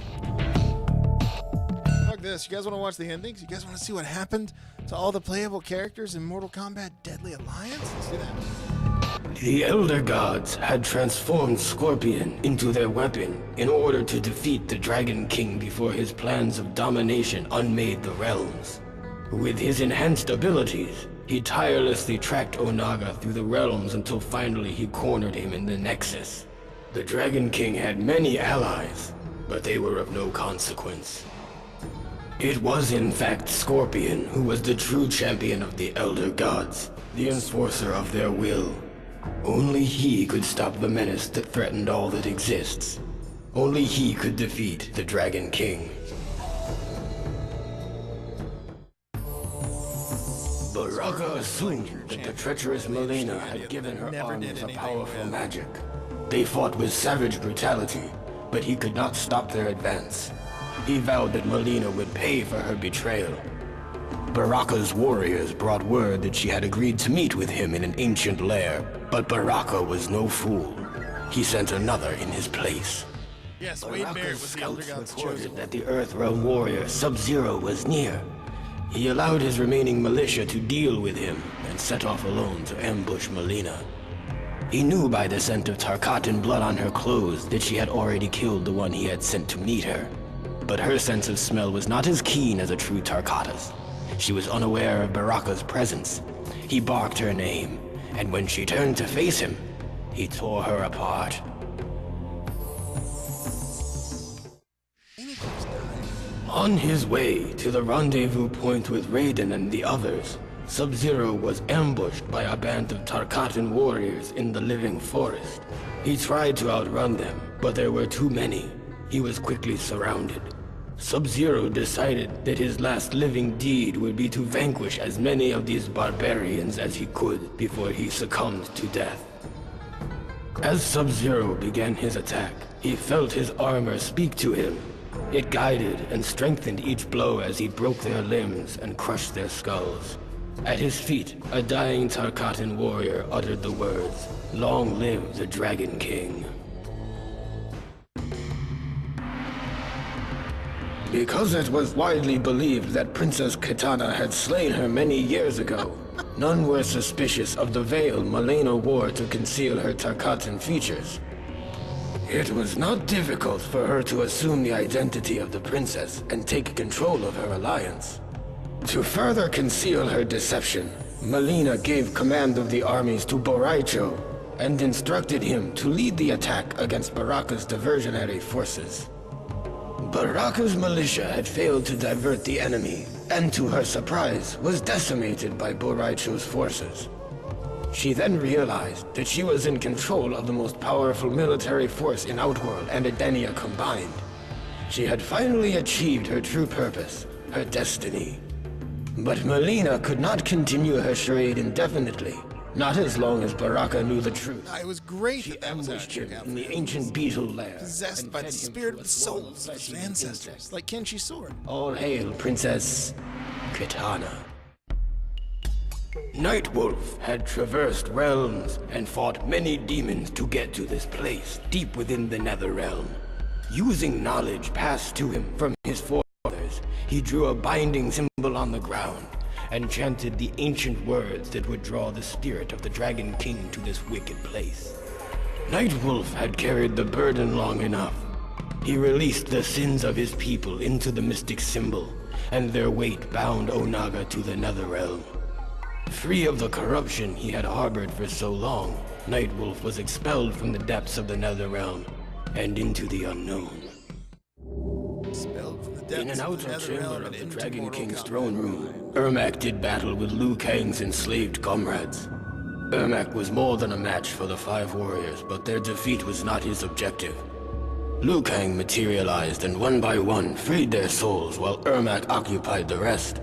Fuck this. You guys want to watch the endings? You guys want to see what happened to all the playable characters in Mortal Kombat Deadly Alliance? Let's do that. The Elder Gods had transformed Scorpion into their weapon in order to defeat the Dragon King before his plans of domination unmade the realms. With his enhanced abilities, he tirelessly tracked Onaga through the realms until finally he cornered him in the Nexus. The Dragon King had many allies, but they were of no consequence. It was in fact Scorpion who was the true champion of the Elder Gods, the enforcer of their will. Only he could stop the menace that threatened all that exists. Only he could defeat the Dragon King. Baraka assumed that the treacherous Melina had given her armies a powerful magic. They fought with savage brutality, but he could not stop their advance. He vowed that Melina would pay for her betrayal. Baraka's warriors brought word that she had agreed to meet with him in an ancient lair, but Baraka was no fool. He sent another in his place. Yes, Wade Barrett was the Elder Gods chosen. That the Earthrealm warrior Sub-Zero was near. He allowed his remaining militia to deal with him and set off alone to ambush Melina. He knew by the scent of Tarkatan blood on her clothes that she had already killed the one he had sent to meet her. But her sense of smell was not as keen as a true Tarkata's. She was unaware of Baraka's presence. He barked her name, and when she turned to face him, he tore her apart. On his way to the rendezvous point with Raiden and the others, Sub-Zero was ambushed by a band of Tarkatan warriors in the living forest. He tried to outrun them, but there were too many. He was quickly surrounded. Sub-Zero decided that his last living deed would be to vanquish as many of these barbarians as he could before he succumbed to death. As Sub-Zero began his attack, he felt his armor speak to him. It guided and strengthened each blow as he broke their limbs and crushed their skulls. At his feet, a dying Tarkatan warrior uttered the words, "Long live the Dragon King." Because it was widely believed that Princess Kitana had slain her many years ago, none were suspicious of the veil Melina wore to conceal her Tarkatan features. It was not difficult for her to assume the identity of the princess and take control of her alliance. To further conceal her deception, Melina gave command of the armies to Boraicho and instructed him to lead the attack against Baraka's diversionary forces. Baraka's militia had failed to divert the enemy, and to her surprise, was decimated by Boraicho's forces. She then realized that she was in control of the most powerful military force in Outworld and Edenia combined. She had finally achieved her true purpose, her destiny. But Melina could not continue her charade indefinitely, not as long as Baraka knew the truth. It was great She that that was ambushed happening him in the ancient beetle lair, possessed by the spirit of the souls of his ancestors, like Kenshi's sword. All hail, Princess Kitana. Nightwolf had traversed realms and fought many demons to get to this place, deep within the Netherrealm. Using knowledge passed to him from his forefathers, he drew a binding symbol on the ground and chanted the ancient words that would draw the spirit of the Dragon King to this wicked place. Nightwolf had carried the burden long enough. He released the sins of his people into the mystic symbol, and their weight bound Onaga to the Netherrealm. Free of the corruption he had harbored for so long, Nightwolf was expelled from the depths of the Netherrealm and into the unknown. In an outer chamber of the Dragon King's throne room, Ermac did battle with Liu Kang's enslaved comrades. Ermac was more than a match for the 5 warriors, but their defeat was not his objective. Liu Kang materialized and one by one freed their souls while Ermac occupied the rest.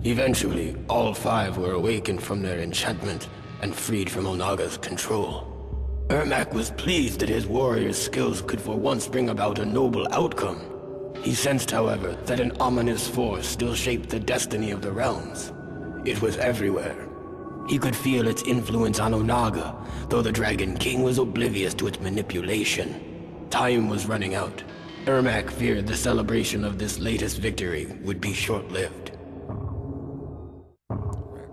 Eventually, all 5 were awakened from their enchantment and freed from Onaga's control. Ermac was pleased that his warrior's skills could for once bring about a noble outcome. He sensed, however, that an ominous force still shaped the destiny of the realms. It was everywhere. He could feel its influence on Onaga, though the Dragon King was oblivious to its manipulation. Time was running out. Ermac feared the celebration of this latest victory would be short-lived.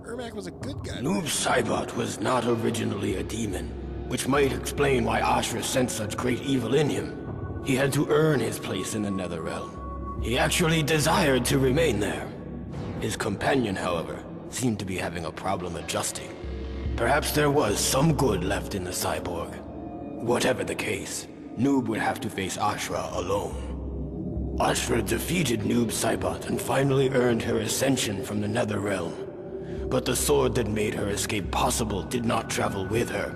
Ermac was a good guy. Noob Saibot was not originally a demon, which might explain why Ashra sensed such great evil in him. He had to earn his place in the Netherrealm. He actually desired to remain there. His companion, however, seemed to be having a problem adjusting. Perhaps there was some good left in the cyborg. Whatever the case, Noob would have to face Ashra alone. Ashra defeated Noob Saibot and finally earned her ascension from the Netherrealm. But the sword that made her escape possible did not travel with her.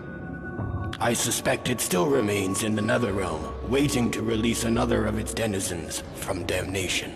I suspect it still remains in the Netherrealm, waiting to release another of its denizens from damnation.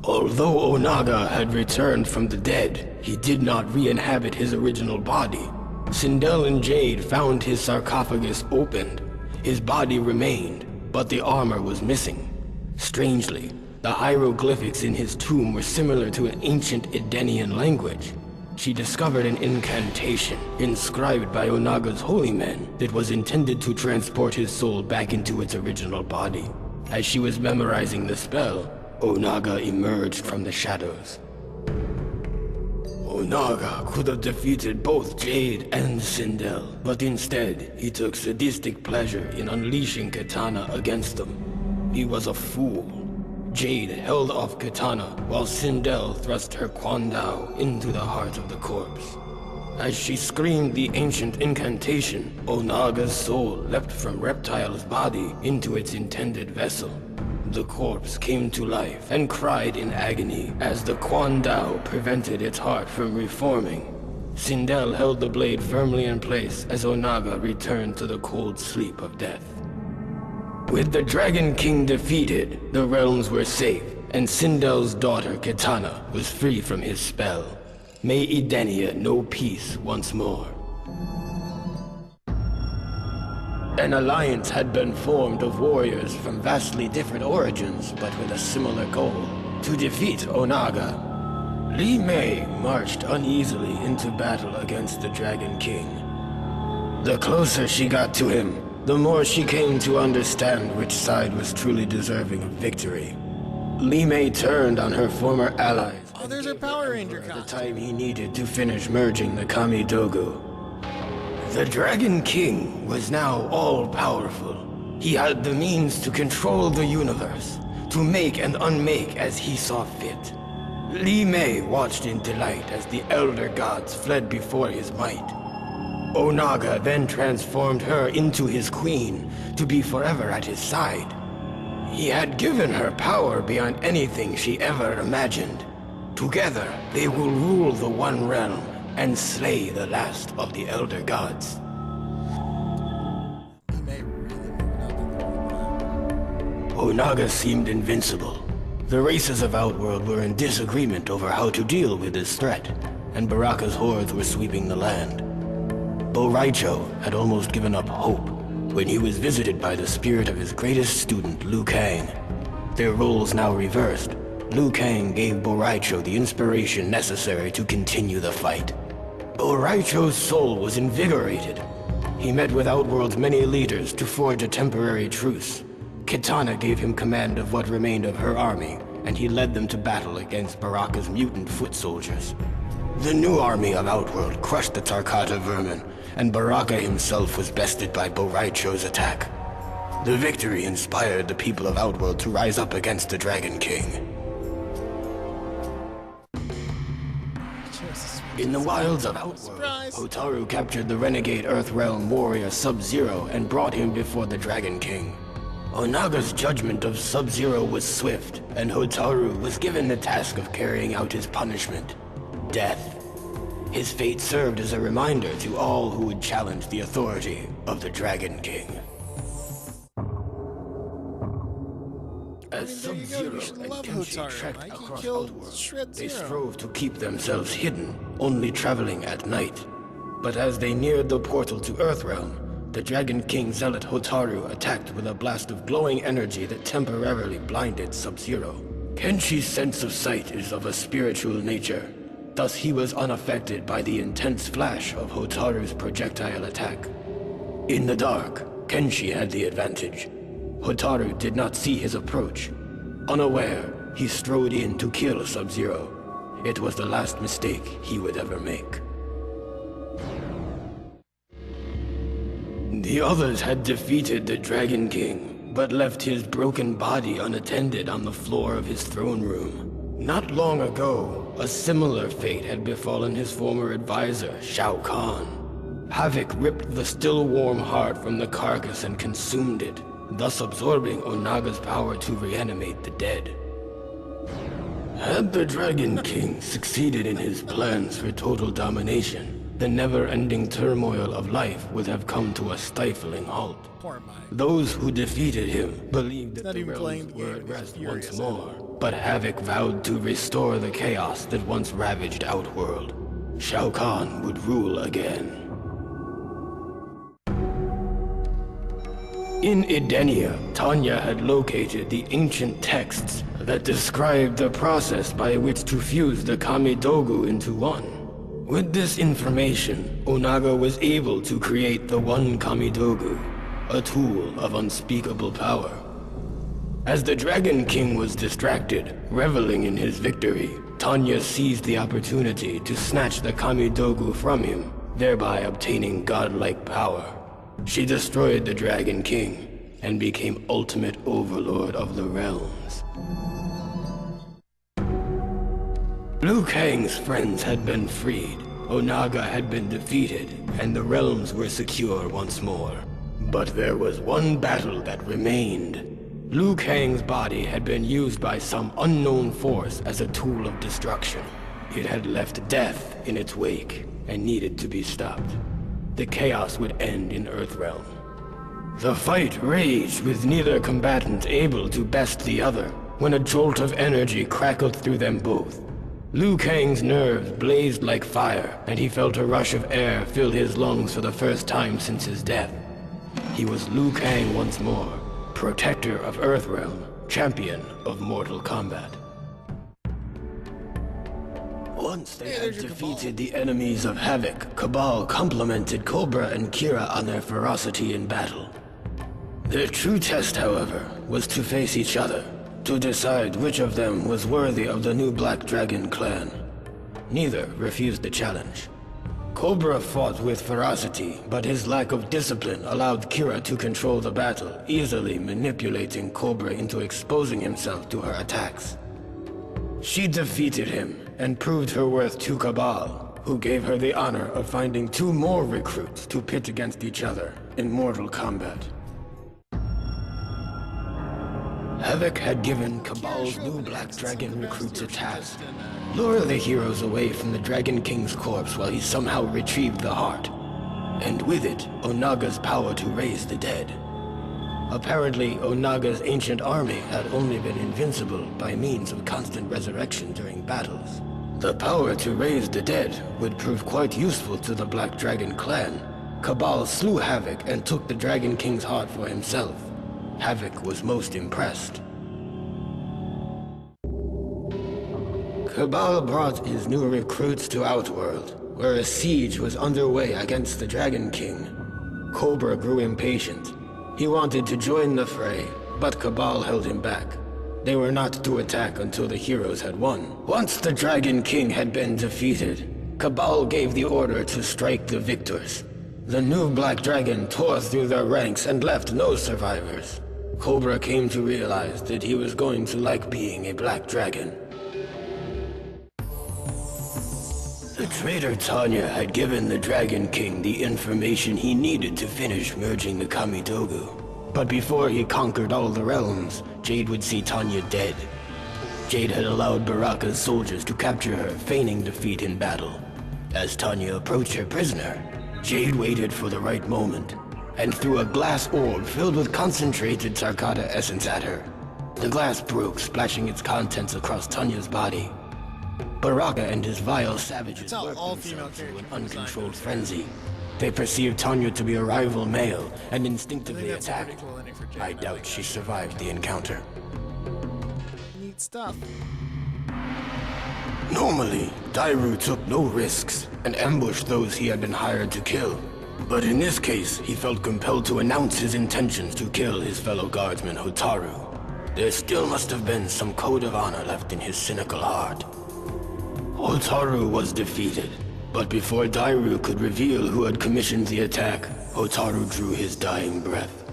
Although Onaga had returned from the dead, he did not re-inhabit his original body. Sindel and Jade found his sarcophagus opened. His body remained, but the armor was missing. Strangely, the hieroglyphics in his tomb were similar to an ancient Edenian language. She discovered an incantation inscribed by Onaga's holy men that was intended to transport his soul back into its original body. As she was memorizing the spell, Onaga emerged from the shadows. Onaga could have defeated both Jade and Sindel, but instead he took sadistic pleasure in unleashing Katana against them. He was a fool. Jade held off Katana while Sindel thrust her Kwandao into the heart of the corpse. As she screamed the ancient incantation, Onaga's soul leapt from Reptile's body into its intended vessel. The corpse came to life and cried in agony as the Kwandao prevented its heart from reforming. Sindel held the blade firmly in place as Onaga returned to the cold sleep of death. With the Dragon King defeated, the realms were safe, and Sindel's daughter Kitana was free from his spell. May Edenia know peace once more. An alliance had been formed of warriors from vastly different origins, but with a similar goal: to defeat Onaga. Li Mei marched uneasily into battle against the Dragon King. The closer she got to him, the more she came to understand which side was truly deserving of victory. Li Mei turned on her former allies. Oh, there's her Power Ranger costume. The time he needed to finish merging the Kamidogu. The Dragon King was now all-powerful. He had the means to control the universe, to make and unmake as he saw fit. Li Mei watched in delight as the Elder Gods fled before his might. Onaga then transformed her into his queen, to be forever at his side. He had given her power beyond anything she ever imagined. Together, they will rule the One Realm and slay the last of the Elder Gods. Onaga seemed invincible. The races of Outworld were in disagreement over how to deal with this threat, and Baraka's hordes were sweeping the land. Boraicho had almost given up hope when he was visited by the spirit of his greatest student, Liu Kang. Their roles now reversed. Liu Kang gave Boraicho the inspiration necessary to continue the fight. Boraicho's soul was invigorated. He met with Outworld's many leaders to forge a temporary truce. Kitana gave him command of what remained of her army, and he led them to battle against Baraka's mutant foot soldiers. The new army of Outworld crushed the Tarkata vermin, and Baraka himself was bested by Boraicho's attack. The victory inspired the people of Outworld to rise up against the Dragon King. In the wilds of Outworld, Hotaru captured the renegade Earthrealm warrior Sub-Zero and brought him before the Dragon King. Onaga's judgment of Sub-Zero was swift, and Hotaru was given the task of carrying out his punishment: death. His fate served as a reminder to all who would challenge the authority of the Dragon King. As Sub-Zero and Kenshi trekked across Outworld, they strove to keep themselves hidden, only traveling at night. But as they neared the portal to Earthrealm, the Dragon King Zealot Hotaru attacked with a blast of glowing energy that temporarily blinded Sub-Zero. Kenshi's sense of sight is of a spiritual nature. Thus he was unaffected by the intense flash of Hotaru's projectile attack. In the dark, Kenshi had the advantage. Hotaru did not see his approach. Unaware, he strode in to kill Sub-Zero. It was the last mistake he would ever make. The others had defeated the Dragon King, but left his broken body unattended on the floor of his throne room. Not long ago, a similar fate had befallen his former advisor, Shao Kahn. Havoc ripped the still warm heart from the carcass and consumed it, thus absorbing Onaga's power to reanimate the dead. Had the Dragon King succeeded in his plans for total domination, the never-ending turmoil of life would have come to a stifling halt. Those who defeated him believed that the realms were at rest once more, but Havoc vowed to restore the chaos that once ravaged Outworld. Shao Kahn would rule again. In Edenia, Tanya had located the ancient texts that described the process by which to fuse the Kamidogu into one. With this information, Onaga was able to create the One Kamidogu, a tool of unspeakable power. As the Dragon King was distracted, reveling in his victory, Tanya seized the opportunity to snatch the Kamidogu from him, thereby obtaining godlike power. She destroyed the Dragon King and became ultimate overlord of the realms. Liu Kang's friends had been freed, Onaga had been defeated, and the realms were secure once more. But there was one battle that remained. Liu Kang's body had been used by some unknown force as a tool of destruction. It had left death in its wake and needed to be stopped. The chaos would end in Earthrealm. The fight raged with neither combatant able to best the other, when a jolt of energy crackled through them both. Liu Kang's nerves blazed like fire, and he felt a rush of air fill his lungs for the first time since his death. He was Liu Kang once more, protector of Earthrealm, champion of Mortal Kombat. Once they had defeated the enemies of Havoc, Cabal complimented Cobra and Kira on their ferocity in battle. Their true test, however, was to face each other, to decide which of them was worthy of the new Black Dragon clan. Neither refused the challenge. Cobra fought with ferocity, but his lack of discipline allowed Kira to control the battle, easily manipulating Cobra into exposing himself to her attacks. She defeated him and proved her worth to Cabal, who gave her the honor of finding 2 more recruits to pit against each other in Mortal Kombat. Havoc had given Cabal's new Black Dragon recruits a task: lure the heroes away from the Dragon King's corpse while he somehow retrieved the heart, and with it, Onaga's power to raise the dead. Apparently, Onaga's ancient army had only been invincible by means of constant resurrection during battles. The power to raise the dead would prove quite useful to the Black Dragon clan. Cabal slew Havoc and took the Dragon King's heart for himself. Havoc was most impressed. Cabal brought his new recruits to Outworld, where a siege was underway against the Dragon King. Cobra grew impatient. He wanted to join the fray, but Cabal held him back. They were not to attack until the heroes had won. Once the Dragon King had been defeated, Cabal gave the order to strike the victors. The new Black Dragon tore through their ranks and left no survivors. Cobra came to realize that he was going to like being a Black Dragon. The traitor Tanya had given the Dragon King the information he needed to finish merging the Kamidogu. But before he conquered all the realms, Jade would see Tanya dead. Jade had allowed Baraka's soldiers to capture her, feigning defeat in battle. As Tanya approached her prisoner, Jade waited for the right moment, and threw a glass orb filled with concentrated Tarkata essence at her. The glass broke, splashing its contents across Tanya's body. Baraka and his vile savages worked themselves into an uncontrolled frenzy. They perceived Tanya to be a rival male and instinctively attacked. I doubt she survived the encounter. Neat stuff. Normally, Dairu took no risks and ambushed those he had been hired to kill. But in this case, he felt compelled to announce his intentions to kill his fellow guardsman Hotaru. There still must have been some code of honor left in his cynical heart. Hotaru was defeated, but before Dairu could reveal who had commissioned the attack, Hotaru drew his dying breath.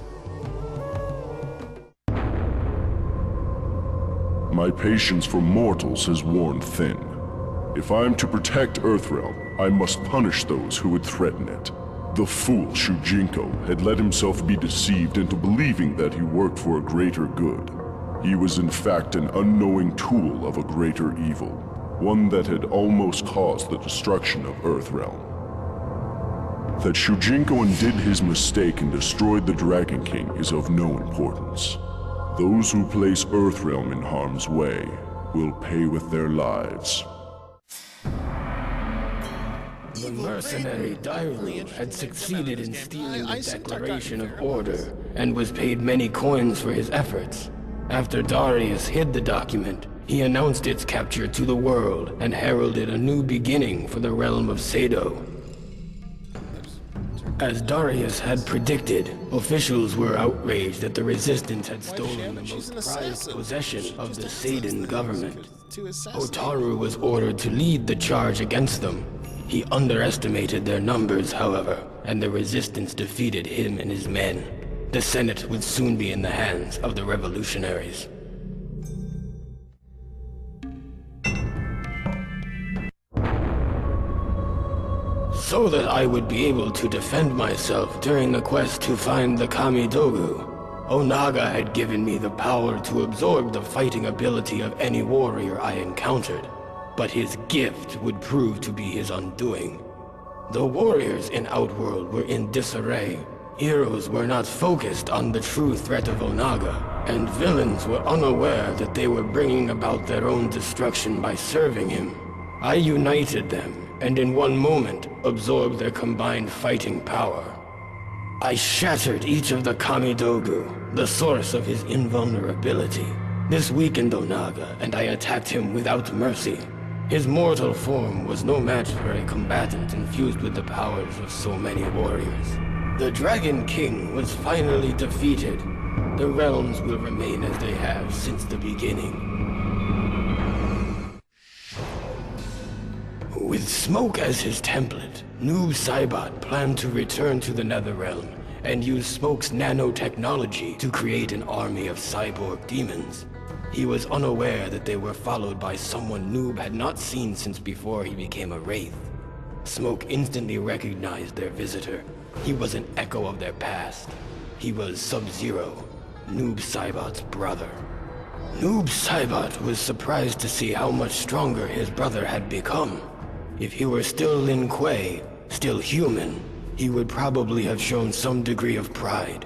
My patience for mortals has worn thin. If I'm to protect Earthrealm, I must punish those who would threaten it. The fool Shujinku had let himself be deceived into believing that he worked for a greater good. He was in fact an unknowing tool of a greater evil, one that had almost caused the destruction of Earthrealm. That Shujinku undid his mistake and destroyed the Dragon King is of no importance. Those who place Earthrealm in harm's way will pay with their lives. The mercenary Dairu had succeeded in stealing the Declaration of Order and was paid many coins for his efforts. After Darius hid the document, he announced its capture to the world and heralded a new beginning for the realm of Sado. As Darius had predicted, officials were outraged that the Resistance had stolen the most prized possession of the Sadan government. Hotaru was ordered to lead the charge against them. He underestimated their numbers, however, and the Resistance defeated him and his men. The Senate would soon be in the hands of the revolutionaries. So that I would be able to defend myself during the quest to find the Kamidogu, Onaga had given me the power to absorb the fighting ability of any warrior I encountered. But his gift would prove to be his undoing. The warriors in Outworld were in disarray. Heroes were not focused on the true threat of Onaga, and villains were unaware that they were bringing about their own destruction by serving him. I united them, and in one moment absorbed their combined fighting power. I shattered each of the Kamidogu, the source of his invulnerability. This weakened Onaga, and I attacked him without mercy. His mortal form was no match for a combatant infused with the powers of so many warriors. The Dragon King was finally defeated. The realms will remain as they have since the beginning. With Smoke as his template, Noob Saibot planned to return to the Netherrealm and use Smoke's nanotechnology to create an army of cyborg demons. He was unaware that they were followed by someone Noob had not seen since before he became a Wraith. Smoke instantly recognized their visitor. He was an echo of their past. He was Sub-Zero, Noob Saibot's brother. Noob Saibot was surprised to see how much stronger his brother had become. If he were still Lin Kuei, still human, he would probably have shown some degree of pride.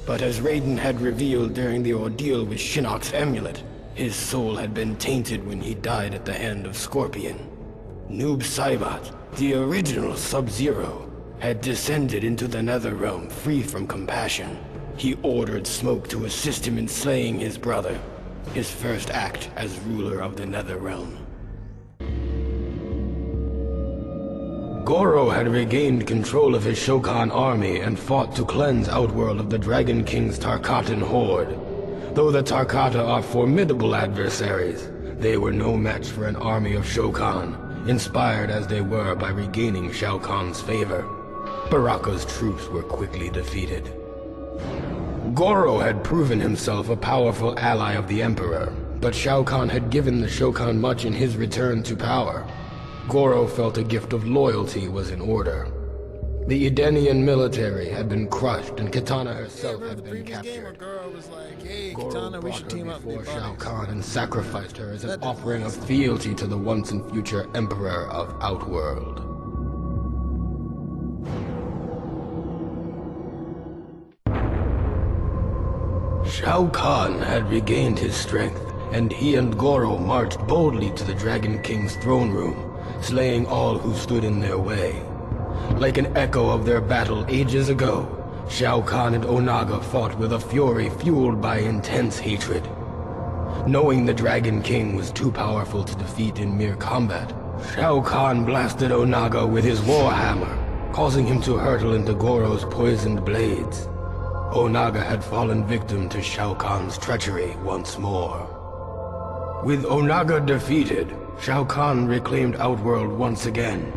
But as Raiden had revealed during the ordeal with Shinnok's amulet, his soul had been tainted when he died at the hand of Scorpion. Noob Saibot, the original Sub-Zero, had descended into the Netherrealm free from compassion. He ordered Smoke to assist him in slaying his brother, his first act as ruler of the Netherrealm. Goro had regained control of his Shokan army and fought to cleanse Outworld of the Dragon King's Tarkatan horde. Though the Tarkata are formidable adversaries, they were no match for an army of Shokan, inspired as they were by regaining Shao Kahn's favor. Baraka's troops were quickly defeated. Goro had proven himself a powerful ally of the Emperor, but Shao Kahn had given the Shokan much in his return to power. Goro felt a gift of loyalty was in order. The Edenian military had been crushed and Kitana herself had been captured. Goro brought her before Shao Kahn and sacrificed her as an offering of fealty to the once and future Emperor of Outworld. Shao Kahn had regained his strength, and he and Goro marched boldly to the Dragon King's throne room, slaying all who stood in their way. Like an echo of their battle ages ago, Shao Kahn and Onaga fought with a fury fueled by intense hatred. Knowing the Dragon King was too powerful to defeat in mere combat, Shao Kahn blasted Onaga with his warhammer, causing him to hurtle into Goro's poisoned blades. Onaga had fallen victim to Shao Kahn's treachery once more. With Onaga defeated, Shao Kahn reclaimed Outworld once again.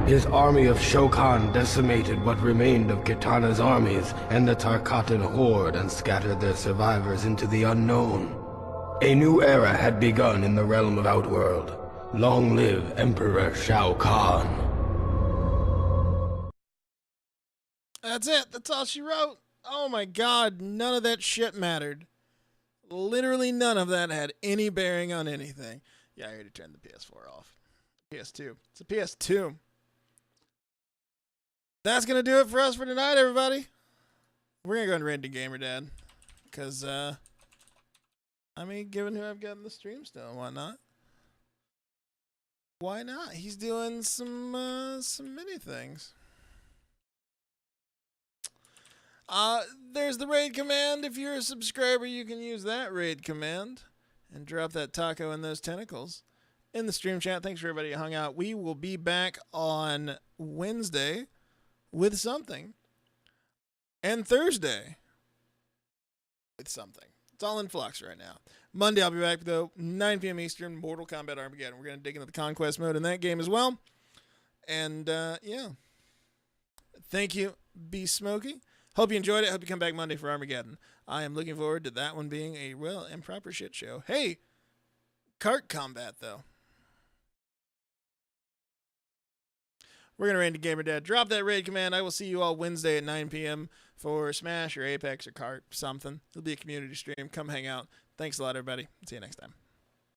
His army of Shokan decimated what remained of Kitana's armies and the Tarkatan horde and scattered their survivors into the unknown. A new era had begun in the realm of Outworld. Long live Emperor Shao Kahn. That's it. That's all she wrote. Oh my god, none of that shit mattered. Literally none of that had any bearing on anything. Yeah, I already turned the PS4 off. PS2. It's a PS2. That's going to do it for us for tonight, everybody. We're going to go and raid the Gamer Dad. Because, I mean, given who I've got in the stream still and whatnot. Why not? He's doing some mini things. There's the raid command. If you're a subscriber, you can use that raid command and drop that taco in those tentacles in the stream chat. Thanks for everybody who hung out. We will be back on Wednesday with something, and Thursday with something. It's all in flux right now. Monday, I'll be back, though, 9 p.m. Eastern, Mortal Kombat Armageddon. We're going to dig into the Conquest mode in that game as well. And, yeah. Thank you, Be Smoky. Hope you enjoyed it. Hope you come back Monday for Armageddon. I am looking forward to that one being a real improper shit show. Hey, kart combat, though. We're going to raid the Gamer Dad. Drop that raid command. I will see you all Wednesday at 9 p.m. for Smash or Apex or Kart, something. It'll be a community stream. Come hang out. Thanks a lot, everybody. See you next time.